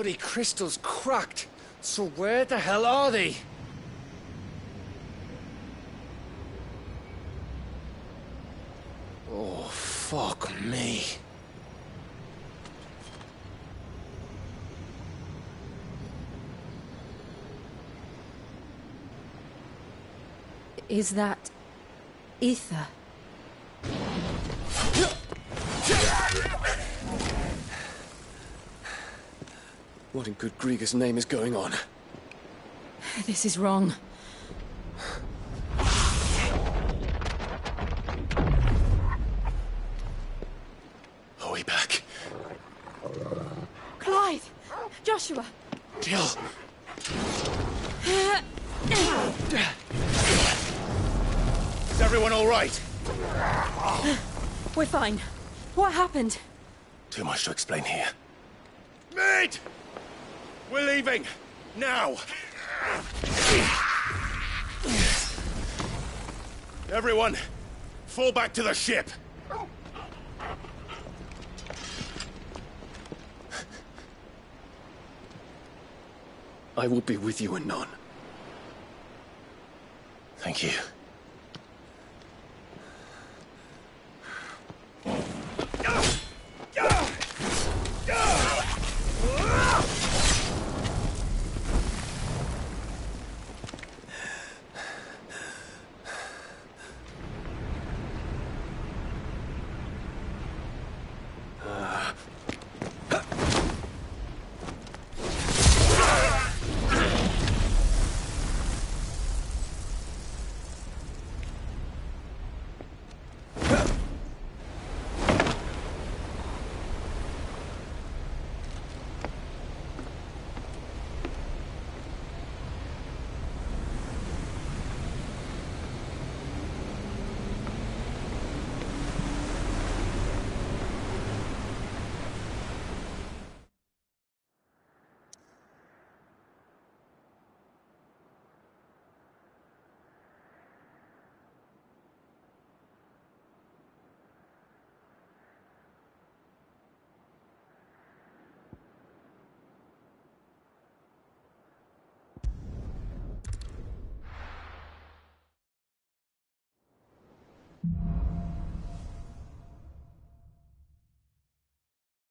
bloody crystal's cracked. So where the hell are they? Oh, fuck me. Is that ether? What in good Grieger's name is going on? This is wrong. Are we back? Clive! Joshua! Jill! Is everyone all right? We're fine. What happened? Too much to explain here. Mate! We're leaving! Now! Everyone, fall back to the ship! I will be with you anon. Thank you.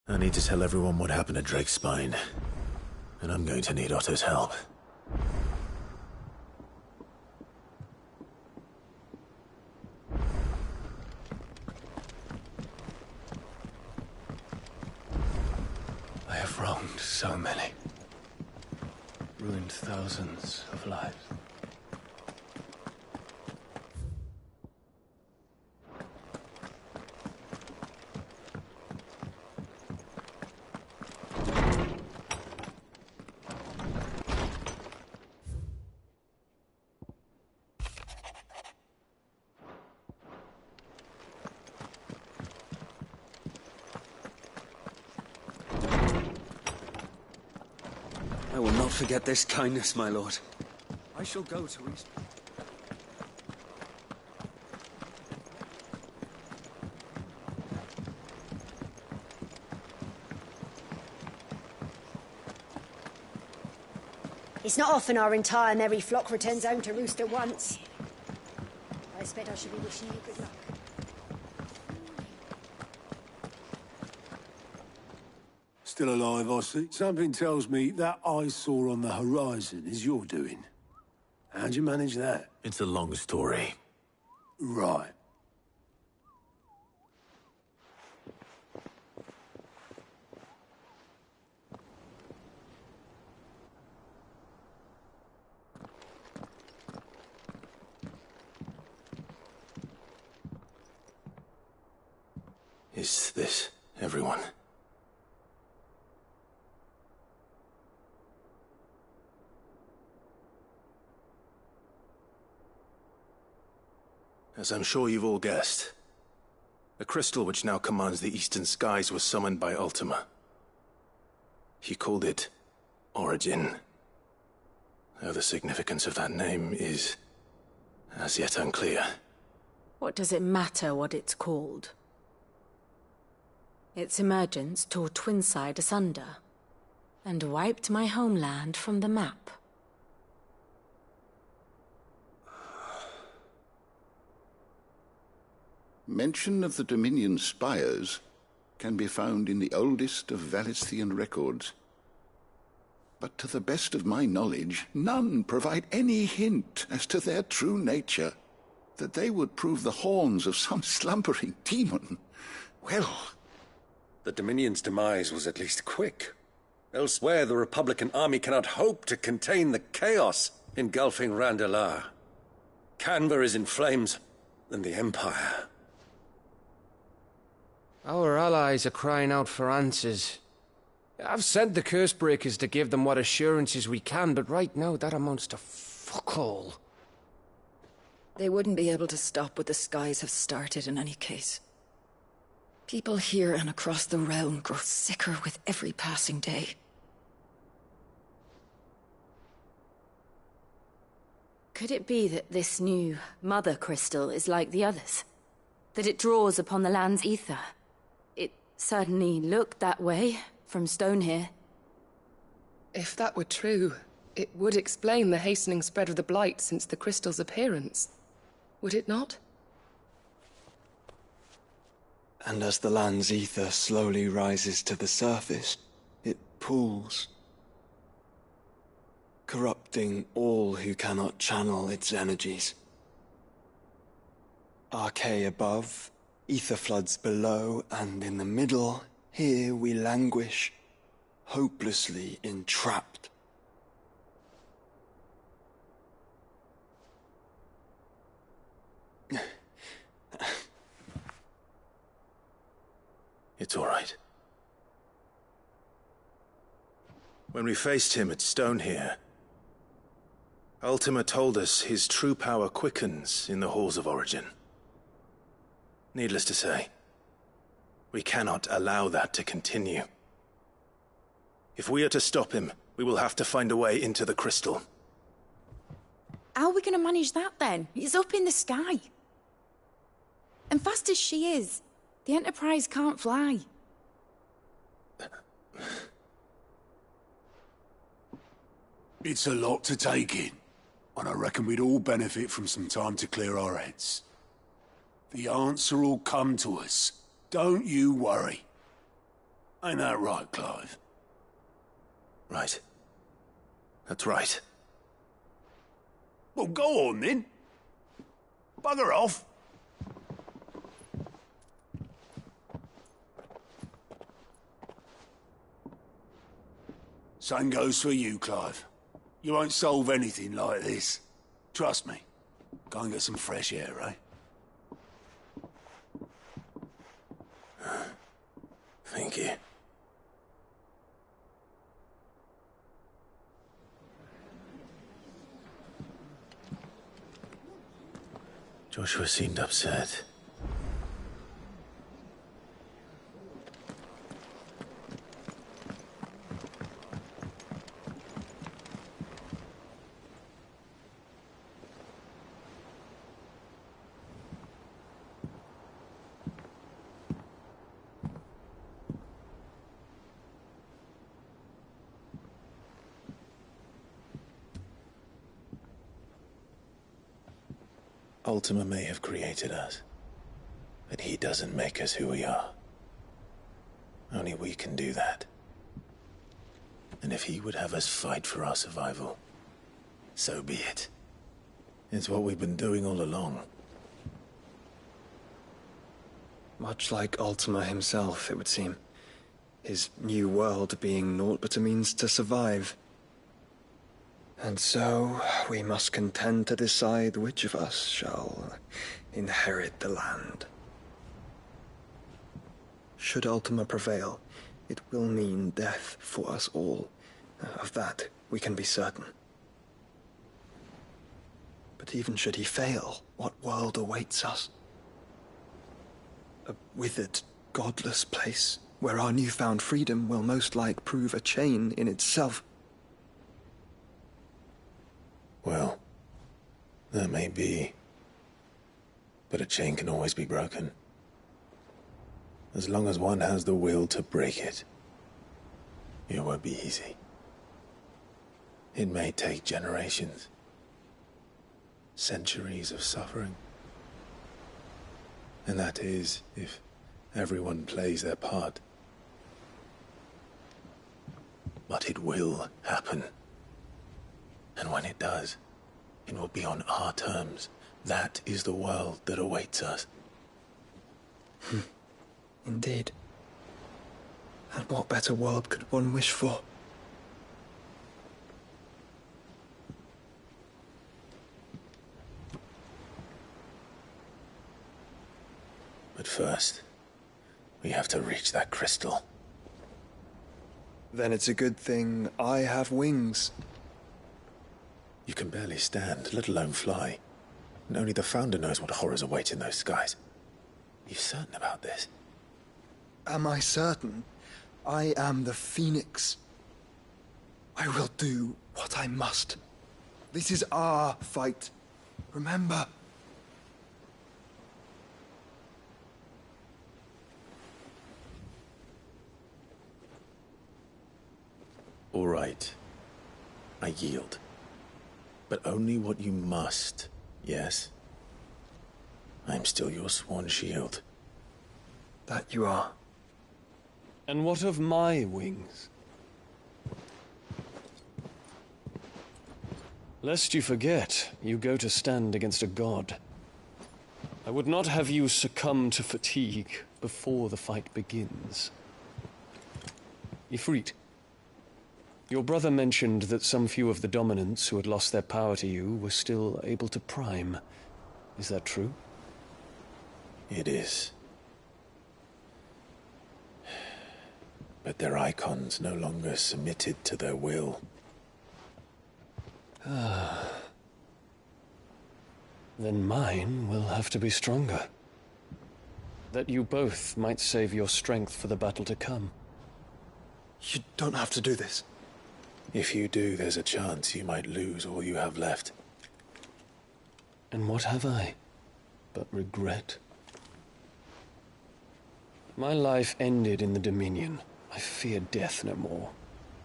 I need to tell everyone what happened at Drake's Spine. And I'm going to need Otto's help. I have wronged so many. Ruined thousands of lives. I will not forget this kindness, my lord. I shall go to East. It's not often our entire merry flock returns home to roost at once. I expect I should be wishing you good luck. Still alive, I see. Something tells me that eyesore on the horizon is your doing. How'd you manage that? It's a long story. Right. Is this everyone? As I'm sure you've all guessed, the crystal which now commands the eastern skies was summoned by Ultima. He called it Origin. Though the significance of that name is as yet unclear. What does it matter what it's called? Its emergence tore Twinside asunder. And wiped my homeland from the map. Mention of the Dominion spires can be found in the oldest of Valisthian records. But to the best of my knowledge, none provide any hint as to their true nature. That they would prove the horns of some slumbering demon. Well... The Dominion's demise was at least quick. Elsewhere, the Republican army cannot hope to contain the chaos engulfing Randalar. Canva is in flames, and the Empire. Our allies are crying out for answers. I've sent the Cursebreakers to give them what assurances we can, but right now that amounts to fuck all. They wouldn't be able to stop what the skies have started in any case. People here and across the realm grow sicker with every passing day. Could it be that this new Mother Crystal is like the others? That it draws upon the land's ether? It certainly looked that way from stone here. If that were true, it would explain the hastening spread of the Blight since the crystal's appearance. Would it not? And as the land's ether slowly rises to the surface, it pools, corrupting all who cannot channel its energies. Archay above, ether floods below, and in the middle, here we languish, hopelessly entrapped. It's all right. When we faced him at Stone here, Ultima told us his true power quickens in the Halls of Origin. Needless to say, we cannot allow that to continue. If we are to stop him, we will have to find a way into the crystal. How are we going to manage that then? It's up in the sky. And fast as she is, the Enterprise can't fly. It's a lot to take in, and I reckon we'd all benefit from some time to clear our heads. The answer will come to us. Don't you worry. Ain't that right, Clive? Right. That's right. Well, go on then. Bugger off. Same goes for you, Clive. You won't solve anything like this. Trust me. Go and get some fresh air, eh? Thank you. Joshua seemed upset. Ultima may have created us, but he doesn't make us who we are. Only we can do that. And if he would have us fight for our survival, so be it. It's what we've been doing all along. Much like Ultima himself, it would seem. His new world being naught but a means to survive. And so, we must contend to decide which of us shall inherit the land. Should Ultima prevail, it will mean death for us all. Of that, we can be certain. But even should he fail, what world awaits us? A withered, godless place, where our newfound freedom will most like prove a chain in itself. Well, that may be. But a chain can always be broken. As long as one has the will to break it. It won't be easy. It may take generations. Centuries of suffering. And that is, if everyone plays their part. But it will happen. And when it does, it will be on our terms. That is the world that awaits us. Indeed. And what better world could one wish for? But first, we have to reach that crystal. Then it's a good thing I have wings. You can barely stand, let alone fly. And only the Founder knows what horrors await in those skies. Are you certain about this? Am I certain? I am the Phoenix. I will do what I must. This is our fight. Remember. All right. I yield. But only what you must, yes? I'm still your sworn shield. That you are. And what of my wings? Lest you forget, you go to stand against a god. I would not have you succumb to fatigue before the fight begins. Ifrit, your brother mentioned that some few of the dominants who had lost their power to you were still able to prime. Is that true? It is. But their icons no longer submitted to their will. Then mine will have to be stronger. That you both might save your strength for the battle to come. You don't have to do this. If you do, there's a chance you might lose all you have left. And what have I but regret? My life ended in the Dominion. I fear death no more.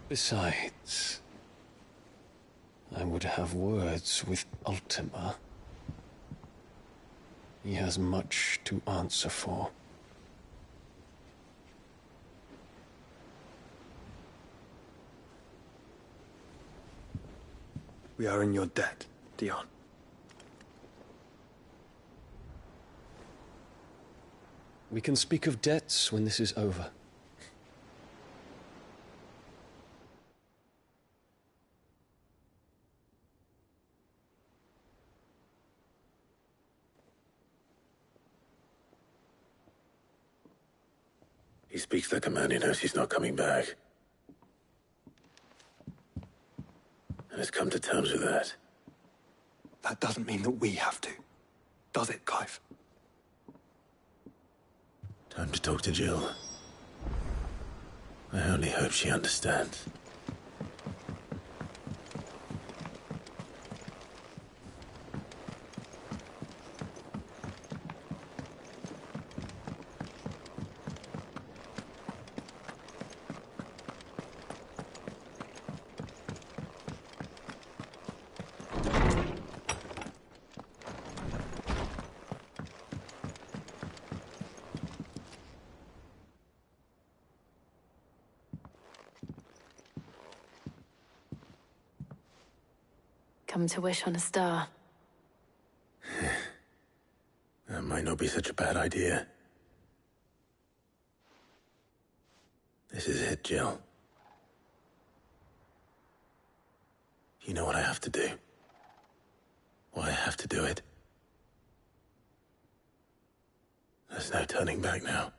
Besides, I would have words with Ultima. He has much to answer for. We are in your debt, Dion. We can speak of debts when this is over. He speaks the command, he knows he's not coming back. And has come to terms with that. That doesn't mean that we have to, does it, Clive? Time to talk to Jill. I only hope she understands. Come to wish on a star. That might not be such a bad idea. This is it, Jill. You know what I have to do. Why I have to do it. There's no turning back now.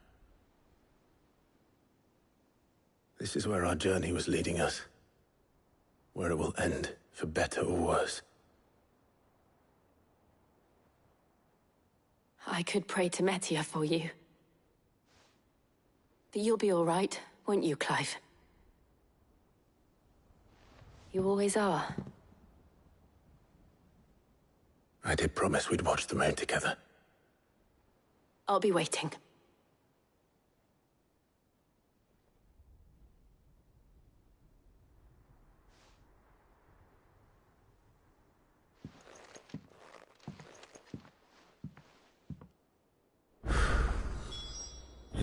This is where our journey was leading us. Where it will end, for better or worse. I could pray to Metia for you. But you'll be all right, won't you, Clive? You always are. I did promise we'd watch the moon together. I'll be waiting.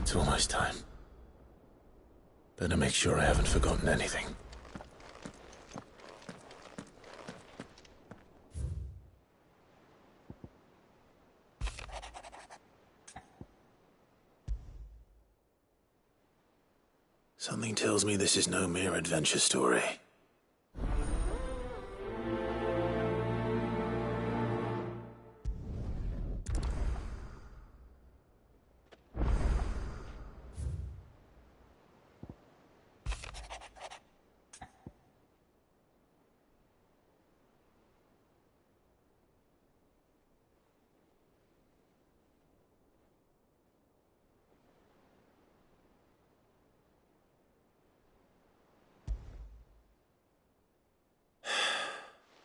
It's almost time. Better make sure I haven't forgotten anything. Something tells me this is no mere adventure story.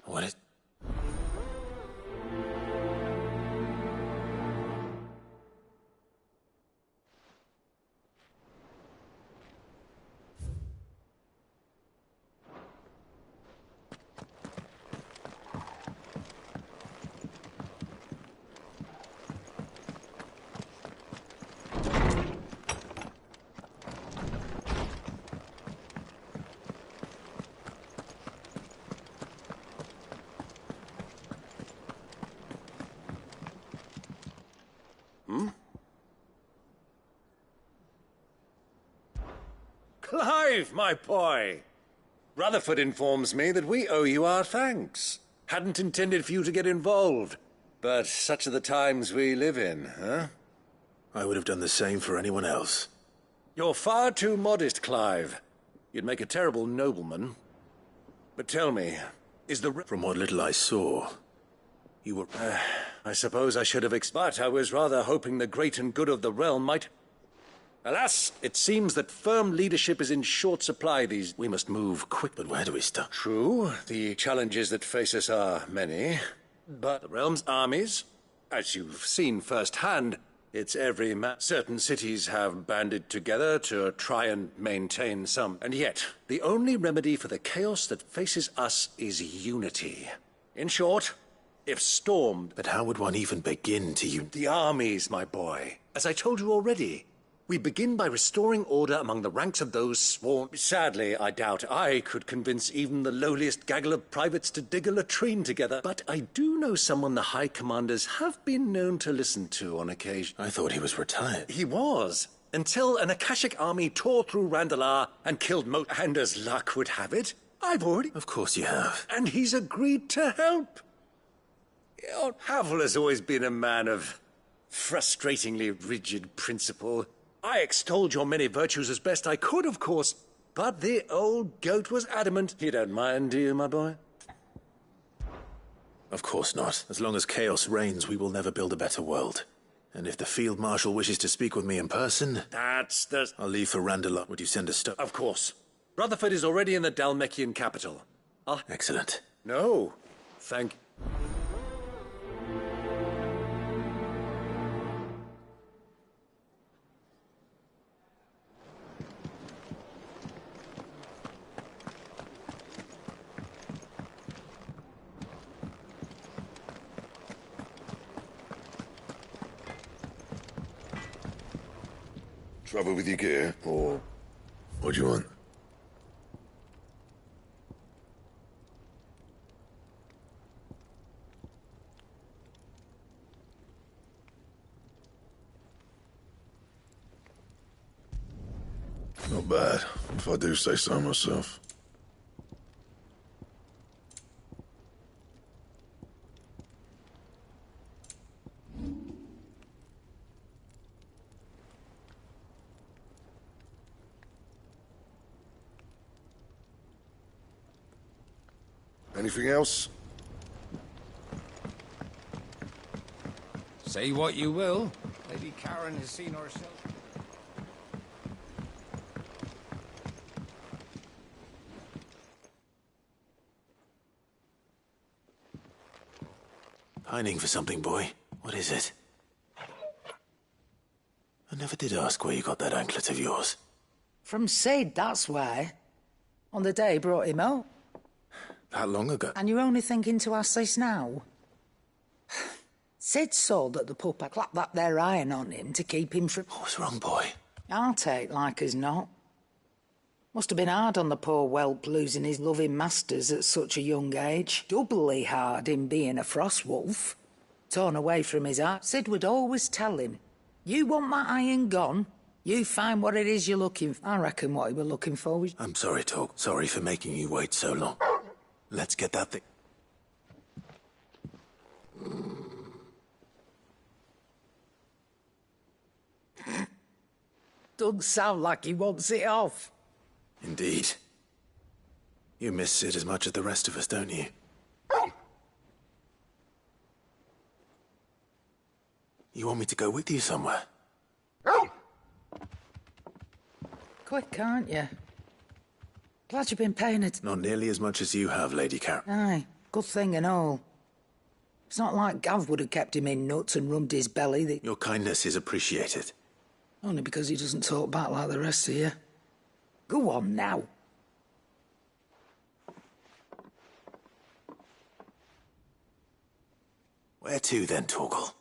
What is... Clive, my boy! Rutherford informs me that we owe you our thanks. Hadn't intended for you to get involved, but such are the times we live in, huh? I would have done the same for anyone else. You're far too modest, Clive. You'd make a terrible nobleman. But tell me, is the... From what little I saw, you were... I suppose I should have but I was rather hoping the great and good of the realm might... Alas, it seems that firm leadership is in short supply these... We must move quick, but where do we start? True, the challenges that face us are many, but the realm's armies, as you've seen firsthand, it's every certain cities have banded together to try and maintain some. And yet, the only remedy for the chaos that faces us is unity. In short, if stormed... But how would one even begin to The armies, my boy. As I told you already. We begin by restoring order among the ranks of those sworn... Sadly, I doubt I could convince even the lowliest gaggle of privates to dig a latrine together. But I do know someone the High Commanders have been known to listen to on occasion. I thought he was retired. He was, until an Akashic army tore through Randalar and killed most... And as luck would have it, I've already... Of course you have. And he's agreed to help. Havel has always been a man of frustratingly rigid principle. I extolled your many virtues as best I could, of course, but the old goat was adamant. You don't mind, do you, my boy? Of course not. As long as chaos reigns, we will never build a better world. And if the Field Marshal wishes to speak with me in person... That's the... I'll leave for Randalar. Would you send a stone? Of course. Rutherford is already in the Dalmekian capital. Excellent. No. Thank... Trouble with your gear, or what do you want? Not bad, if I do say so myself. Anything else? Say what you will. Lady Karen has seen herself. Pining for something, boy. What is it? I never did ask where you got that anklet of yours. From Sid, that's why. On the day he brought him out. That long ago? And you're only thinking to ask this now? Sid saw that the pup had clapped that there iron on him to keep him from... What was wrong, boy? I'll take like as not. Must have been hard on the poor whelp losing his loving masters at such a young age. Doubly hard in being a frost wolf. Torn away from his heart. Sid would always tell him, you want that iron gone, you find what it is you're looking for. I reckon what he were looking for was... I'm sorry, Tog. Sorry for making you wait so long. Let's get that thing... Doesn't sound like he wants it off. Indeed. You miss Sid as much as the rest of us, don't you? You want me to go with you somewhere? Quick, aren't you? Glad you've been paying it. Not nearly as much as you have, Lady Car. Aye, good thing and all. It's not like Gav would have kept him in nuts and rubbed his belly. Your kindness is appreciated. Only because he doesn't talk back like the rest of you. Go on now. Where to then, Torgal?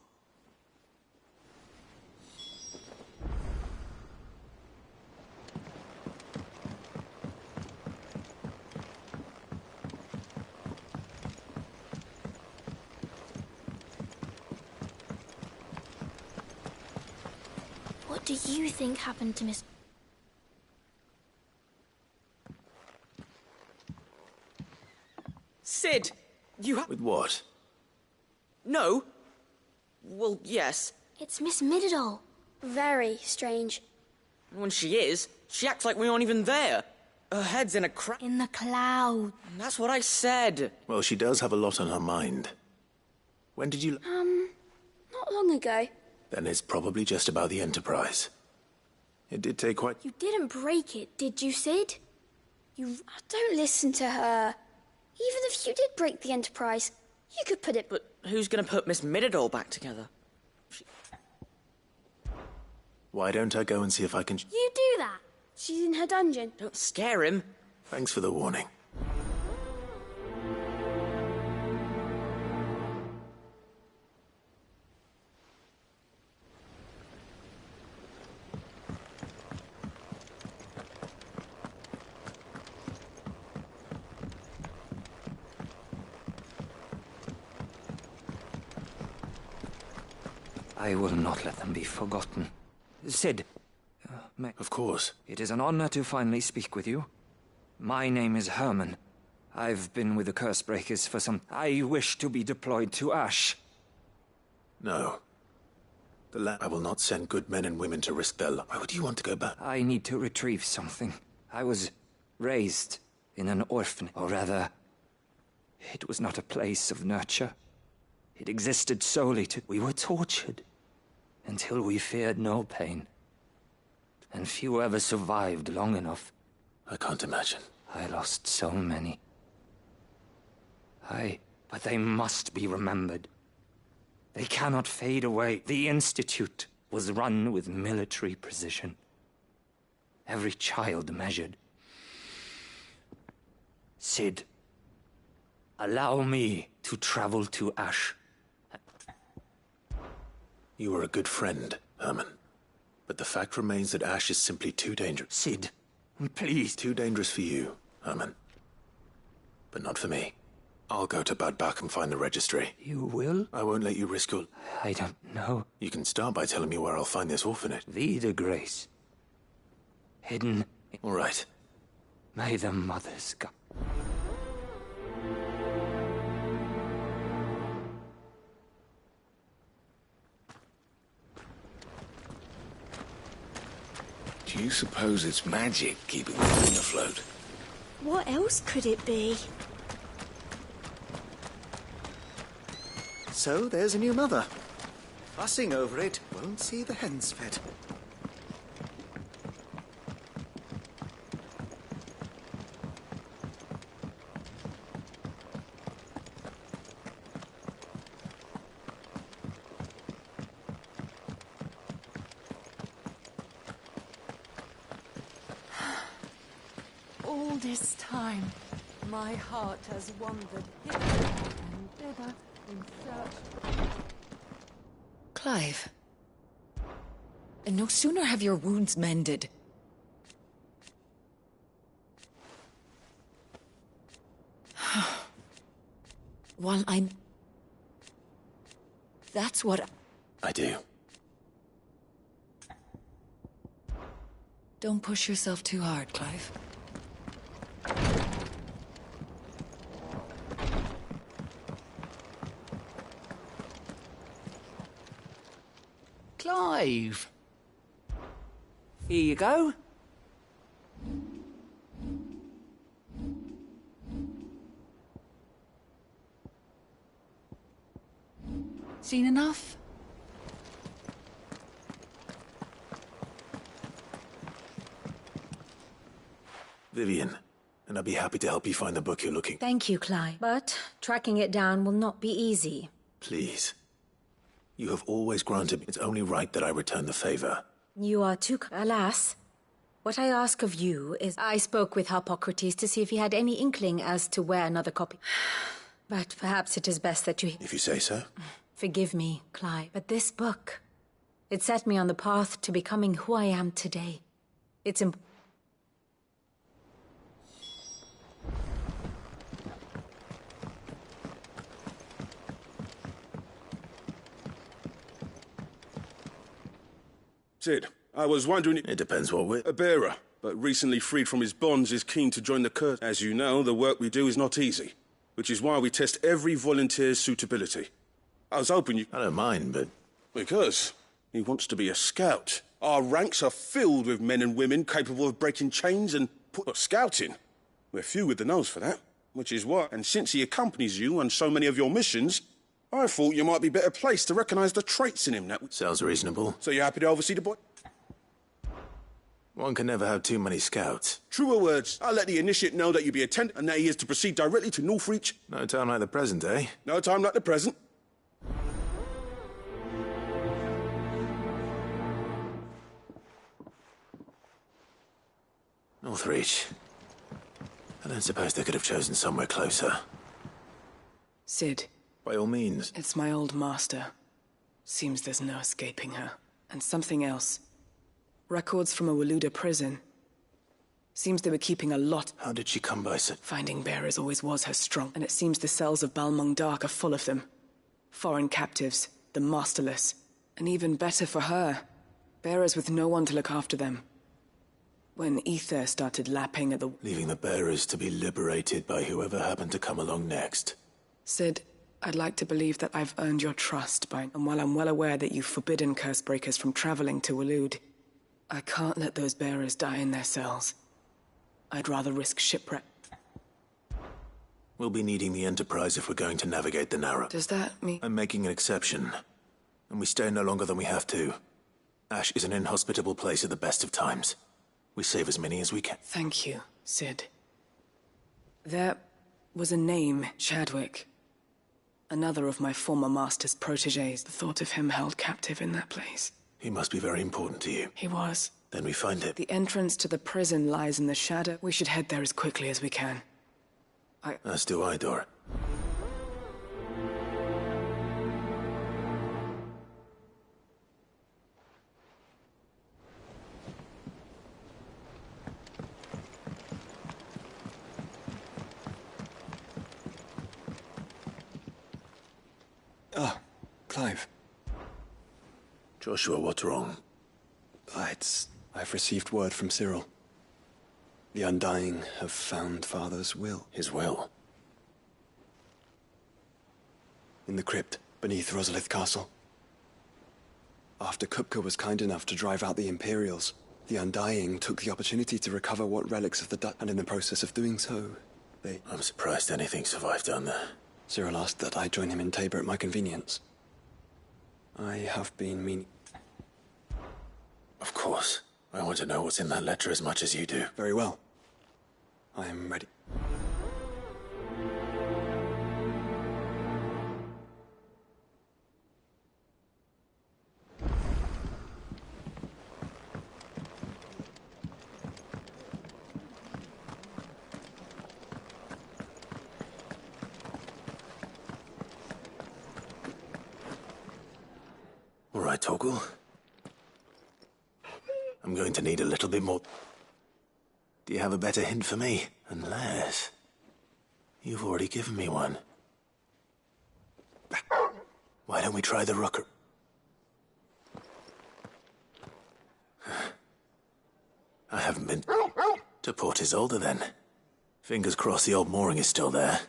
What do you think happened to Miss... Sid, you With what? No. Well, yes. It's Miss Midadol. Very strange. When she is, she acts like we aren't even there. Her head's in a crack. In the cloud. That's what I said. Well, she does have a lot on her mind. When did you... Not long ago. Then it's probably just about the Enterprise. It did take quite... You didn't break it, did you, Sid? Don't listen to her. Even if you did break the Enterprise, you could put it... But who's gonna put Miss Midadol back together? Why don't I go and see if I can... You do that. She's in her dungeon. Don't scare him. Thanks for the warning. I will not let them be forgotten. Sid. Of course. It is an honor to finally speak with you. My name is Herman. I've been with the Cursebreakers for some... I wish to be deployed to Ash. No. I will not send good men and women to risk their life. Why would you want to go back? I need to retrieve something. I was raised in an orphanage, or rather, it was not a place of nurture. It existed solely to... We were tortured until we feared no pain. And few ever survived long enough. I can't imagine. I lost so many. But they must be remembered. They cannot fade away. The Institute was run with military precision. Every child measured. Sid, allow me to travel to Ash. You were a good friend, Herman. But the fact remains that Ash is simply too dangerous. Sid, please. Too dangerous for you, Herman. But not for me. I'll go to Bad Bach and find the registry. You will? I won't let you risk your... I don't know. You can start by telling me where I'll find this orphanage. Vida Grace. Hidden... All right. May the mothers go... Do you suppose it's magic keeping the thing afloat? What else could it be? So there's a new mother. Fussing over it won't see the hens fed. All this time, my heart has wandered hither and thither in search... Clive. And no sooner have your wounds mended. While I'm... That's what I do. Don't push yourself too hard, Clive. Clive! Here you go. Seen enough? Vivian, and I'll be happy to help you find the book you're looking for. Thank you, Clive. But tracking it down will not be easy. Please. You have always granted me. It's only right that I return the favor. You are too... Alas, what I ask of you is... I spoke with Harpocrates to see if he had any inkling as to where another copy... But perhaps it is best that you... If you say so. Forgive me, Clive, but this book... It set me on the path to becoming who I am today. It's Sid, I was wondering... It depends what we're... A bearer, but recently freed from his bonds, is keen to join the Curse. As you know, the work we do is not easy, which is why we test every volunteer's suitability. I was hoping you... I don't mind, but... Because he wants to be a scout. Our ranks are filled with men and women capable of breaking chains and scouting. We're few with the nose for that, which is why... And since he accompanies you on so many of your missions, I thought you might be better placed to recognize the traits in him that... Sounds reasonable. So you're happy to oversee the boy? One can never have too many scouts. Truer words. I'll let the initiate know that you be attentive and that he is to proceed directly to Northreach. No time like the present, eh? No time like the present. Northreach. I don't suppose they could have chosen somewhere closer. Sid. By all means. It's my old master. Seems there's no escaping her. And something else. Records from a Waluda prison. Seems they were keeping a lot. How did she come by such... Finding bearers always was her strong, and it seems the cells of Balmung Dark are full of them. Foreign captives, the masterless. And even better for her, bearers with no one to look after them. When ether started lapping at the... Leaving the bearers to be liberated by whoever happened to come along next. Sid, I'd like to believe that I've earned your trust and while I'm well aware that you've forbidden Cursebreakers from traveling to Walud, I can't let those bearers die in their cells. I'd rather risk shipwreck. We'll be needing the Enterprise if we're going to navigate the Narrow. Does that mean... I'm making an exception. And we stay no longer than we have to. Ash is an inhospitable place at the best of times. We save as many as we can. Thank you, Sid. There was a name, Chadwick. Another of my former master's protégés. The thought of him held captive in that place. He must be very important to you. He was. Then we find it. The entrance to the prison lies in the shadow. We should head there as quickly as we can. As do I, Dora. Ah, Clive. Joshua, what's wrong? I've received word from Cyril. The Undying have found Father's will. His will? In the crypt beneath Rosalith Castle. After Kupka was kind enough to drive out the Imperials, the Undying took the opportunity to recover what relics of the Dutch, and in the process of doing so, they... I'm surprised anything survived down there. Cyril asked that I join him in Tabor at my convenience. I have been meaning... Of course. I want to know what's in that letter as much as you do. Very well. I am ready. All right, Torgal. I'm going to need a little bit more. Do you have a better hint for me? Unless... you've already given me one. Why don't we try the rocker? I haven't been to Port Isolde then. Fingers crossed the old mooring is still there.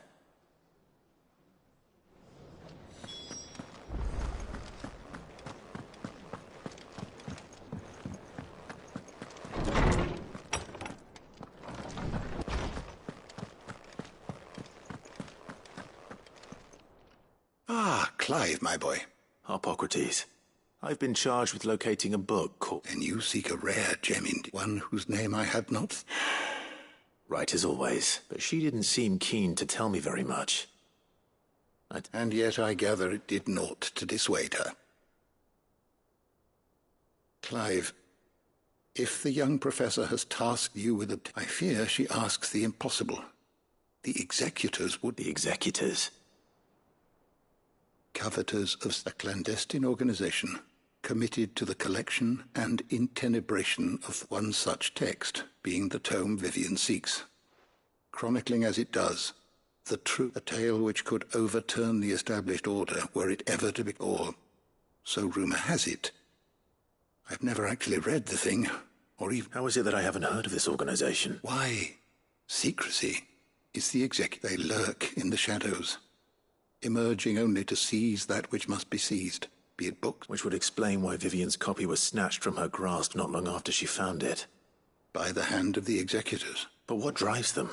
Ah, Clive, my boy. Hippocrates. I've been charged with locating a book called... And you seek a rare gem, one whose name I have not... Right as always, but she didn't seem keen to tell me very much. And yet I gather it did naught to dissuade her. Clive, if the young professor has tasked you with a... I fear she asks the impossible. The executors would... The executors? Coveters of a clandestine organization committed to the collection and intenebration of one such text, being the tome Vivian seeks, chronicling as it does the true a tale which could overturn the established order were it ever to be, or so rumor has it. I've never actually read the thing, or even... How is it that I haven't heard of this organization? Why, secrecy is the They lurk in the shadows, emerging only to seize that which must be seized, be it books. Which would explain why Vivian's copy was snatched from her grasp not long after she found it. By the hand of the executors. But what drives them?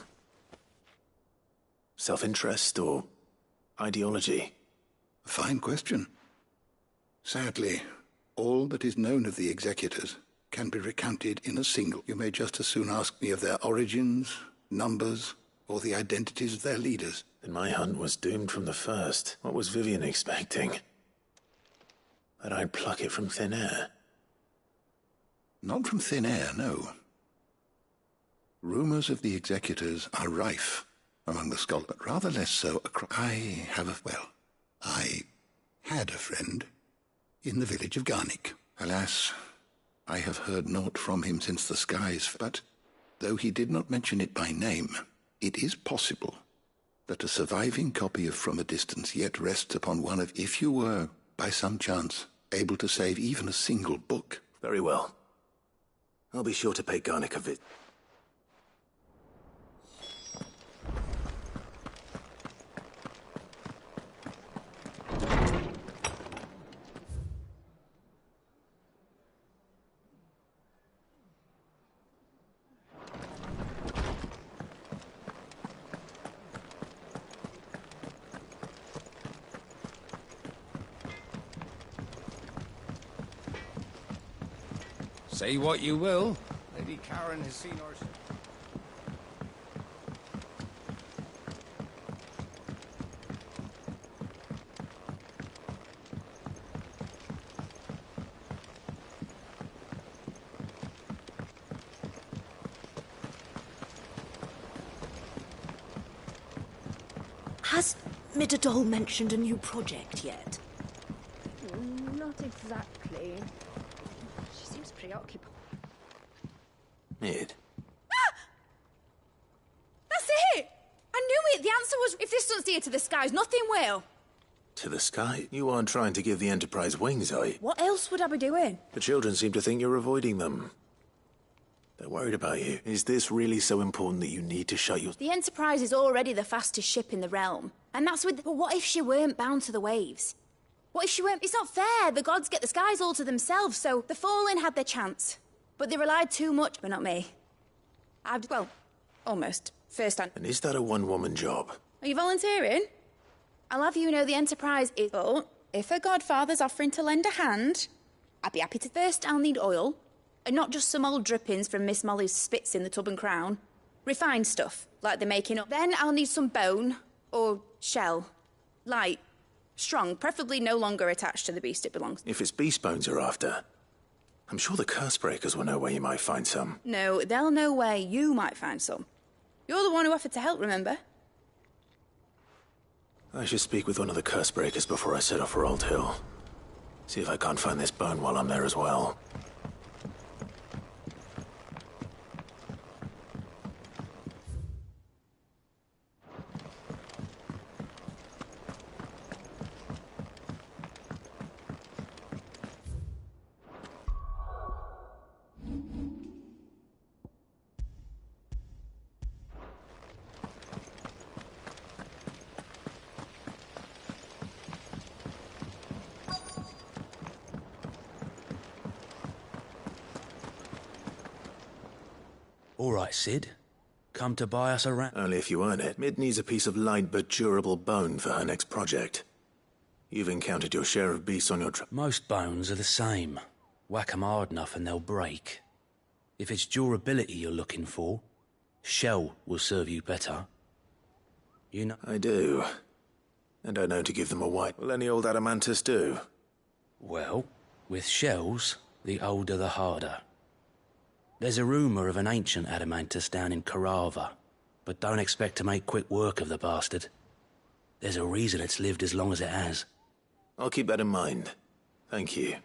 Self-interest or ideology? A fine question. Sadly, all that is known of the executors can be recounted in a single. You may just as soon ask me of their origins, numbers, or the identities of their leaders. Then my hunt was doomed from the first. What was Vivian expecting? That I'd pluck it from thin air? Not from thin air, no. Rumors of the executors are rife among the scholars, but rather less so across... I had a friend in the village of Garnick. Alas, I have heard naught from him since the skies, but though he did not mention it by name, it is possible that a surviving copy of From a Distance yet rests upon one of... If you were, by some chance, able to save even a single book... Very well. I'll be sure to pay Garnick a visit. Say what you will, Lady Karen has seen our... Has Midadol mentioned a new project yet? Not exactly. She seems preoccupied. Mid. Ah! That's it! I knew it! The answer was, if this doesn't steer to the skies, nothing will. To the sky? You aren't trying to give the Enterprise wings, are you? What else would I be doing? The children seem to think you're avoiding them. They're worried about you. Is this really so important that you need to shut your... The Enterprise is already the fastest ship in the realm. And that's with... But what if she weren't bound to the waves? What if she weren't... It's not fair. The gods get the skies all to themselves, so the Fallen had their chance. But they relied too much, but not me. Well, almost. First time. And is that a one-woman job? Are you volunteering? I'll have you know the Enterprise is... But if a godfather's offering to lend a hand, I'd be happy to... First, I'll need oil. And not just some old drippings from Miss Molly's spits in the Tub and Crown. Refined stuff, like they're making up. Then I'll need some bone, or shell. Light, strong, preferably no longer attached to the beast it belongs to. If it's beast bones you're after, I'm sure the curse breakers will know where you might find some. No, they'll know where you might find some. You're the one who offered to help, remember? I should speak with one of the curse breakers before I set off for Old Hill. See if I can't find this bone while I'm there as well. All right, Sid. Come to buy us a rat? Only if you earn it. Mid needs a piece of light but durable bone for her next project. You've encountered your share of beasts on your trip. Most bones are the same. Whack 'em hard enough and they'll break. If it's durability you're looking for, shell will serve you better. You know... I do. And I know to give them a white. Will any old adamantus do? Well, with shells, the older the harder. There's a rumour of an ancient adamantus down in Carava, but don't expect to make quick work of the bastard. There's a reason it's lived as long as it has. I'll keep that in mind. Thank you.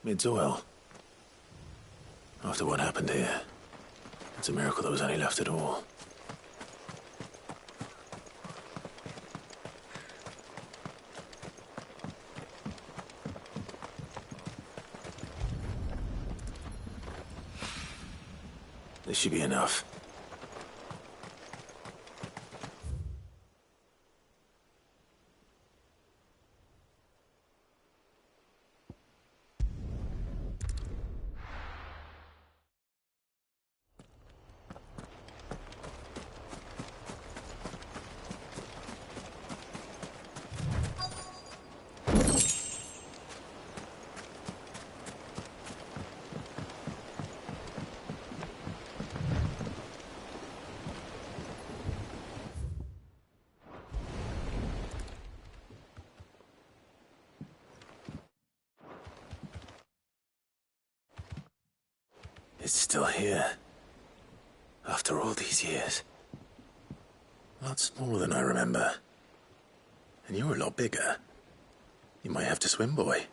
Mid's oil. After what happened here, it's a miracle there was any left at all. This should be enough. It's still here. After all these years. A lot smaller than I remember. And you're a lot bigger. You might have to swim, boy.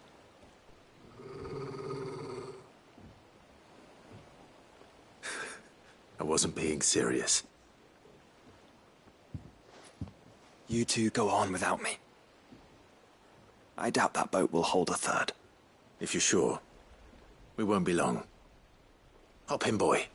I wasn't being serious. You two go on without me. I doubt that boat will hold a third. If you're sure, we won't be long. Hop in, boy.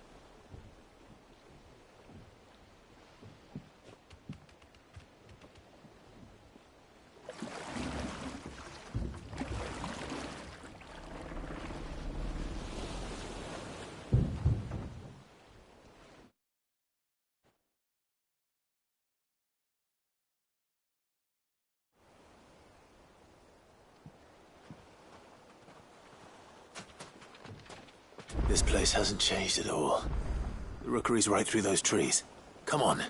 This place hasn't changed at all. The rookery's right through those trees. Come on.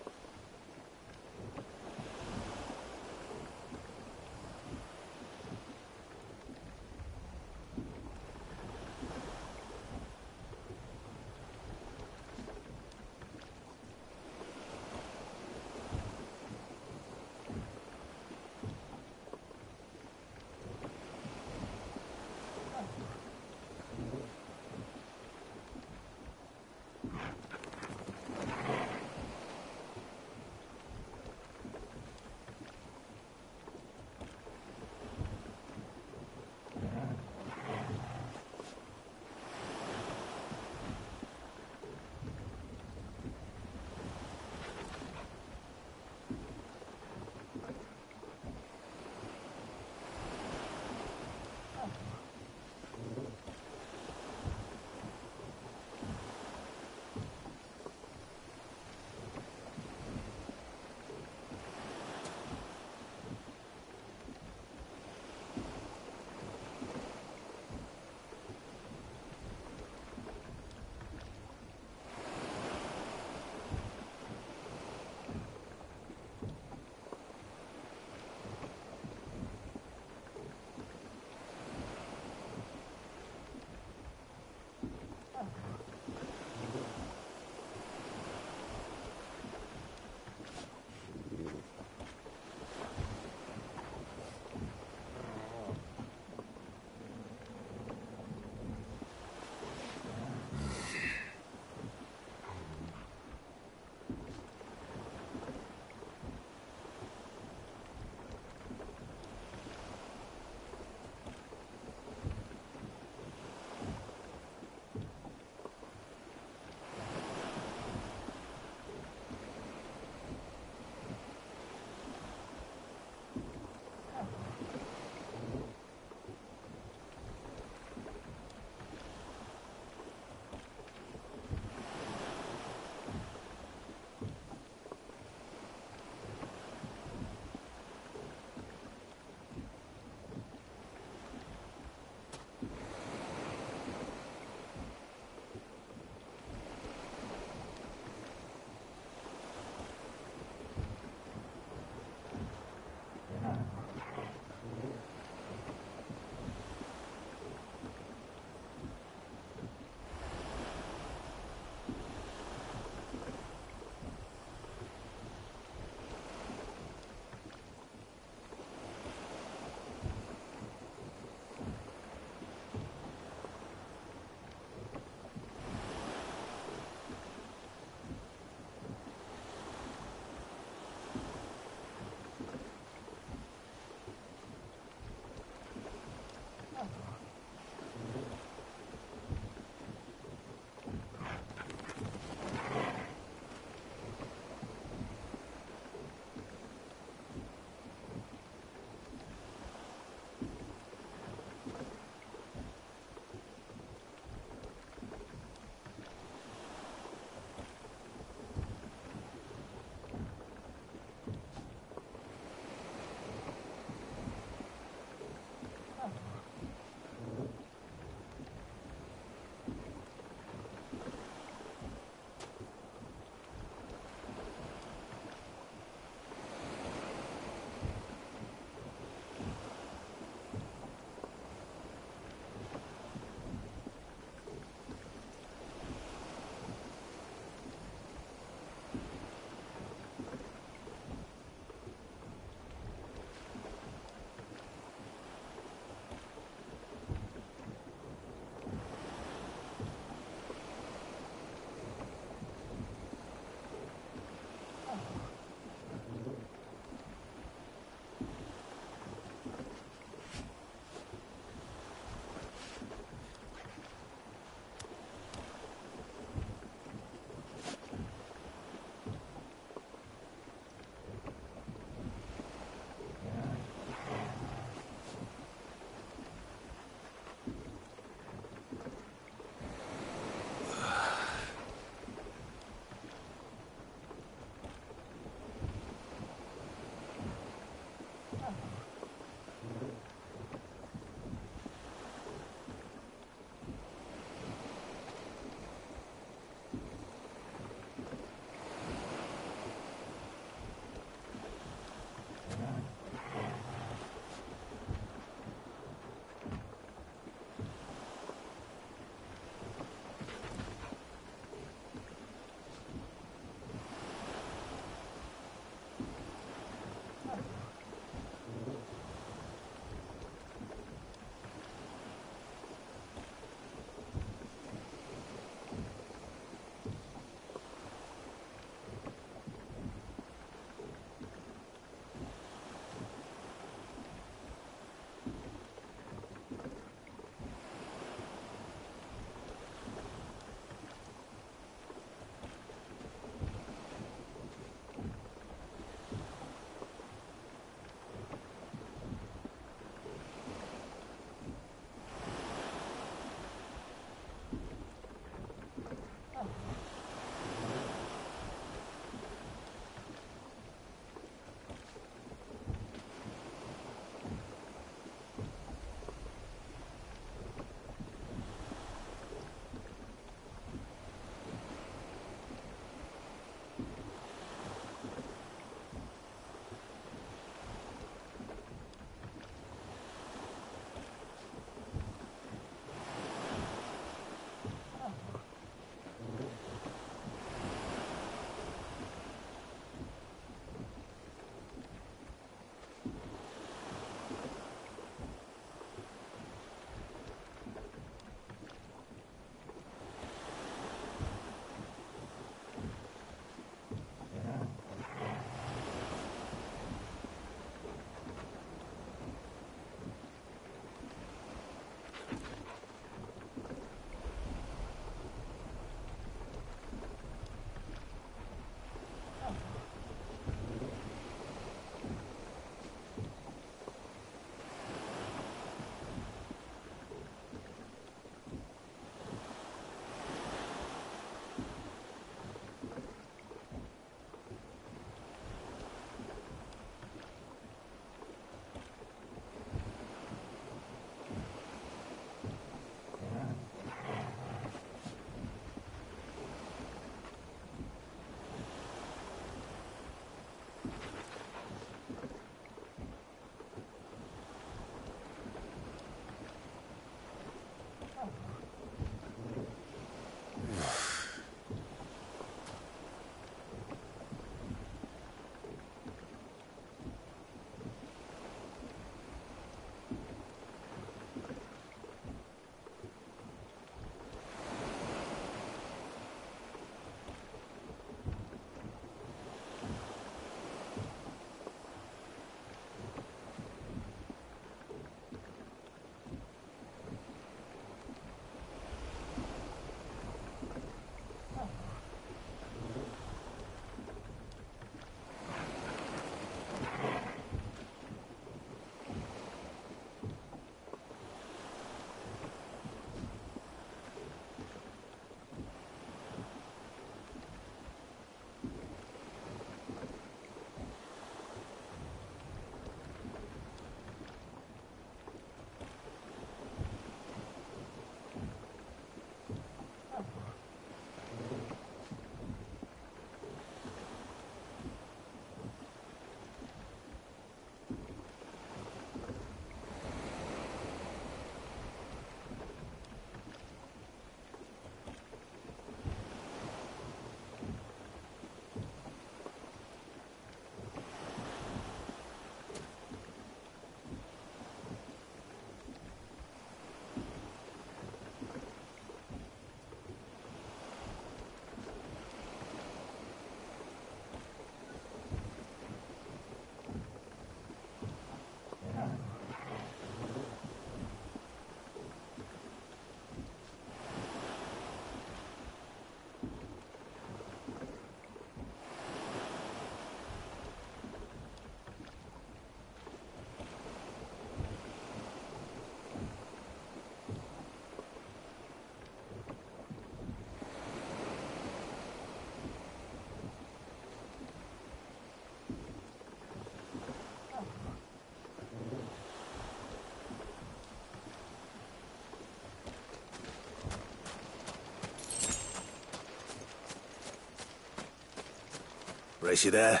Grace, you there?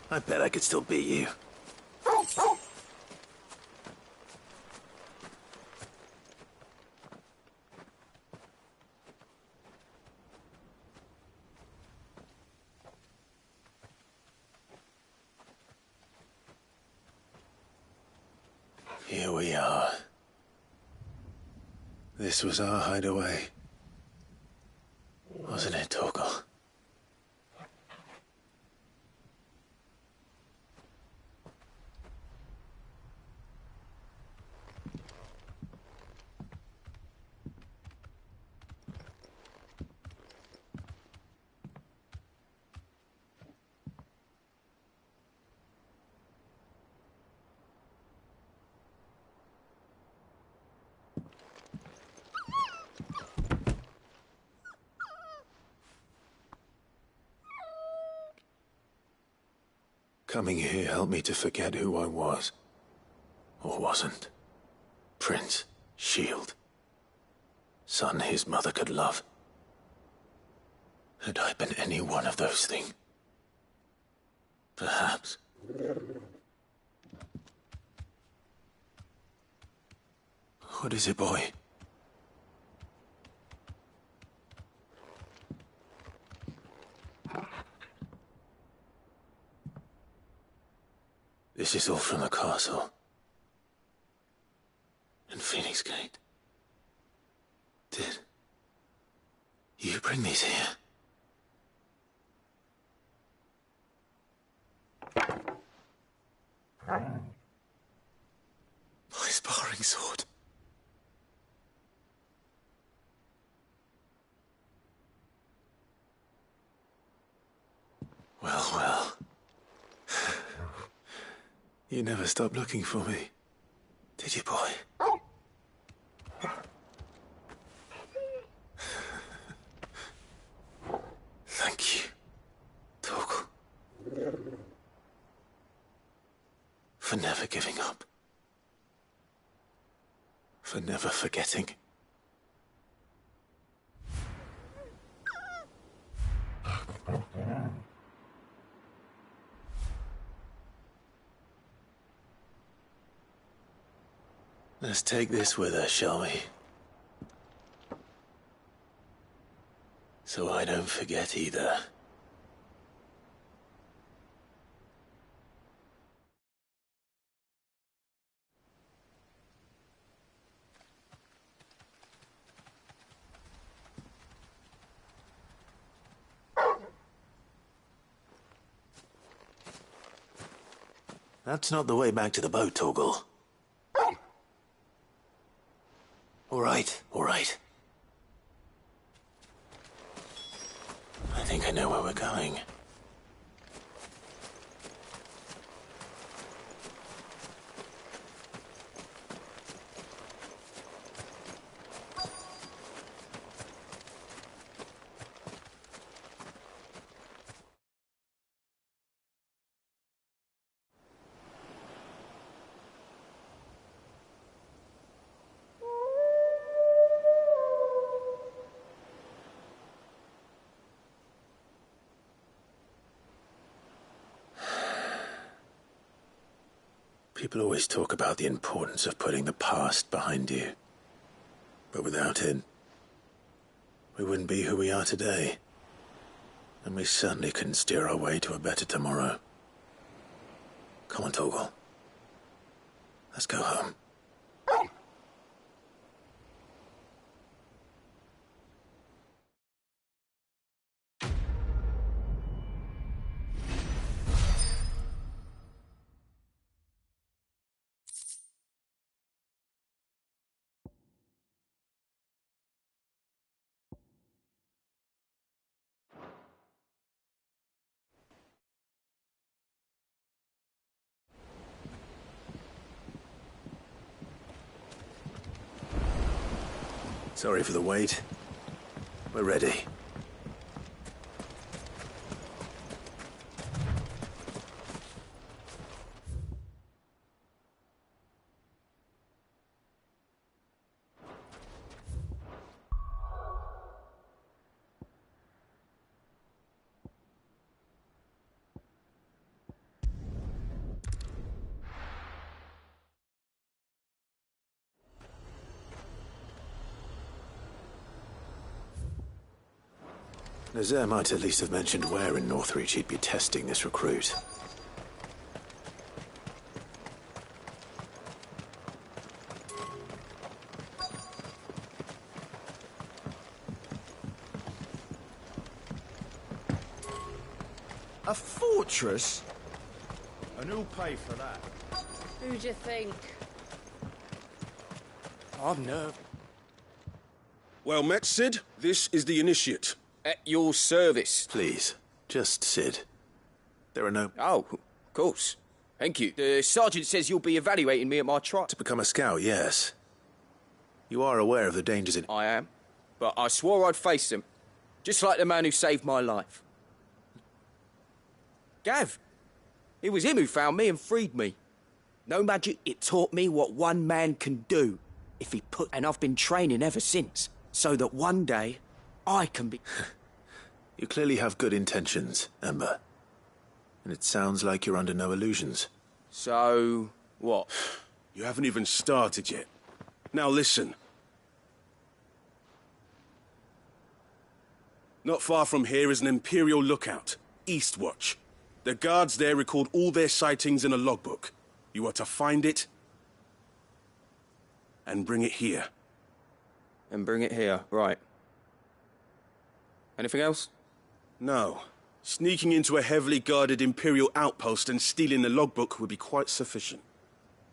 I bet I could still beat you. Here we are. This was our hideaway. Wasn't it, Torgal? Coming here helped me to forget who I was. Or wasn't. Prince, shield. Son his mother could love. Had I been any one of those things? Perhaps. What is it, boy? This is all from the castle. And Phoenix Gate. Did you bring these here? My sparring sword. Well, well. You never stopped looking for me, did you, boy? Thank you, Torgal. For never giving up. For never forgetting. Let's take this with us, shall we? So I don't forget either. That's not the way back to the boat, Torgal. All right, all right. I think I know where we're going. People always talk about the importance of putting the past behind you. But without it, we wouldn't be who we are today. And we certainly couldn't steer our way to a better tomorrow. Come on, Torgal. Let's go home. Sorry for the wait. We're ready. Nazaire might at least have mentioned where in Northreach he'd be testing this recruit. A fortress? And who'll pay for that? Who do you think? I'm nervous. Well met, Sid. This is the initiate. At your service. Please, just Sid. There are no... Oh, of course. Thank you. The sergeant says you'll be evaluating me at my trial. To become a scout, yes. You are aware of the dangers in... I am. But I swore I'd face them. Just like the man who saved my life. Gav. It was him who found me and freed me. No magic, it taught me what one man can do if he put... And I've been training ever since, so that one day I can be... You clearly have good intentions, Ember. And it sounds like you're under no illusions. So, what? You haven't even started yet. Now listen. Not far from here is an Imperial lookout, Eastwatch. The guards there record all their sightings in a logbook. You are to find it and bring it here. And bring it here, right. Anything else? No. Sneaking into a heavily guarded Imperial outpost and stealing the logbook would be quite sufficient.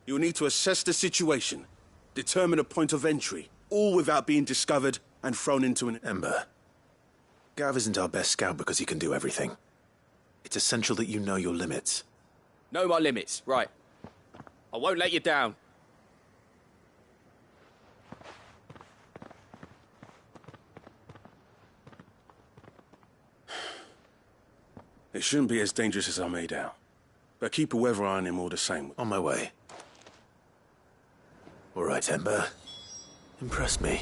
You'll need to assess the situation, determine a point of entry, all without being discovered and thrown into an... Ember, Gav isn't our best scout because he can do everything. It's essential that you know your limits. Know my limits, right. I won't let you down. It shouldn't be as dangerous as I made out. But keep a weather eye on him all the same. On my way. All right, Ember. Impress me.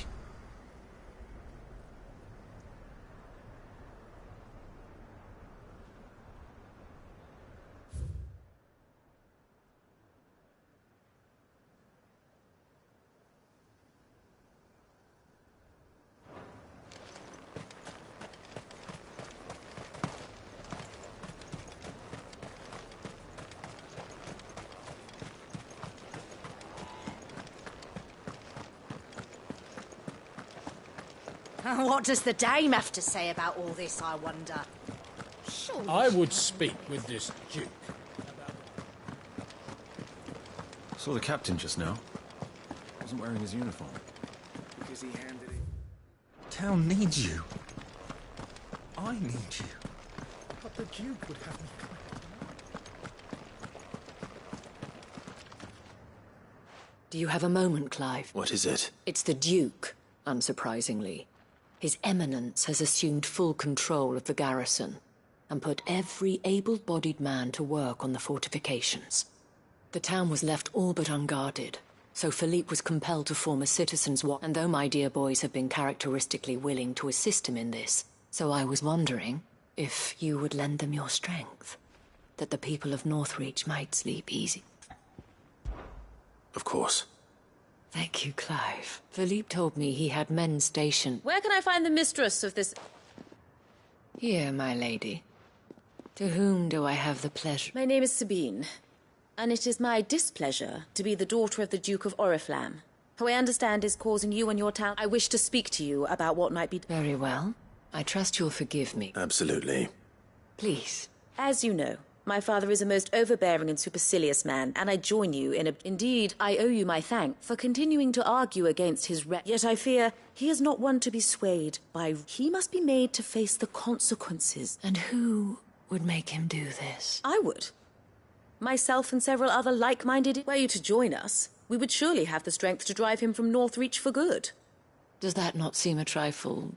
What does the dame have to say about all this, I wonder? Surely I would speak with this duke. Saw the captain just now. Wasn't wearing his uniform. Because he handed it. Town needs you. I need you. But the Duke would have me Do you have a moment, Clive? What is it? It's the Duke, unsurprisingly. His Eminence has assumed full control of the garrison and put every able-bodied man to work on the fortifications. The town was left all but unguarded, so Philippe was compelled to form a citizens' watch, and though my dear boys have been characteristically willing to assist him in this, so I was wondering if you would lend them your strength, that the people of Northreach might sleep easy. Of course. Thank you, Clive. Philippe told me he had men stationed... Where can I find the mistress of this... Here, my lady. To whom do I have the pleasure? My name is Sabine, and it is my displeasure to be the daughter of the Duke of Oriflamme, who I understand is causing you and your town... I wish to speak to you about what might be... Very well. I trust you'll forgive me. Absolutely. Please. As you know, my father is a most overbearing and supercilious man, and I join you in a... Indeed, I owe you my thanks for continuing to argue against his Yet I fear he is not one to be swayed by... He must be made to face the consequences. And who would make him do this? I would. Myself and several other like-minded... Were you to join us, we would surely have the strength to drive him from Northreach for good. Does that not seem a trifle...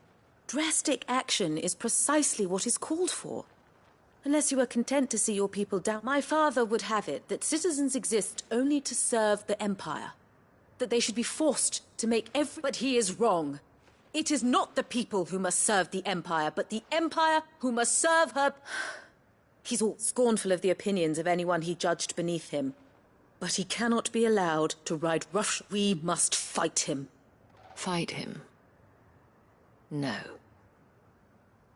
Drastic action is precisely what is called for. Unless you are content to see your people down. My father would have it that citizens exist only to serve the Empire. That they should be forced to make every... But he is wrong. It is not the people who must serve the Empire, but the Empire who must serve her... He's all scornful of the opinions of anyone he judged beneath him. But he cannot be allowed to ride rough. We must fight him. Fight him? No.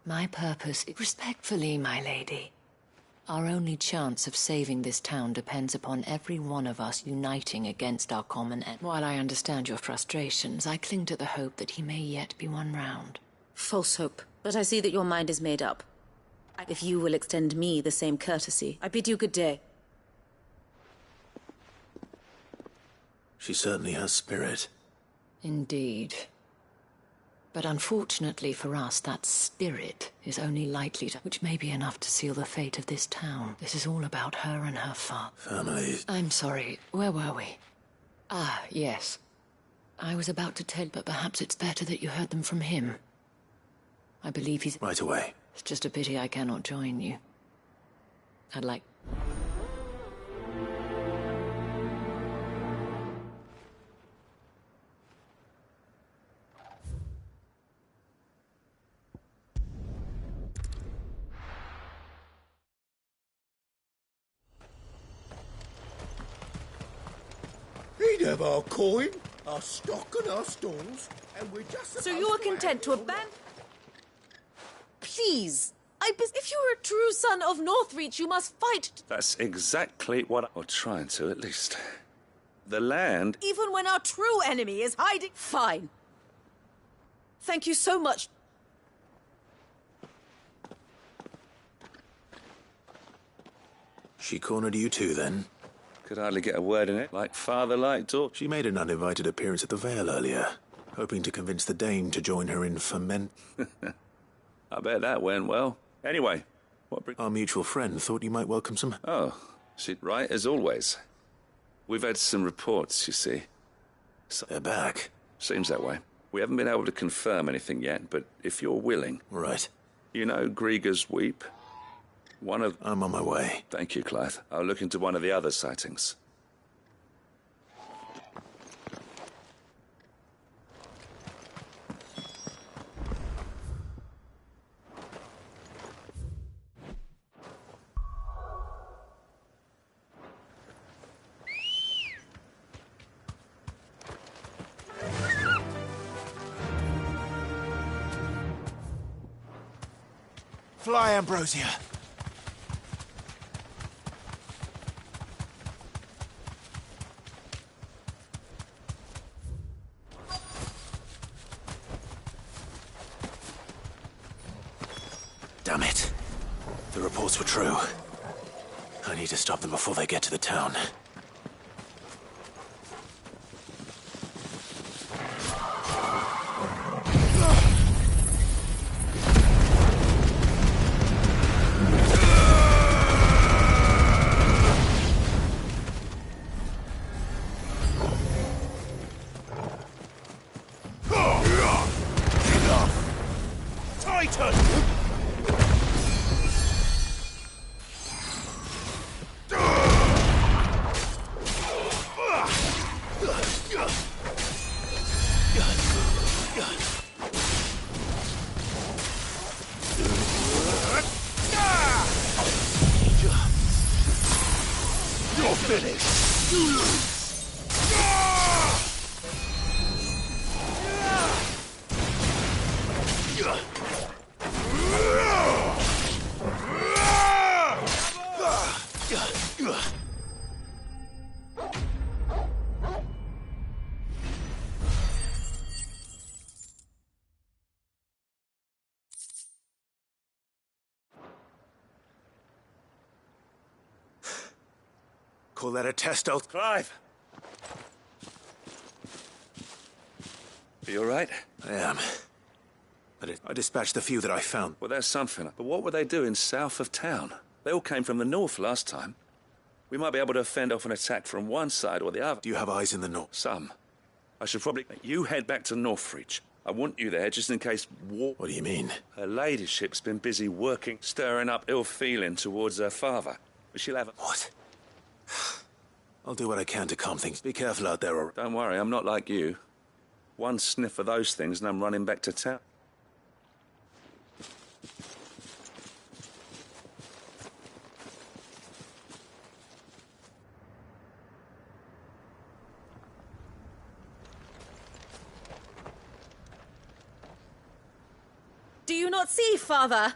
My purpose, respectfully, my lady. Our only chance of saving this town depends upon every one of us uniting against our common enemy. While I understand your frustrations, I cling to the hope that he may yet be won round. False hope. But I see that your mind is made up. If you will extend me the same courtesy, I bid you good day. She certainly has spirit. Indeed. But unfortunately for us, that spirit is only likely to... which may be enough to seal the fate of this town. This is all about her and her father. Families. I'm sorry, where were we? Ah, yes. I was about to tell, but perhaps it's better that you heard them from him. I believe he's... Right away. It's just a pity I cannot join you. I'd like... He'd have our coin, our stock and our stalls, and we're just... So you are content to abandon... Please! If you are a true son of Northreach, you must fight... That's exactly what I'm trying to, at least. The land... Even when our true enemy is hiding... Fine. Thank you so much. She cornered you too, then? Could hardly get a word in it, like father, like daughter. She made an uninvited appearance at the Vale earlier, hoping to convince the Dame to join her in ferment... I bet that went well. Anyway, Our mutual friend thought you might welcome some... Oh, she's right, as always. We've had some reports, you see. So they're back. Seems that way. We haven't been able to confirm anything yet, but if you're willing... Right. You know Grieger's Weep? I'm on my way. Thank you, Clive. I'll look into one of the other sightings. Fly, Ambrosia. Damn it. The reports were true. I need to stop them before they get to the town. Call that a test, old Clive! Are you all right? I am. But I dispatched the few that I found. Well, that's something. But what were they doing south of town? They all came from the north last time. We might be able to fend off an attack from one side or the other. Do you have eyes in the north? Some. I should probably... You head back to Northreach. I want you there just in case war... What do you mean? Her ladyship's been busy working, stirring up ill feeling towards her father. But she'll have a... What? I'll do what I can to calm things. Be careful out there, or... Don't worry, I'm not like you. One sniff of those things and I'm running back to town. Do you you not see, Father?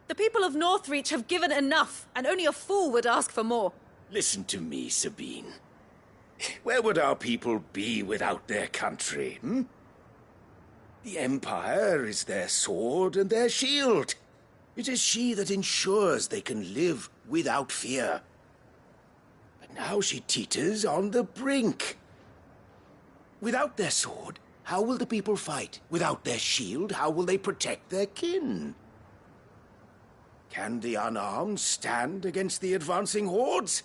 The people of Northreach have given enough, and only a fool would ask for more. Listen to me, Sabine. Where would our people be without their country, hmm? The Empire is their sword and their shield. It is she that ensures they can live without fear. But now she teeters on the brink. Without their sword, how will the people fight? Without their shield, how will they protect their kin? Can the unarmed stand against the advancing hordes?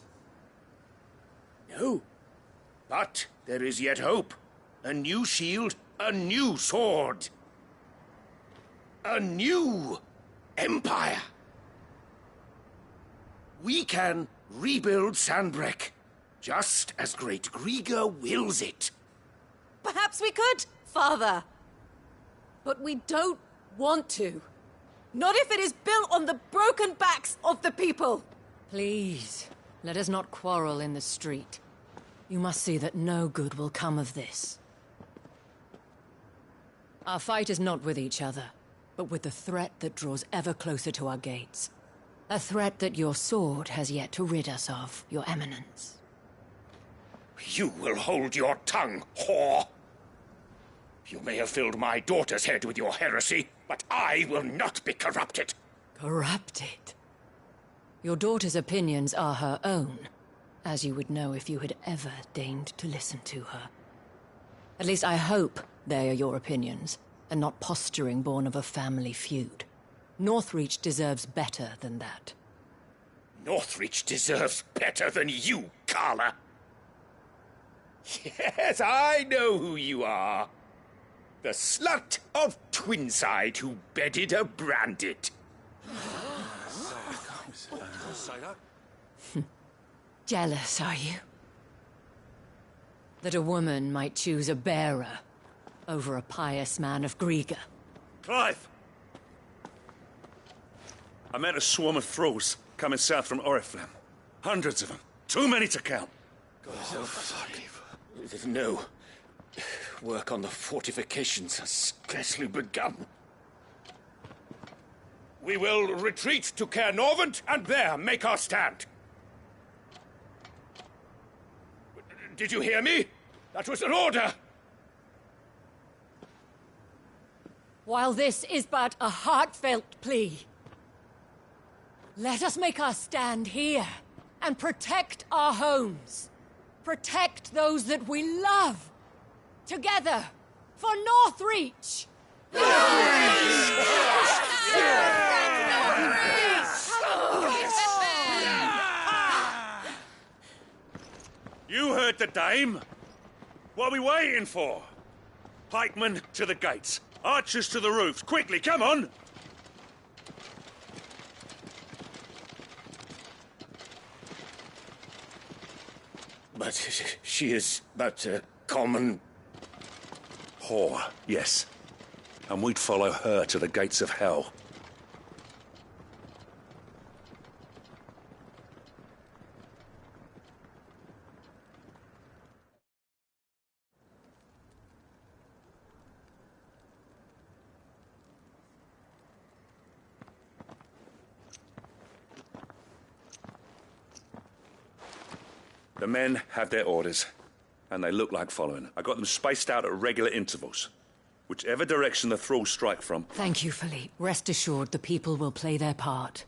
No. But there is yet hope. A new shield, a new sword. A new empire. We can rebuild Sandbreck, just as Great Grieger wills it. Perhaps we could, Father. But we don't want to. Not if it is built on the broken backs of the people. Please, let us not quarrel in the street. You must see that no good will come of this. Our fight is not with each other, but with the threat that draws ever closer to our gates. A threat that your sword has yet to rid us of, Your Eminence. You will hold your tongue, whore! You may have filled my daughter's head with your heresy, but I will not be corrupted. Corrupted? Your daughter's opinions are her own, as you would know if you had ever deigned to listen to her. At least I hope they are your opinions, and not posturing born of a family feud. Northreach deserves better than that. Northreach deserves better than you, Carla. Yes, I know who you are. The slut of Twinside who bedded a branded. Jealous, are you? That a woman might choose a bearer over a pious man of Grieger. Clive! I met a swarm of thralls coming south from Oriflamme. Hundreds of them. Too many to count. No. Work on the fortifications has scarcely begun. We will retreat to Caernarvon and there make our stand. Did you hear me? That was an order! While this is but a heartfelt plea, let us make our stand here and protect our homes. Protect those that we love. Together, for Northreach! You heard the dame. What are we waiting for? Pikemen to the gates. Archers to the roofs. Quickly, come on! But she is but a common whore, yes. And we'd follow her to the gates of hell. The men have their orders, and they look like following. I got them spaced out at regular intervals. Whichever direction the thralls strike from. Thank you, Philippe. Rest assured the people will play their part.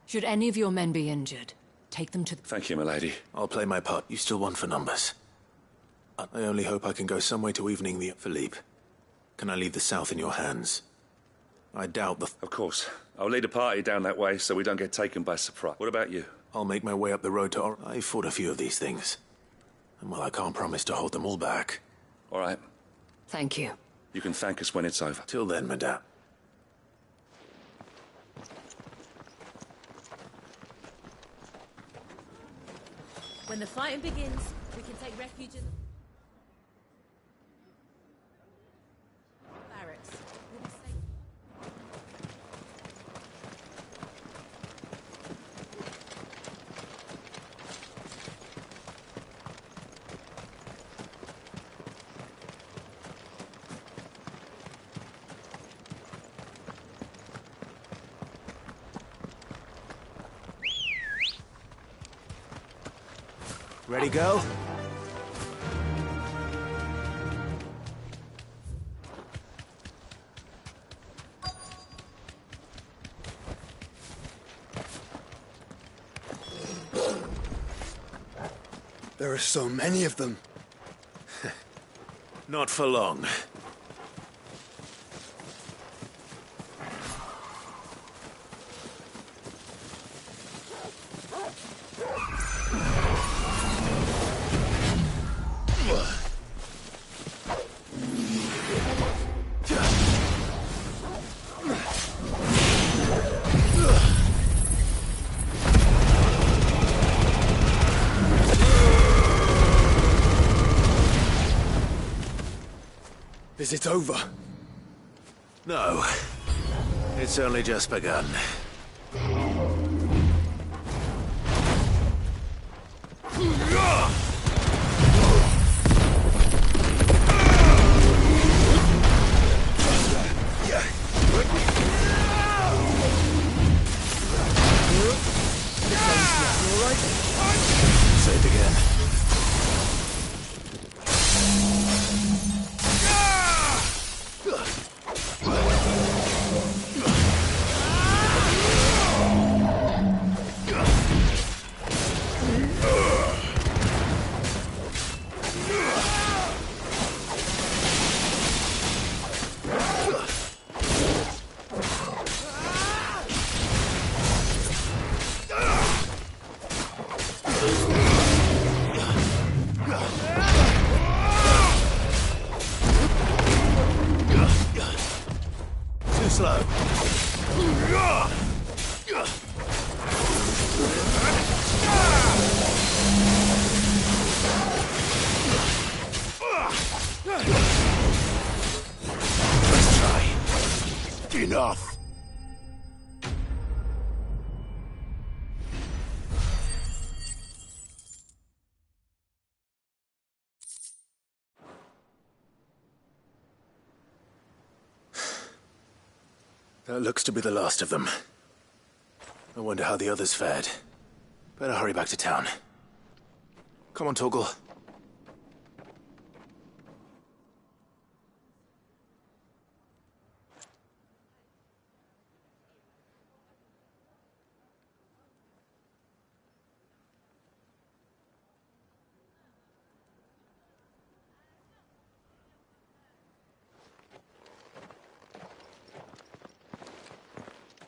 Should any of your men be injured, take them to... Thank you, milady. I'll play my part. You still won for numbers. I only hope I can go some way to evening the... Philippe, can I leave the south in your hands? I doubt the... Of course. I'll lead a party down that way so we don't get taken by surprise. What about you? I'll make my way up the road to... I fought a few of these things. And well, I can't promise to hold them all back. All right. Thank you. You can thank us when it's over. Till then, madame. When the fighting begins, we can take refuge in the barracks. We'll be safe. Ready, girl? There are so many of them. Not for long. Is it over? No. It's only just begun. Say it again. Too slow. Let's try. Enough. That looks to be the last of them. I wonder how the others fared. Better hurry back to town. Come on, Torgal.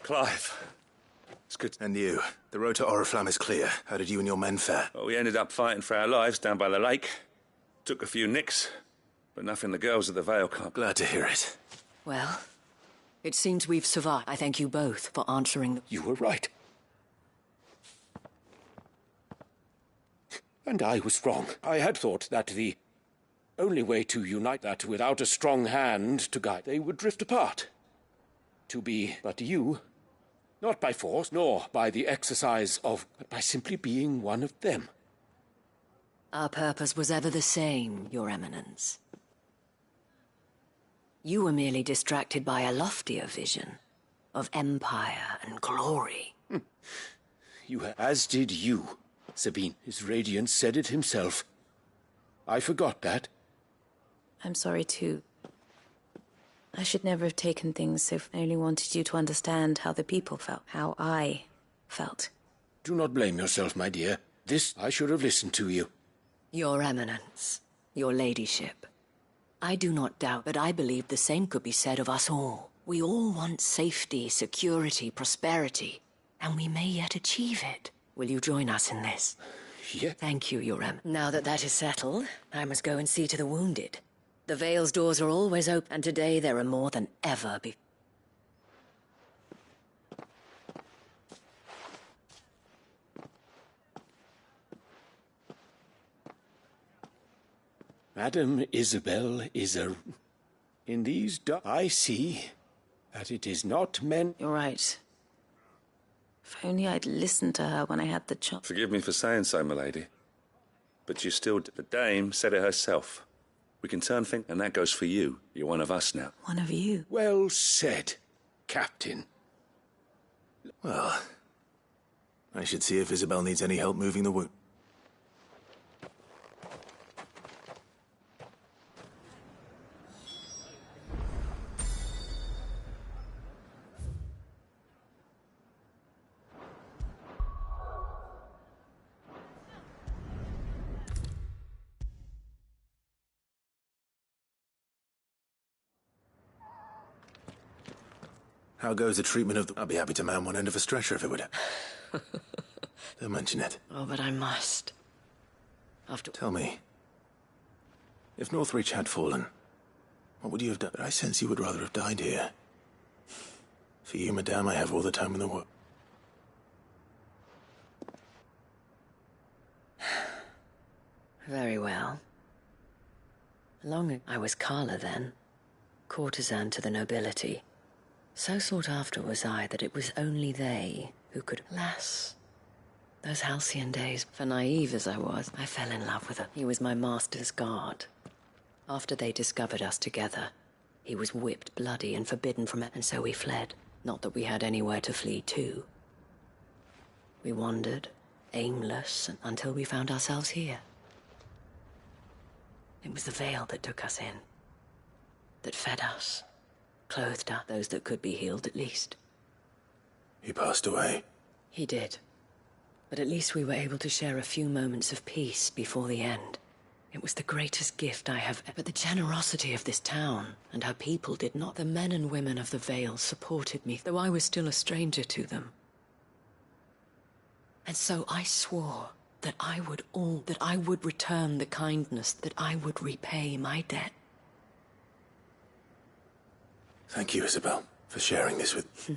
Clive. It's good. And you. The road to Oriflamme is clear. How did you and your men fare? Well, we ended up fighting for our lives down by the lake. Took a few nicks, but nothing the girls at the Vale Club. Glad to hear it. Well, it seems we've survived. I thank you both for answering the... You were right. And I was wrong. I had thought that the only way to unite that without a strong hand to guide, they would drift apart. To be but you, not by force, nor by the exercise of, but by simply being one of them. Our purpose was ever the same, Your Eminence. You were merely distracted by a loftier vision of empire and glory. As did you, Sabine. His radiance said it himself. I forgot that. I'm sorry, too. I should never have taken things so... I only wanted you to understand how the people felt. How I felt. Do not blame yourself, my dear. I should have listened to you. Your Eminence, your ladyship. I do not doubt, but I believe the same could be said of us all. We all want safety, security, prosperity, and we may yet achieve it. Will you join us in this? Yeah. Thank you, Your Eminence. Now that that is settled, I must go and see to the wounded. The Vale's doors are always open, and today there are more than ever before. Madam Isabel is a... In these I see that it is not meant... You're right. If only I'd listened to her when I had the chance. Forgive me for saying so, my lady. But you still... The dame said it herself. We can turn things, and that goes for you. You're one of us now. One of you? Well said, Captain. Well, I should see if Isabel needs any help moving the wound. How goes the treatment of the... I'd be happy to man one end of a stretcher if it would... Don't mention it. Oh, but I must. After... Tell me, if Northreach had fallen, what would you have done? I sense you would rather have died here. For you, madame, I have all the time in the world. Very well. I was Carla then, courtesan to the nobility. So sought after was I that it was only they who could... Alas, those halcyon days, for naive as I was, I fell in love with her. He was my master's guard. After they discovered us together, he was whipped bloody and forbidden from it, and so we fled. Not that we had anywhere to flee to. We wandered, aimless, until we found ourselves here. It was the veil that took us in, that fed us, clothed us, those that could be healed at least. He passed away. He did. But at least we were able to share a few moments of peace before the end. It was the greatest gift I have... But the generosity of this town and her people did not... The men and women of the Vale supported me, though I was still a stranger to them. And so I swore that I would return the kindness, that I would repay my debt. Thank you, Isabel, for sharing this with...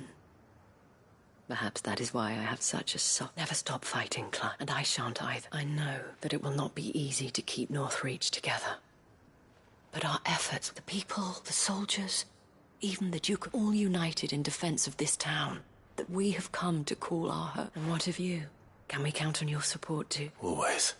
Perhaps that is why I have such a soft... Never stop fighting, Clive, and I shan't either. I know that it will not be easy to keep Northreach together. But our efforts, the people, the soldiers, even the Duke, all united in defense of this town, that we have come to call our home. And what of you? Can we count on your support too? Always.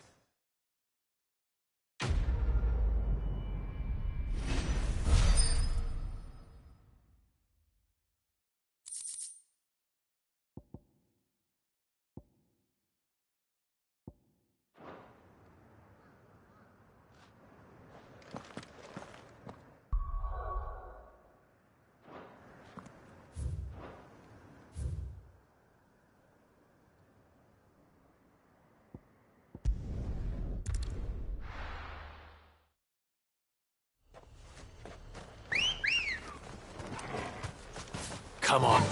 Come on.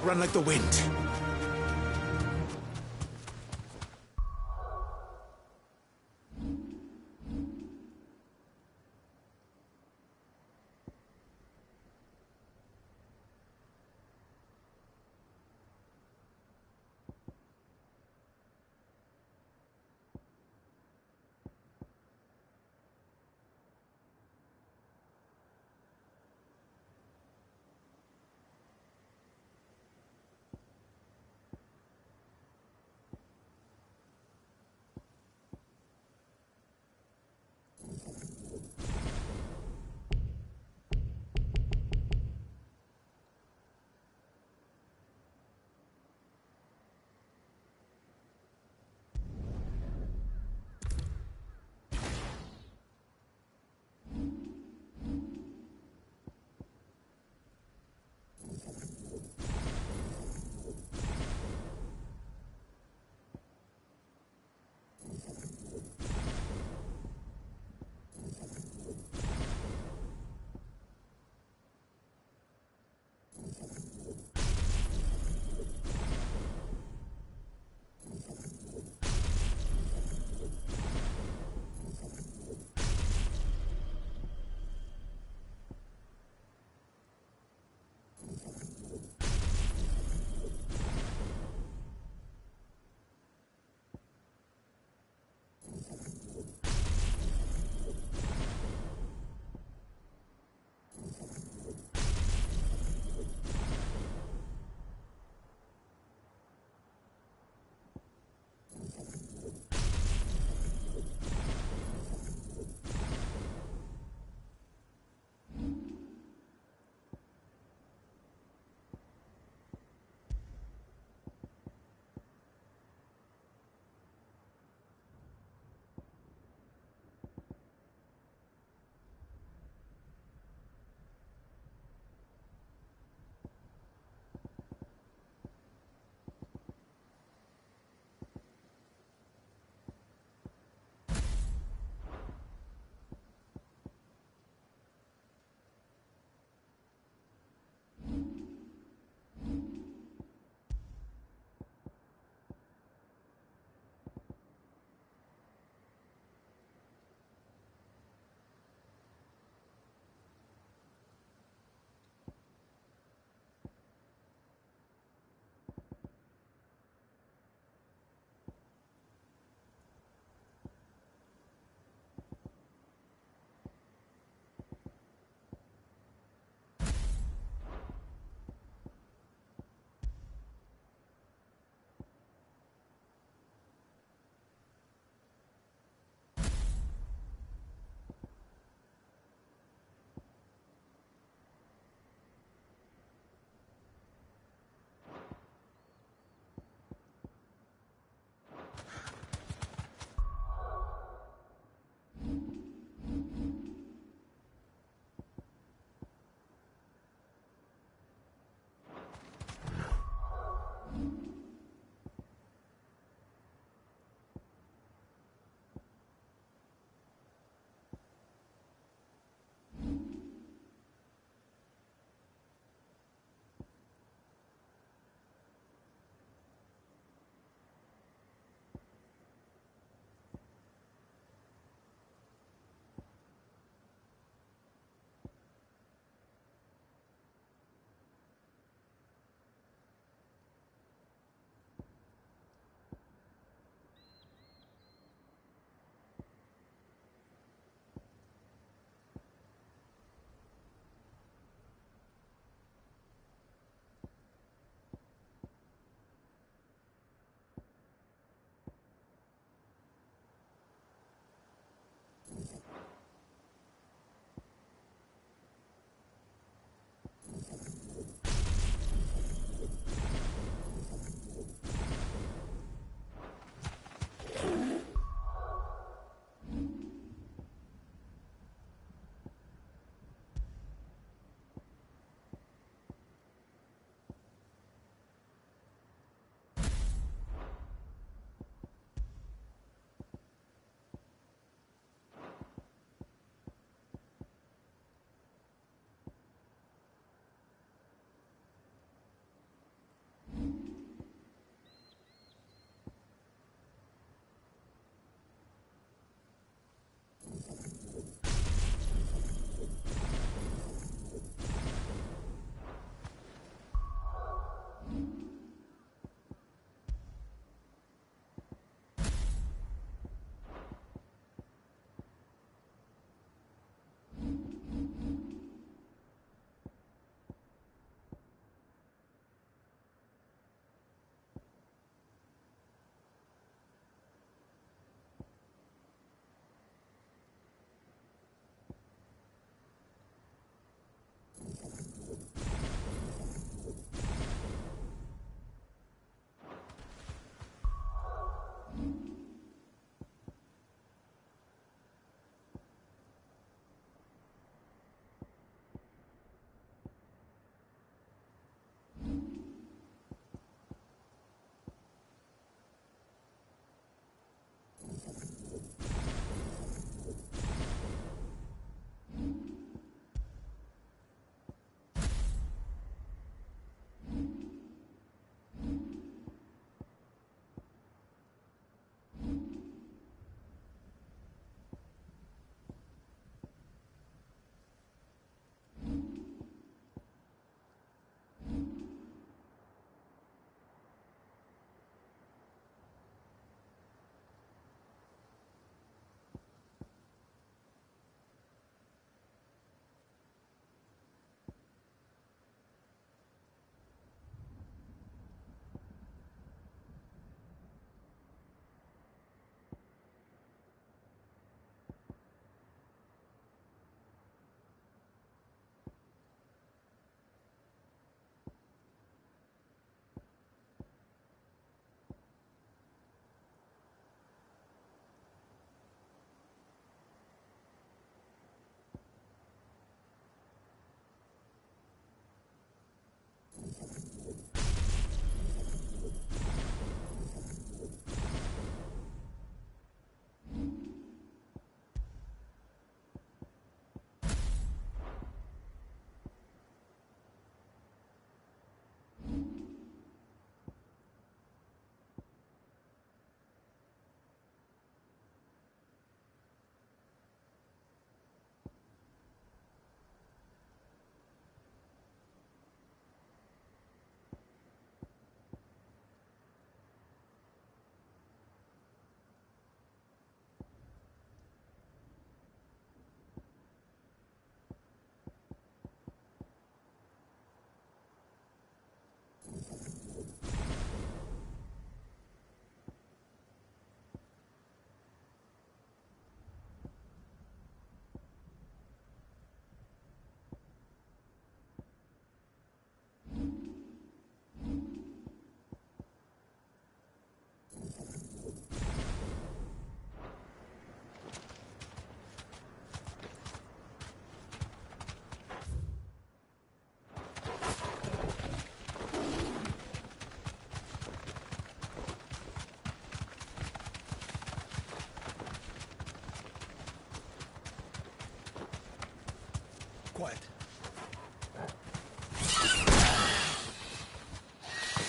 Run like the wind.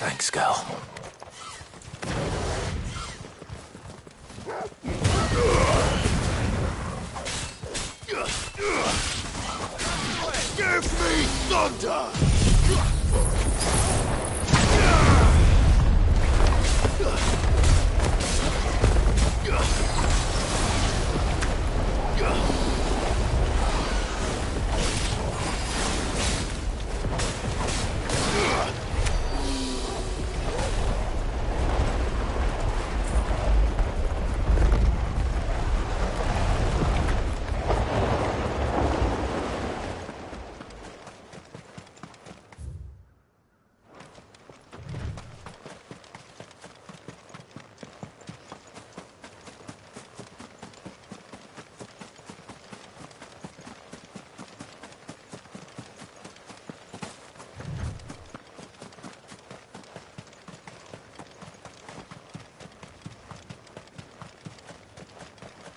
Thanks, girl. Give me thunder!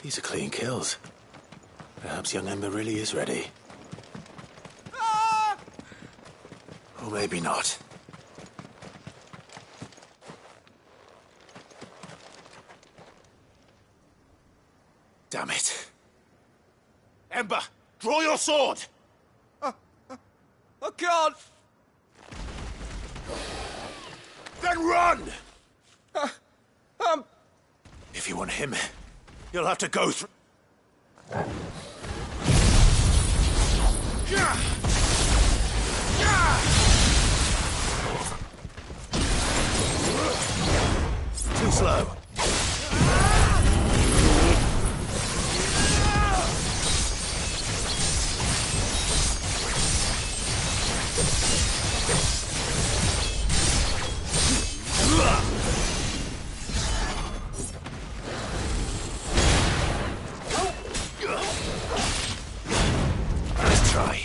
These are clean kills. Perhaps young Ember really is ready. Or maybe not. Damn it. Ember, draw your sword! I can't! Then run! If you want him, you'll have to go through... Too slow. Nice try.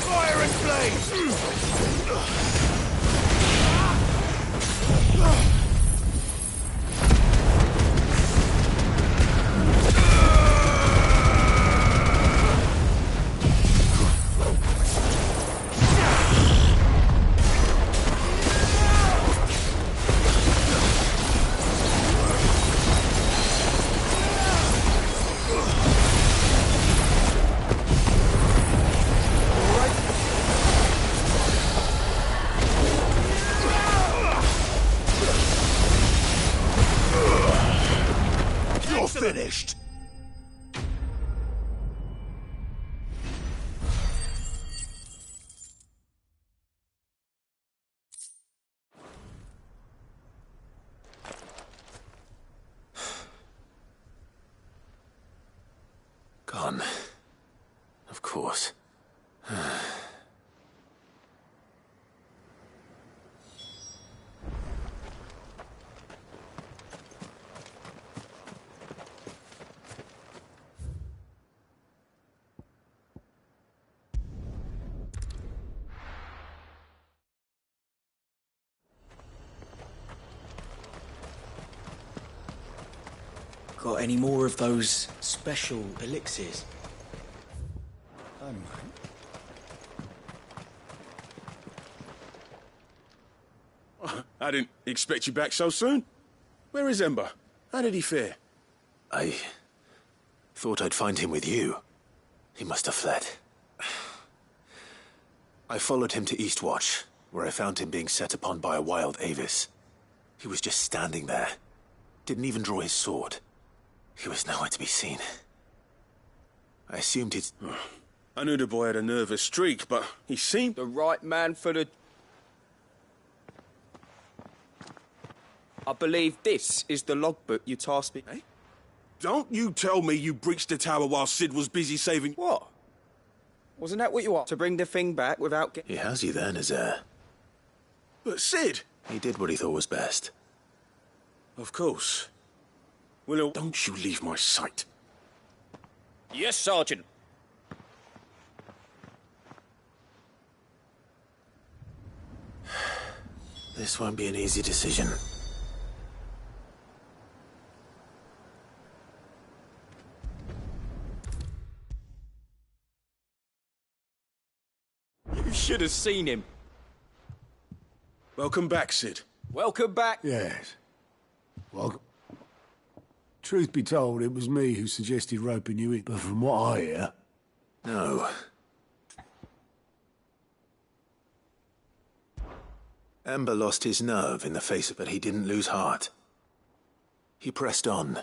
Fire and flames! You're finished! Gone. Of course. Got any more of those special elixirs? I might. I didn't expect you back so soon. Where is Ember? How did he fare? I thought I'd find him with you. He must have fled. I followed him to Eastwatch, where I found him being set upon by a wild Avis. He was just standing there. Didn't even draw his sword. He was nowhere to be seen. I assumed he'd... I knew the boy had a nervous streak, but he seemed... The right man for the... I believe this is the logbook you tasked me... Eh? Don't you tell me you breached the tower while Sid was busy saving... What? Wasn't that what you are? To bring the thing back without He has you there, Nazaire. But Sid... He did what he thought was best. Of course. Willow, don't you leave my sight. Yes, Sergeant. This won't be an easy decision. should have seen him. Welcome back, Sid. Welcome back. Yes. Welcome. Truth be told, it was me who suggested roping you in, but from what I hear... No. Ember lost his nerve in the face of it, but he didn't lose heart. He pressed on.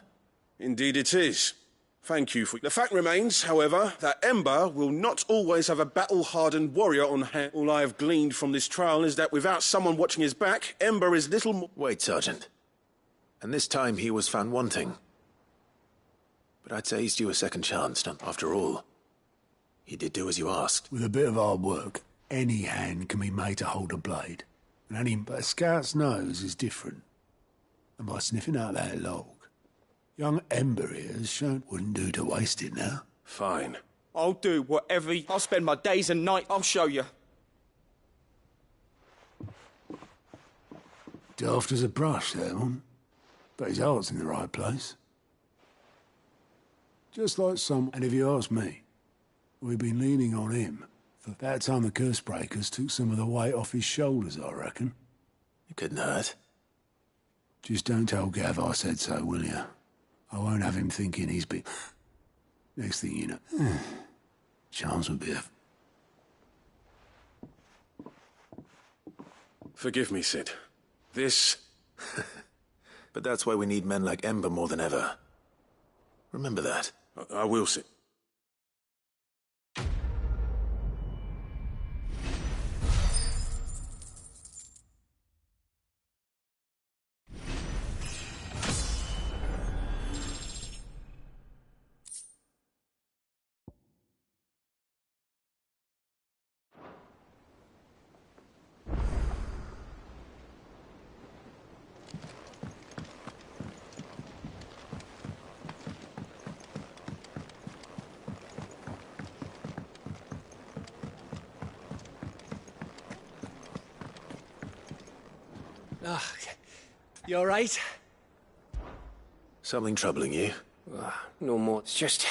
Indeed it is. Thank you for... The fact remains, however, that Ember will not always have a battle-hardened warrior on hand. All I have gleaned from this trial is that without someone watching his back, Ember is little more... Wait, Sergeant. And this time he was found wanting. But I'd say he's due a second chance. After all, he did do as you asked. With a bit of hard work, any hand can be made to hold a blade. But a scout's nose is different. And by sniffing out that log, young Ember here has shown wouldn't do to waste it now. Fine. I'll do whatever... I'll spend my days and nights. I'll show you. Daft as a brush, that one. But his heart's in the right place. Just like some... And if you ask me, we've been leaning on him. For that time the curse breakers took some of the weight off his shoulders, I reckon. It couldn't hurt. Just don't tell Gav I said so, will you? I won't have him thinking he's been... Next thing you know... Chance would be a... Forgive me, Sid. This... But that's why we need men like Ember more than ever. Remember that. I will, Sid. You all right? Something troubling you? No more. It's just...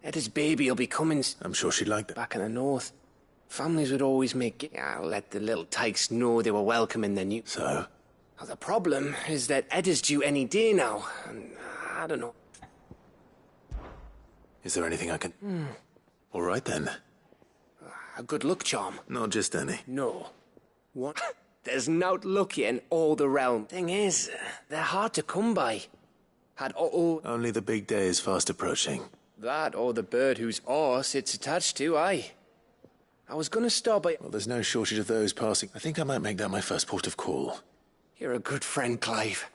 Eda's baby will be coming. I'm sure she'd like that. Back in the north. Families would always make... let the little tykes know they were welcome in their new... So? Well, the problem is that Eda's due any day now, and I don't know. Is there anything I can... All right, then. A good luck charm? Not just any. No. What? There's nought lucky in all the realm. Thing is, they're hard to come by. Had Only the big day is fast approaching. That or the bird whose oar sits attached to, aye. I was gonna stop by... Well, there's no shortage of those passing. I think I might make that my first port of call. You're a good friend, Clive.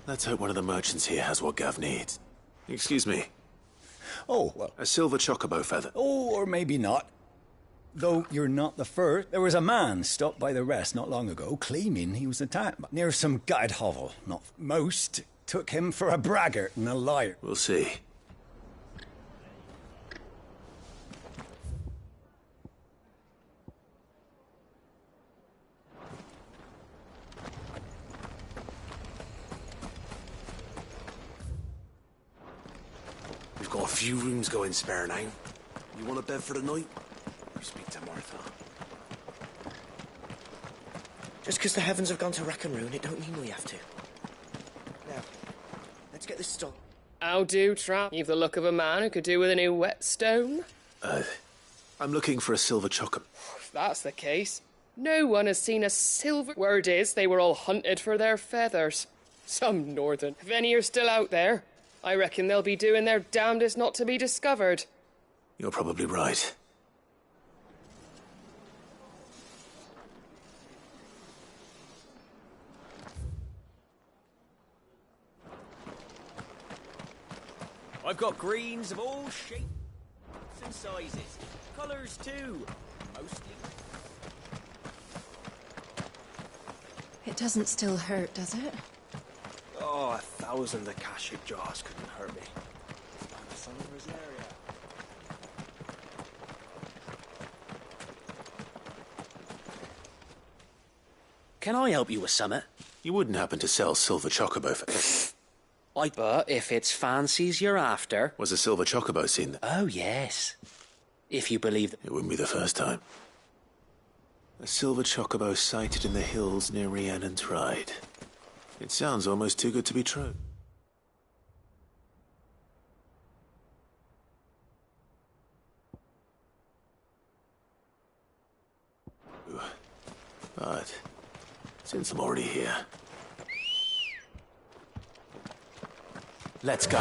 Let's hope one of the merchants here has what Gav needs. Excuse me. Oh, well... A silver chocobo feather. Oh, or maybe not. Though you're not the first. There was a man stopped by the rest not long ago, claiming he was attacked near some guide hovel. Not most took him for a braggart and a liar. We'll see. We've got a few rooms going spare now. You want a bed for the night? You speak to Martha. Just because the heavens have gone to rack and ruin, it don't mean we have to. Now, let's get this stopped. How do, Trap? You've the look of a man who could do with a new whetstone. I'm looking for a silver chocobo. If that's the case, no one has seen a silver... Word is, they were all hunted for their feathers. Some northern. If any are still out there, I reckon they'll be doing their damnedest not to be discovered. You're probably right. got greens of all shapes and sizes. Colours too. Mostly. It doesn't still hurt, does it? Oh, 1,000 Akashic jars couldn't hurt me. Some of his area. Can I help you with summit? You wouldn't happen to sell silver chocobo for... But if it's fancies you're after... Was a silver chocobo seen there? Oh, yes. If you believe... It wouldn't be the first time. A silver chocobo sighted in the hills near Rhiannon's Ride. It sounds almost too good to be true. But, since I'm already here... Let's go.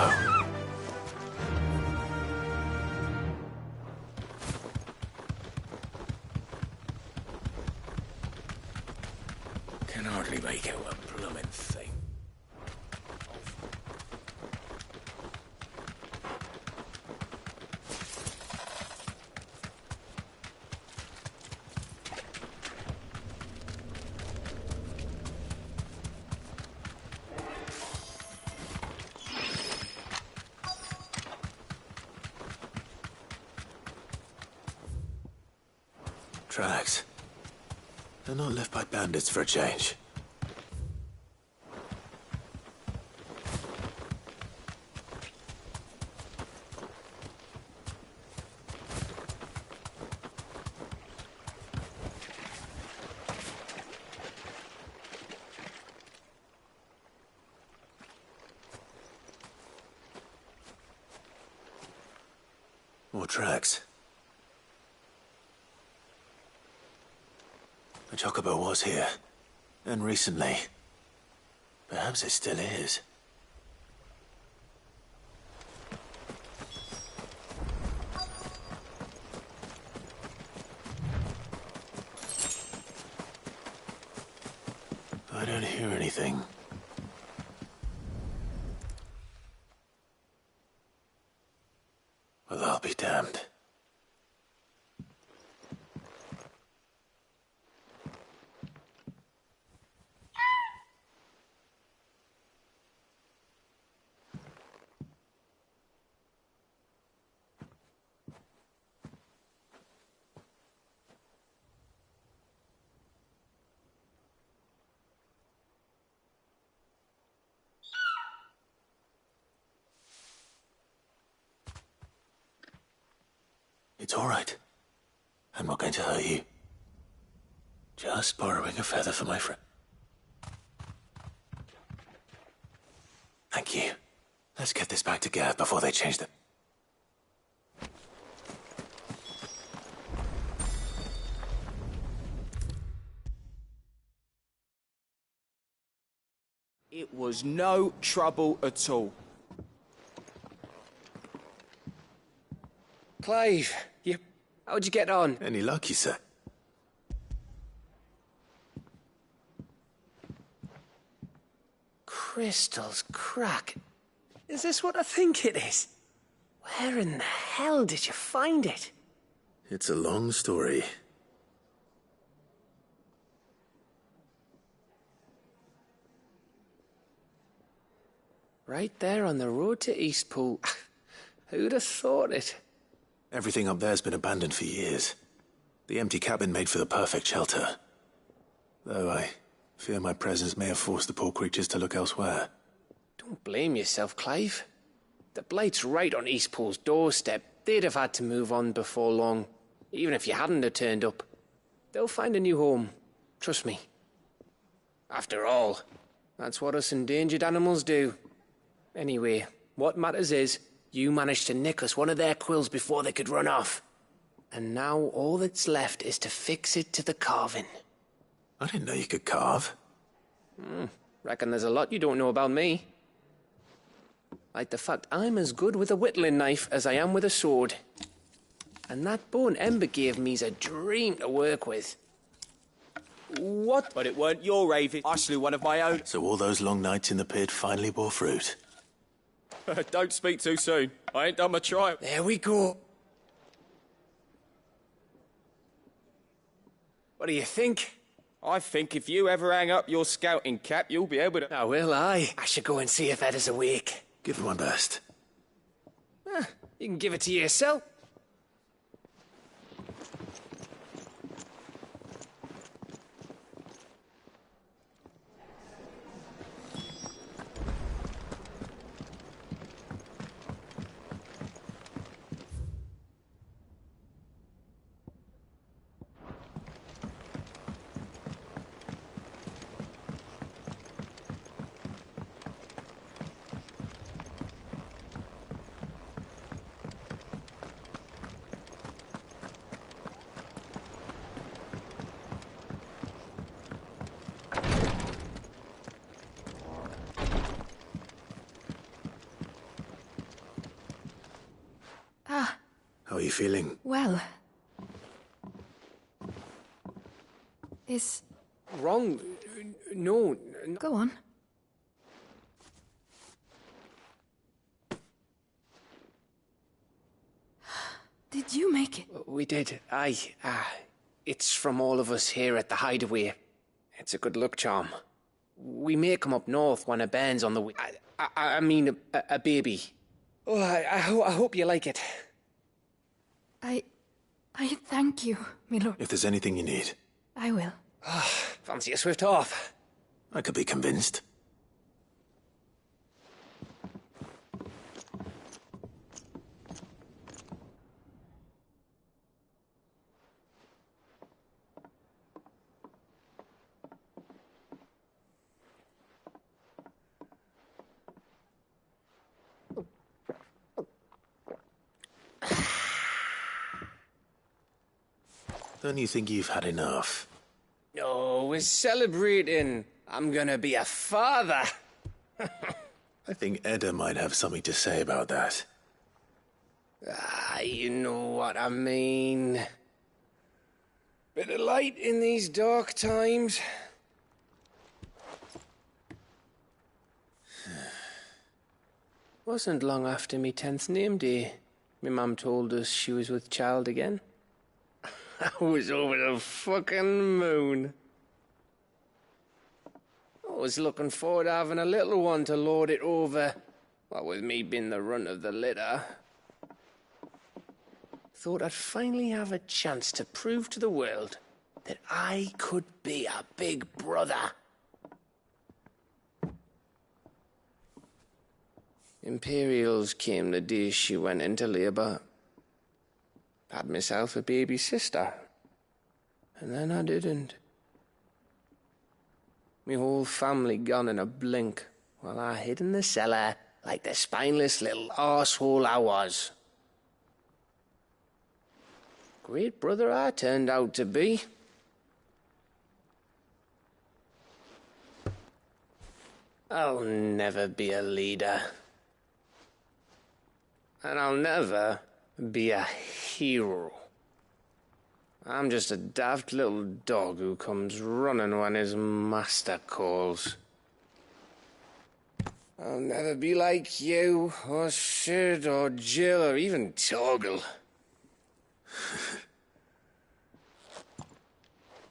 Can hardly make out a bloomin' thing. Tracks. They're not left by bandits for a change. More tracks. The chocobo was here. And recently. Perhaps it still is. I don't hear anything. Well, I'll be damned. It's all right. I'm not going to hurt you. Just borrowing a feather for my friend. Thank you. Let's get this back to Gav before they change them. It was no trouble at all. Clive, how'd you get on? Any luck, you say? Crystal's crack. Is this what I think it is? Where in the hell did you find it? It's a long story. Right there on the road to Eastpool. Who'd have thought it? Everything up there's been abandoned for years. The empty cabin made for the perfect shelter. Though I fear my presence may have forced the poor creatures to look elsewhere. Don't blame yourself, Clive. The Blight's right on Eastpool's doorstep. They'd have had to move on before long, even if you hadn't have turned up. They'll find a new home. Trust me. After all, that's what us endangered animals do. Anyway, what matters is, you managed to nick us one of their quills before they could run off. And now all that's left is to fix it to the carving. I didn't know you could carve. Reckon there's a lot you don't know about me. Like the fact I'm as good with a whittling knife as I am with a sword. And that bone Ember gave me's a dream to work with. What? But it weren't your raven. I slew one of my own. So all those long nights in the pit finally bore fruit. Don't speak too soon. I ain't done my trial. There we go. What do you think? I think if you ever hang up your scouting cap, you'll be able to... Oh, will I? I should go and see if Ed is awake. Give it my best. You can give it to yourself. How are you feeling? Well... Is... Wrong? No. Go on. Did you make it? We did. Aye. It's from all of us here at the Hideaway. It's a good luck charm. We may come up north when a band's on the way. I mean, a baby. Oh, I hope you like it. I thank you, my lord. If there's anything you need, I will. Fancy a swift off. I could be convinced. Don't you think you've had enough? No, we're celebrating. I'm gonna be a father. I think Edda might have something to say about that. You know what I mean. Bit of light in these dark times. Wasn't long after me 10th name day. My mum told us she was with child again. I was over the fucking moon. I was looking forward to having a little one to lord it over. What with me being the runt of the litter. Thought I'd finally have a chance to prove to the world that I could be a big brother. Imperials came the day she went into labour. Had myself a baby sister. And then I didn't. Me whole family gone in a blink, while I hid in the cellar like the spineless little arsehole I was. Great brother I turned out to be. I'll never be a leader. And I'll never be a hero. I'm just a daft little dog who comes running when his master calls. I'll never be like you, or Sid, or Jill, or even Torgal.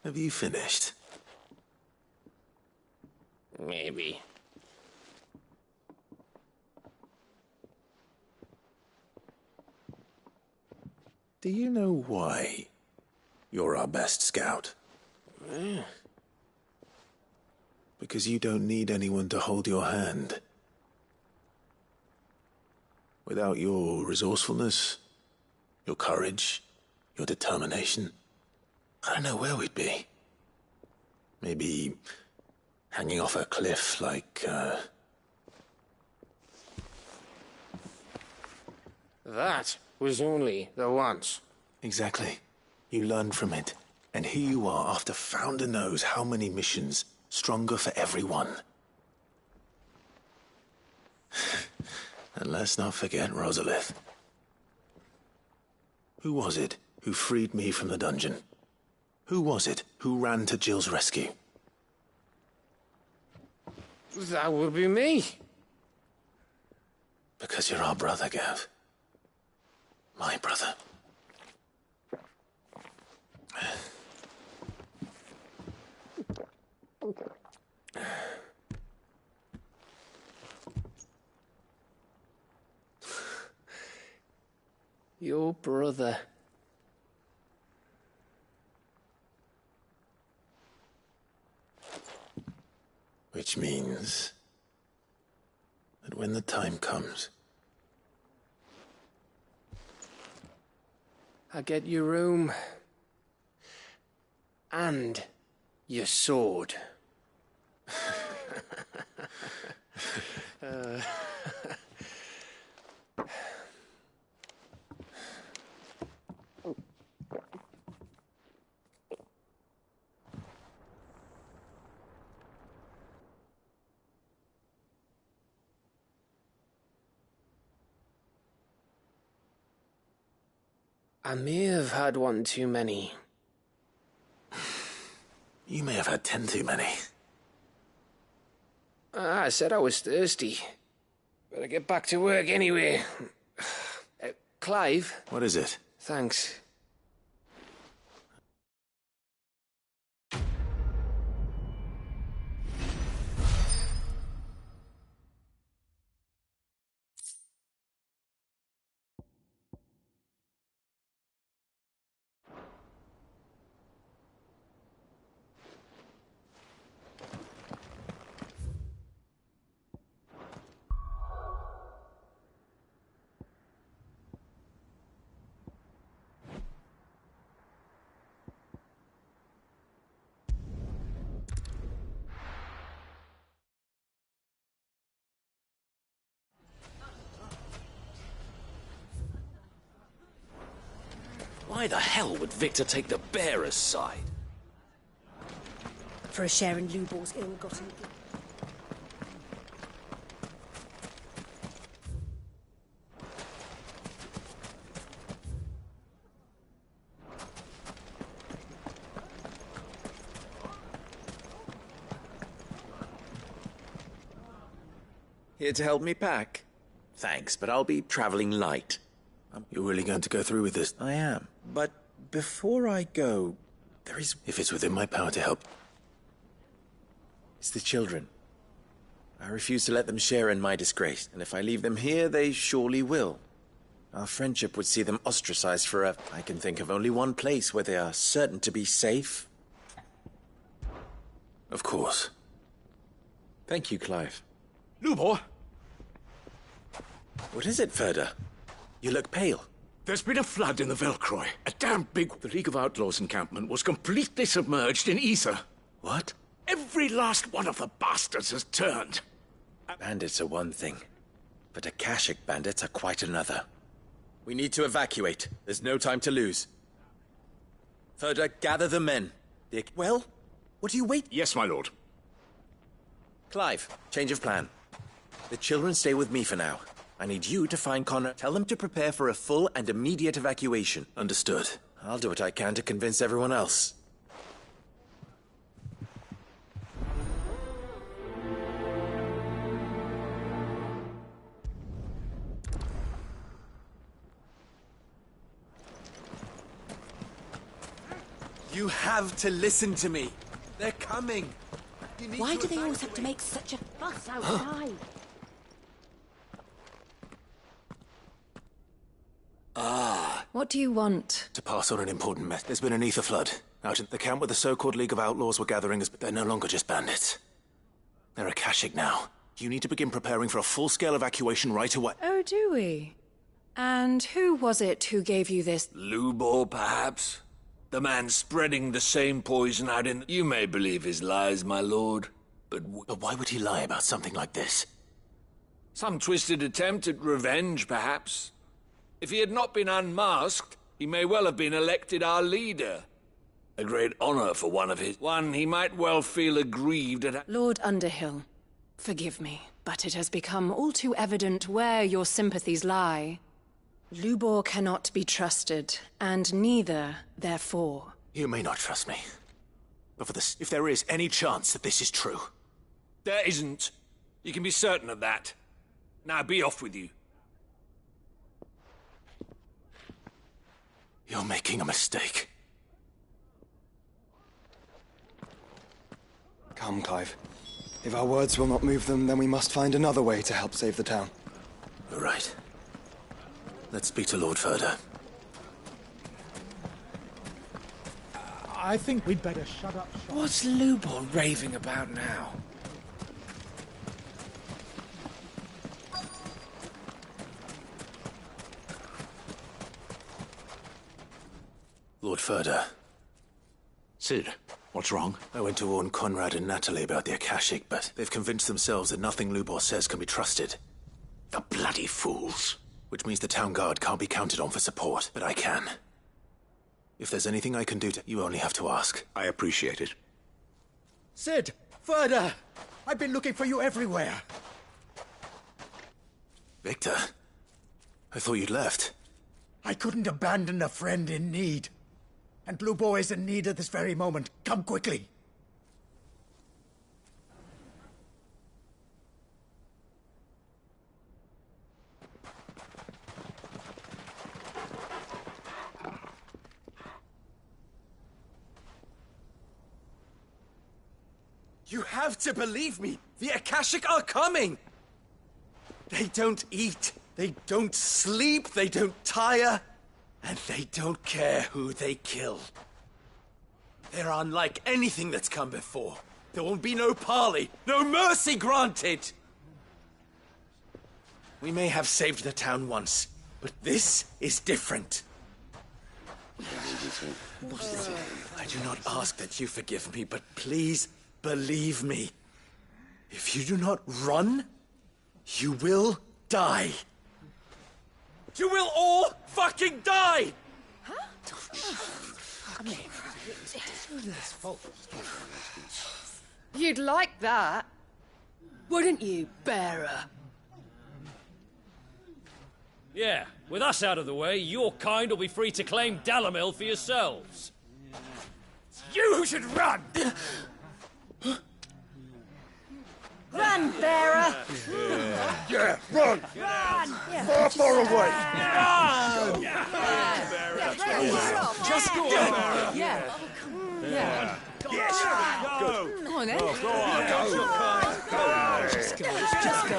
Have you finished? Maybe. Do you know why you're our best scout? Yeah. Because you don't need anyone to hold your hand. Without your resourcefulness, your courage, your determination, I don't know where we'd be. Maybe hanging off a cliff like, That was only the once. Exactly. You learned from it. And here you are, after Founder knows how many missions, stronger for everyone. And let's not forget Rosalith. Who was it who freed me from the dungeon? Who was it who ran to Jill's rescue? That would be me. Because you're our brother, Gav. My brother. Your brother. Which means that when the time comes, I get your room. And your sword. I may have had one too many. you may have had 10 too many. I said I was thirsty. Better get back to work anyway. Clive? What is it? Thanks. Why the hell would Victor take the bearer's side? For a share in Lubor's ill-gotten gain. Here to help me pack? Thanks, but I'll be traveling light. You're really going to go through with this? I am. But before I go, there is... If it's within my power to help... It's the children. I refuse to let them share in my disgrace, and if I leave them here, they surely will. Our friendship would see them ostracized forever. I can think of only one place where they are certain to be safe. Of course. Thank you, Clive. Lubor! What is it, Ferda? You look pale. There's been a flood in the Velcroy. A damn big... The League of Outlaws encampment was completely submerged in ether. What? Every last one of the bastards has turned. Bandits are one thing, but Akashic bandits are quite another. We need to evacuate. There's no time to lose. Ferda, gather the men. Well, what do you wait? Yes, my lord. Clive, change of plan. The children stay with me for now. I need you to find Connor. Tell them to prepare for a full and immediate evacuation. Understood. I'll do what I can to convince everyone else. You have to listen to me. They're coming. Why do they always have to make such a fuss outside? What do you want? To pass on an important message. There's been an ether flood. Out in the camp where the so-called League of Outlaws were gathering, but they're no longer just bandits. They're Akashic now. You need to begin preparing for a full-scale evacuation right away. Oh, do we? And who was it who gave you this? Lubor, perhaps? The man spreading the same poison out in... You may believe his lies, my lord, but why would he lie about something like this? Some twisted attempt at revenge, perhaps. If he had not been unmasked, he may well have been elected our leader. A great honor for one of his... One he might well feel aggrieved at... Lord Underhill, forgive me, but it has become all too evident where your sympathies lie. Lubor cannot be trusted, and neither, therefore. You may not trust me. But for this, if there is any chance that this is true... There isn't. You can be certain of that. Now be off with you. You're making a mistake. Come, Clive. If our words will not move them, then we must find another way to help save the town. All right. Let's speak to Lord Ferda. I think we'd better shut up shop. What's Lubor raving about now? Lord Ferda. Sid, what's wrong? I went to warn Conrad and Natalie about the Akashic, but they've convinced themselves that nothing Lubor says can be trusted. The bloody fools. Which means the town guard can't be counted on for support, but I can. If there's anything I can do to... You only have to ask. I appreciate it. Sid! Ferda! I've been looking for you everywhere. Victor? I thought you'd left. I couldn't abandon a friend in need. And Lubor is in need at this very moment. Come quickly. You have to believe me! The Akashic are coming! They don't eat, they don't sleep, they don't tire, and they don't care who they kill. They're unlike anything that's come before. There won't be no parley, no mercy granted! We may have saved the town once, but this is different. I do not ask that you forgive me, but please believe me. If you do not run, you will die. You will all fucking die! You'd like that, wouldn't you, bearer? Yeah, with us out of the way, your kind will be free to claim Dalamil for yourselves. You who should run! Run, bearer! Yeah, run! Run! Far, far away! Run! Just go on! Yeah. Yeah. Yes! Go! Go on, then. Go on! Go! Just go. Just go.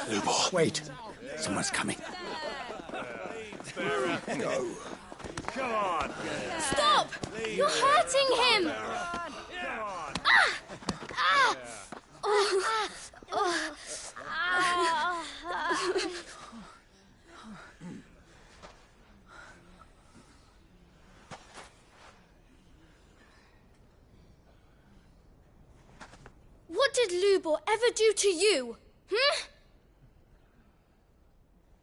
Lubor. Wait. Someone's coming. Go. Come on! Stop! You're hurting him! What did Lubor ever do to you?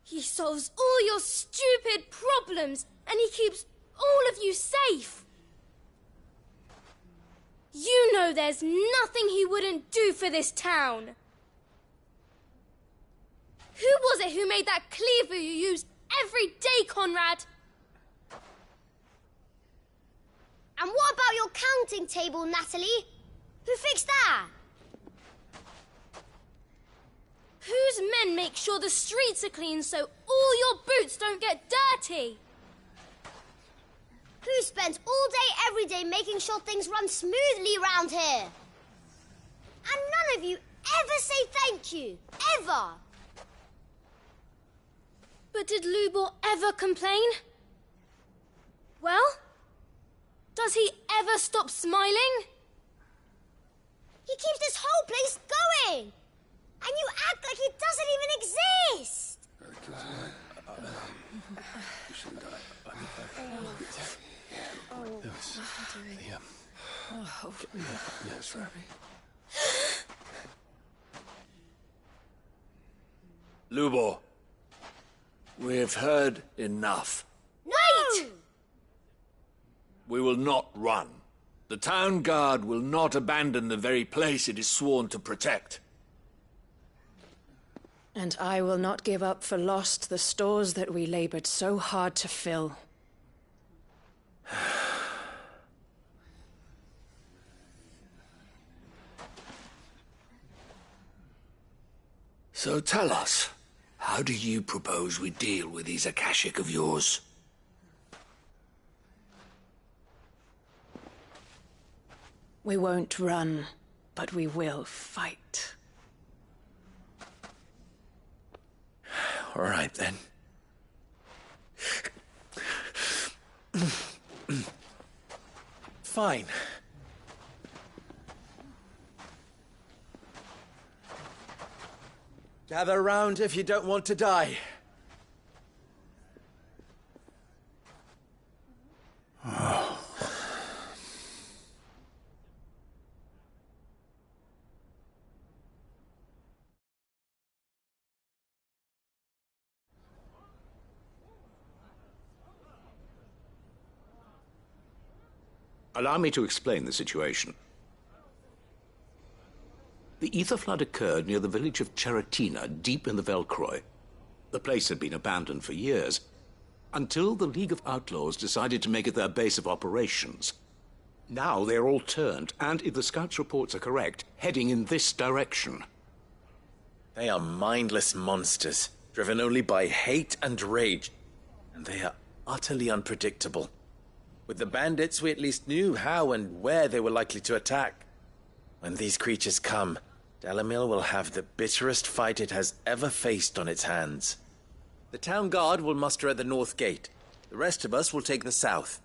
He solves all your stupid problems and he keeps all of you safe. You know there's nothing he wouldn't do for this town. Who was it who made that cleaver you use every day, Conrad? And what about your counting table, Natalie? Who fixed that? Whose men make sure the streets are clean so all your boots don't get dirty? Who spends all day, every day making sure things run smoothly round here? And none of you ever say thank you. Ever. But did Lubor ever complain? Well, does he ever stop smiling? He keeps this whole place going. And you act like he doesn't even exist. Lubor, we've heard enough. Wait! We will not run. The town guard will not abandon the very place it is sworn to protect. And I will not give up for lost the stores that we labored so hard to fill. So tell us, How do you propose we deal with these Akashic of yours? We won't run, but we will fight. All right, then. Fine. Gather round if you don't want to die. Allow me to explain the situation. The ether flood occurred near the village of Cheratina, deep in the Velcroy. The place had been abandoned for years, until the League of Outlaws decided to make it their base of operations. Now they're all turned, and if the scouts' reports are correct, heading in this direction. They are mindless monsters, driven only by hate and rage. And they are utterly unpredictable. With the bandits, we at least knew how and where they were likely to attack. When these creatures come, Dalamil will have the bitterest fight it has ever faced on its hands. The town guard will muster at the north gate. The rest of us will take the south.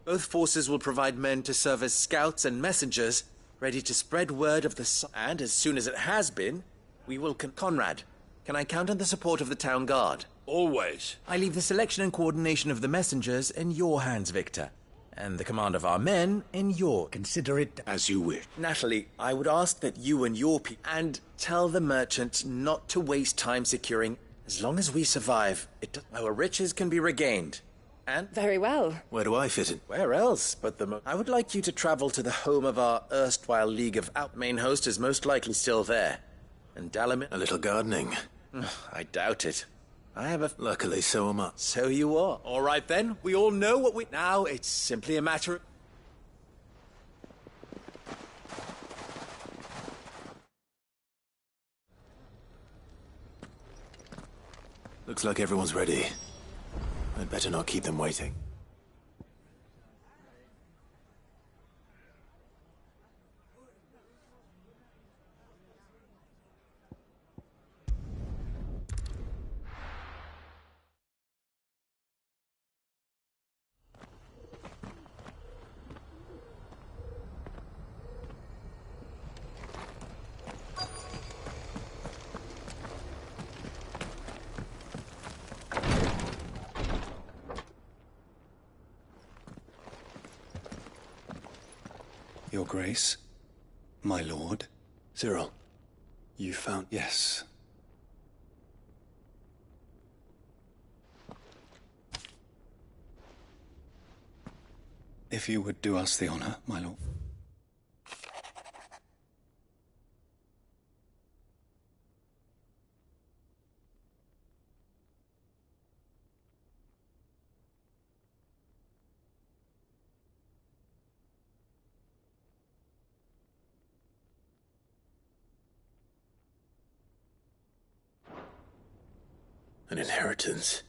Both forces will provide men to serve as scouts and messengers, ready to spread word of the... And as soon as it has been, we will... Conrad, can I count on the support of the town guard? Always. I leave the selection and coordination of the messengers in your hands, Victor. And the command of our men in your... Consider it as you wish. Natalie, I would ask that you and your people... And tell the merchant not to waste time securing... As long as we survive, our riches can be regained. And... Very well. Where do I fit in? Where else but the... I would like you to travel to the home of our erstwhile League of Out... Main host is most likely still there. And Dalamir... A little gardening. I doubt it. I have a... Luckily, so am I. So you are. All right, then. We all know what we... Now, it's simply a matter of... Looks like everyone's ready. I'd better not keep them waiting. Your Grace, my lord. Cyril, you found... Yes. If you would do us the honor, my lord. An inheritance.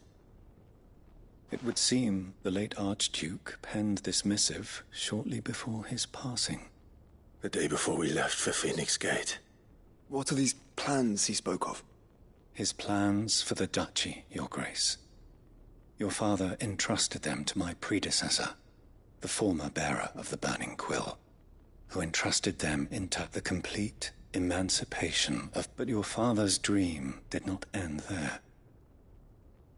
It would seem the late Archduke penned this missive shortly before his passing. The day before we left for Phoenix Gate. What are these plans he spoke of? His plans for the duchy, Your Grace. Your father entrusted them to my predecessor, the former bearer of the Burning Quill, who entrusted them into the complete emancipation of... But your father's dream did not end there.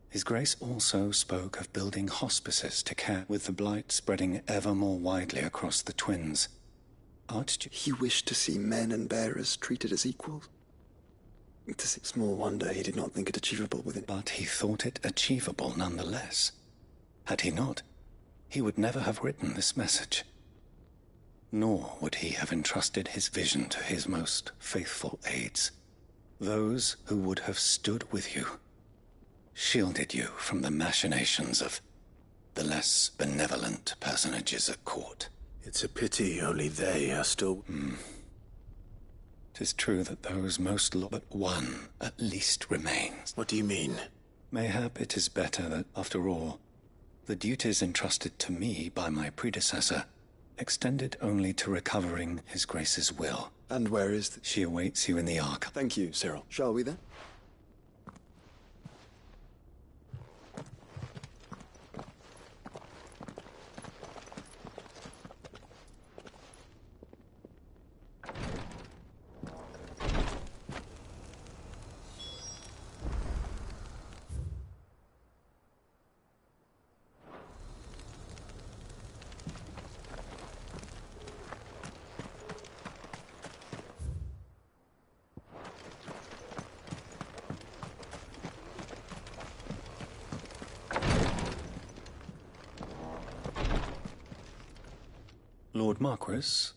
His Grace also spoke of building hospices to care, with the blight spreading ever more widely across the twins. Archduke... He wished to see men and bearers treated as equals. It is small wonder he did not think it achievable within... But he thought it achievable nonetheless. Had he not, he would never have written this message. Nor would he have entrusted his vision to his most faithful aides, those who would have stood with you, shielded you from the machinations of the less benevolent personages at court. It's a pity only they are still... 'Tis true that those most but one at least remains. What do you mean? Mayhap it is better that, after all, the duties entrusted to me by my predecessor extended only to recovering His Grace's will. And where is She awaits you in the Ark. Thank you, Cyril. Shall we then? Lord Marquis?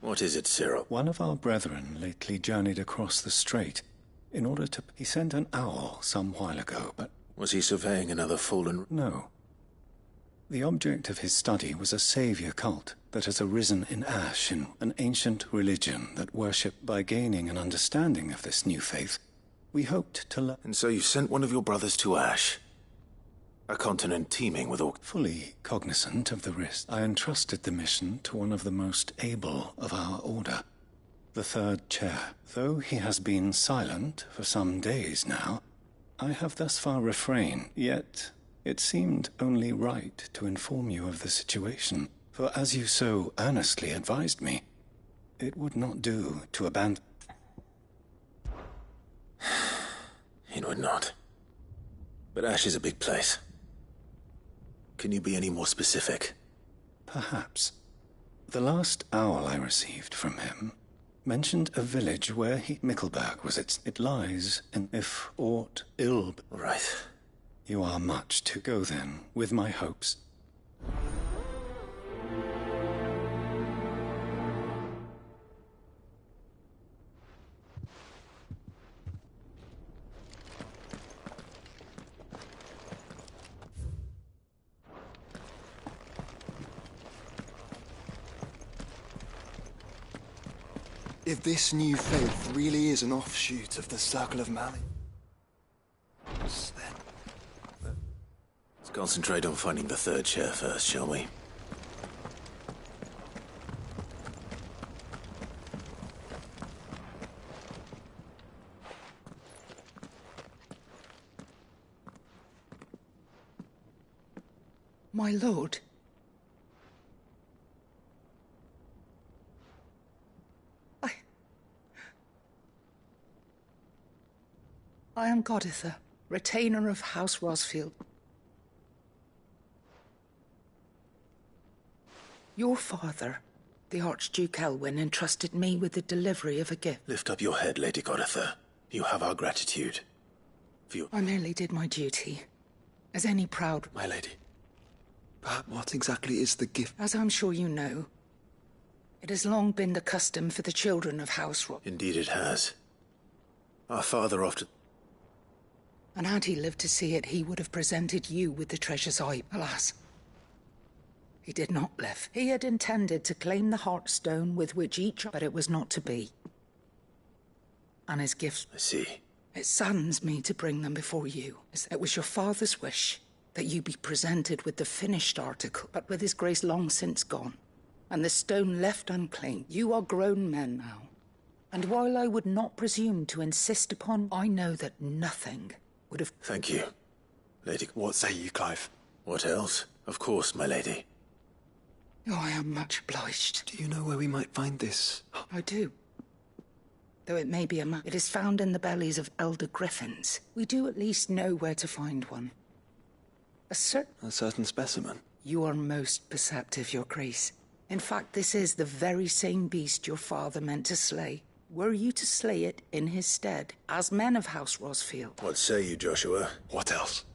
What is it, Cyril? One of our brethren lately journeyed across the strait in order to... He sent an owl some while ago, but... Was he surveying another fallen... No. The object of his study was a saviour cult that has arisen in Ash, in an ancient religion that worshipped. By gaining an understanding of this new faith, we hoped to learn... And so you sent one of your brothers to Ash? A continent teeming with all... Fully cognizant of the risk, I entrusted the mission to one of the most able of our order, the third chair. Though he has been silent for some days now, I have thus far refrained, yet it seemed only right to inform you of the situation, for as you so earnestly advised me, it would not do to abandon... It would not. But Ash is a big place. Can you be any more specific? Perhaps. The last owl I received from him mentioned a village where Mickleburg was its... It lies in, if aught ill... Right. You are much to go then, with my hopes. If this new faith really is an offshoot of the Circle of Mali, Let's concentrate on finding the third chair first, shall we? My lord. I am Goditha, retainer of House Rosfield. Your father, the Archduke Elwyn, entrusted me with the delivery of a gift. Lift up your head, Lady Goditha. You have our gratitude. I merely did my duty, as any proud... My lady. But what exactly is the gift? As I'm sure you know, it has long been the custom for the children of House Rosfield. Indeed it has. Our father often... And had he lived to see it, he would have presented you with the treasures alas. He did not live. He had intended to claim the Heartstone with which each... But it was not to be. And his gifts... I see. It saddens me to bring them before you. It was your father's wish that you be presented with the finished article, but with his grace long since gone, and the stone left unclaimed. You are grown men now. And while I would not presume to insist upon, I know that nothing would have... Thank you, Lady... What say you, Clive? What else? Of course, my lady. Oh, I am much obliged. Do you know where we might find this? I do. Though it may be it is found in the bellies of elder griffins. We do at least know where to find one. A certain specimen? You are most perceptive, your grace. In fact, this is the very same beast your father meant to slay. Were you to slay it in his stead, as men of House Rosfield? What say you, Joshua? What else?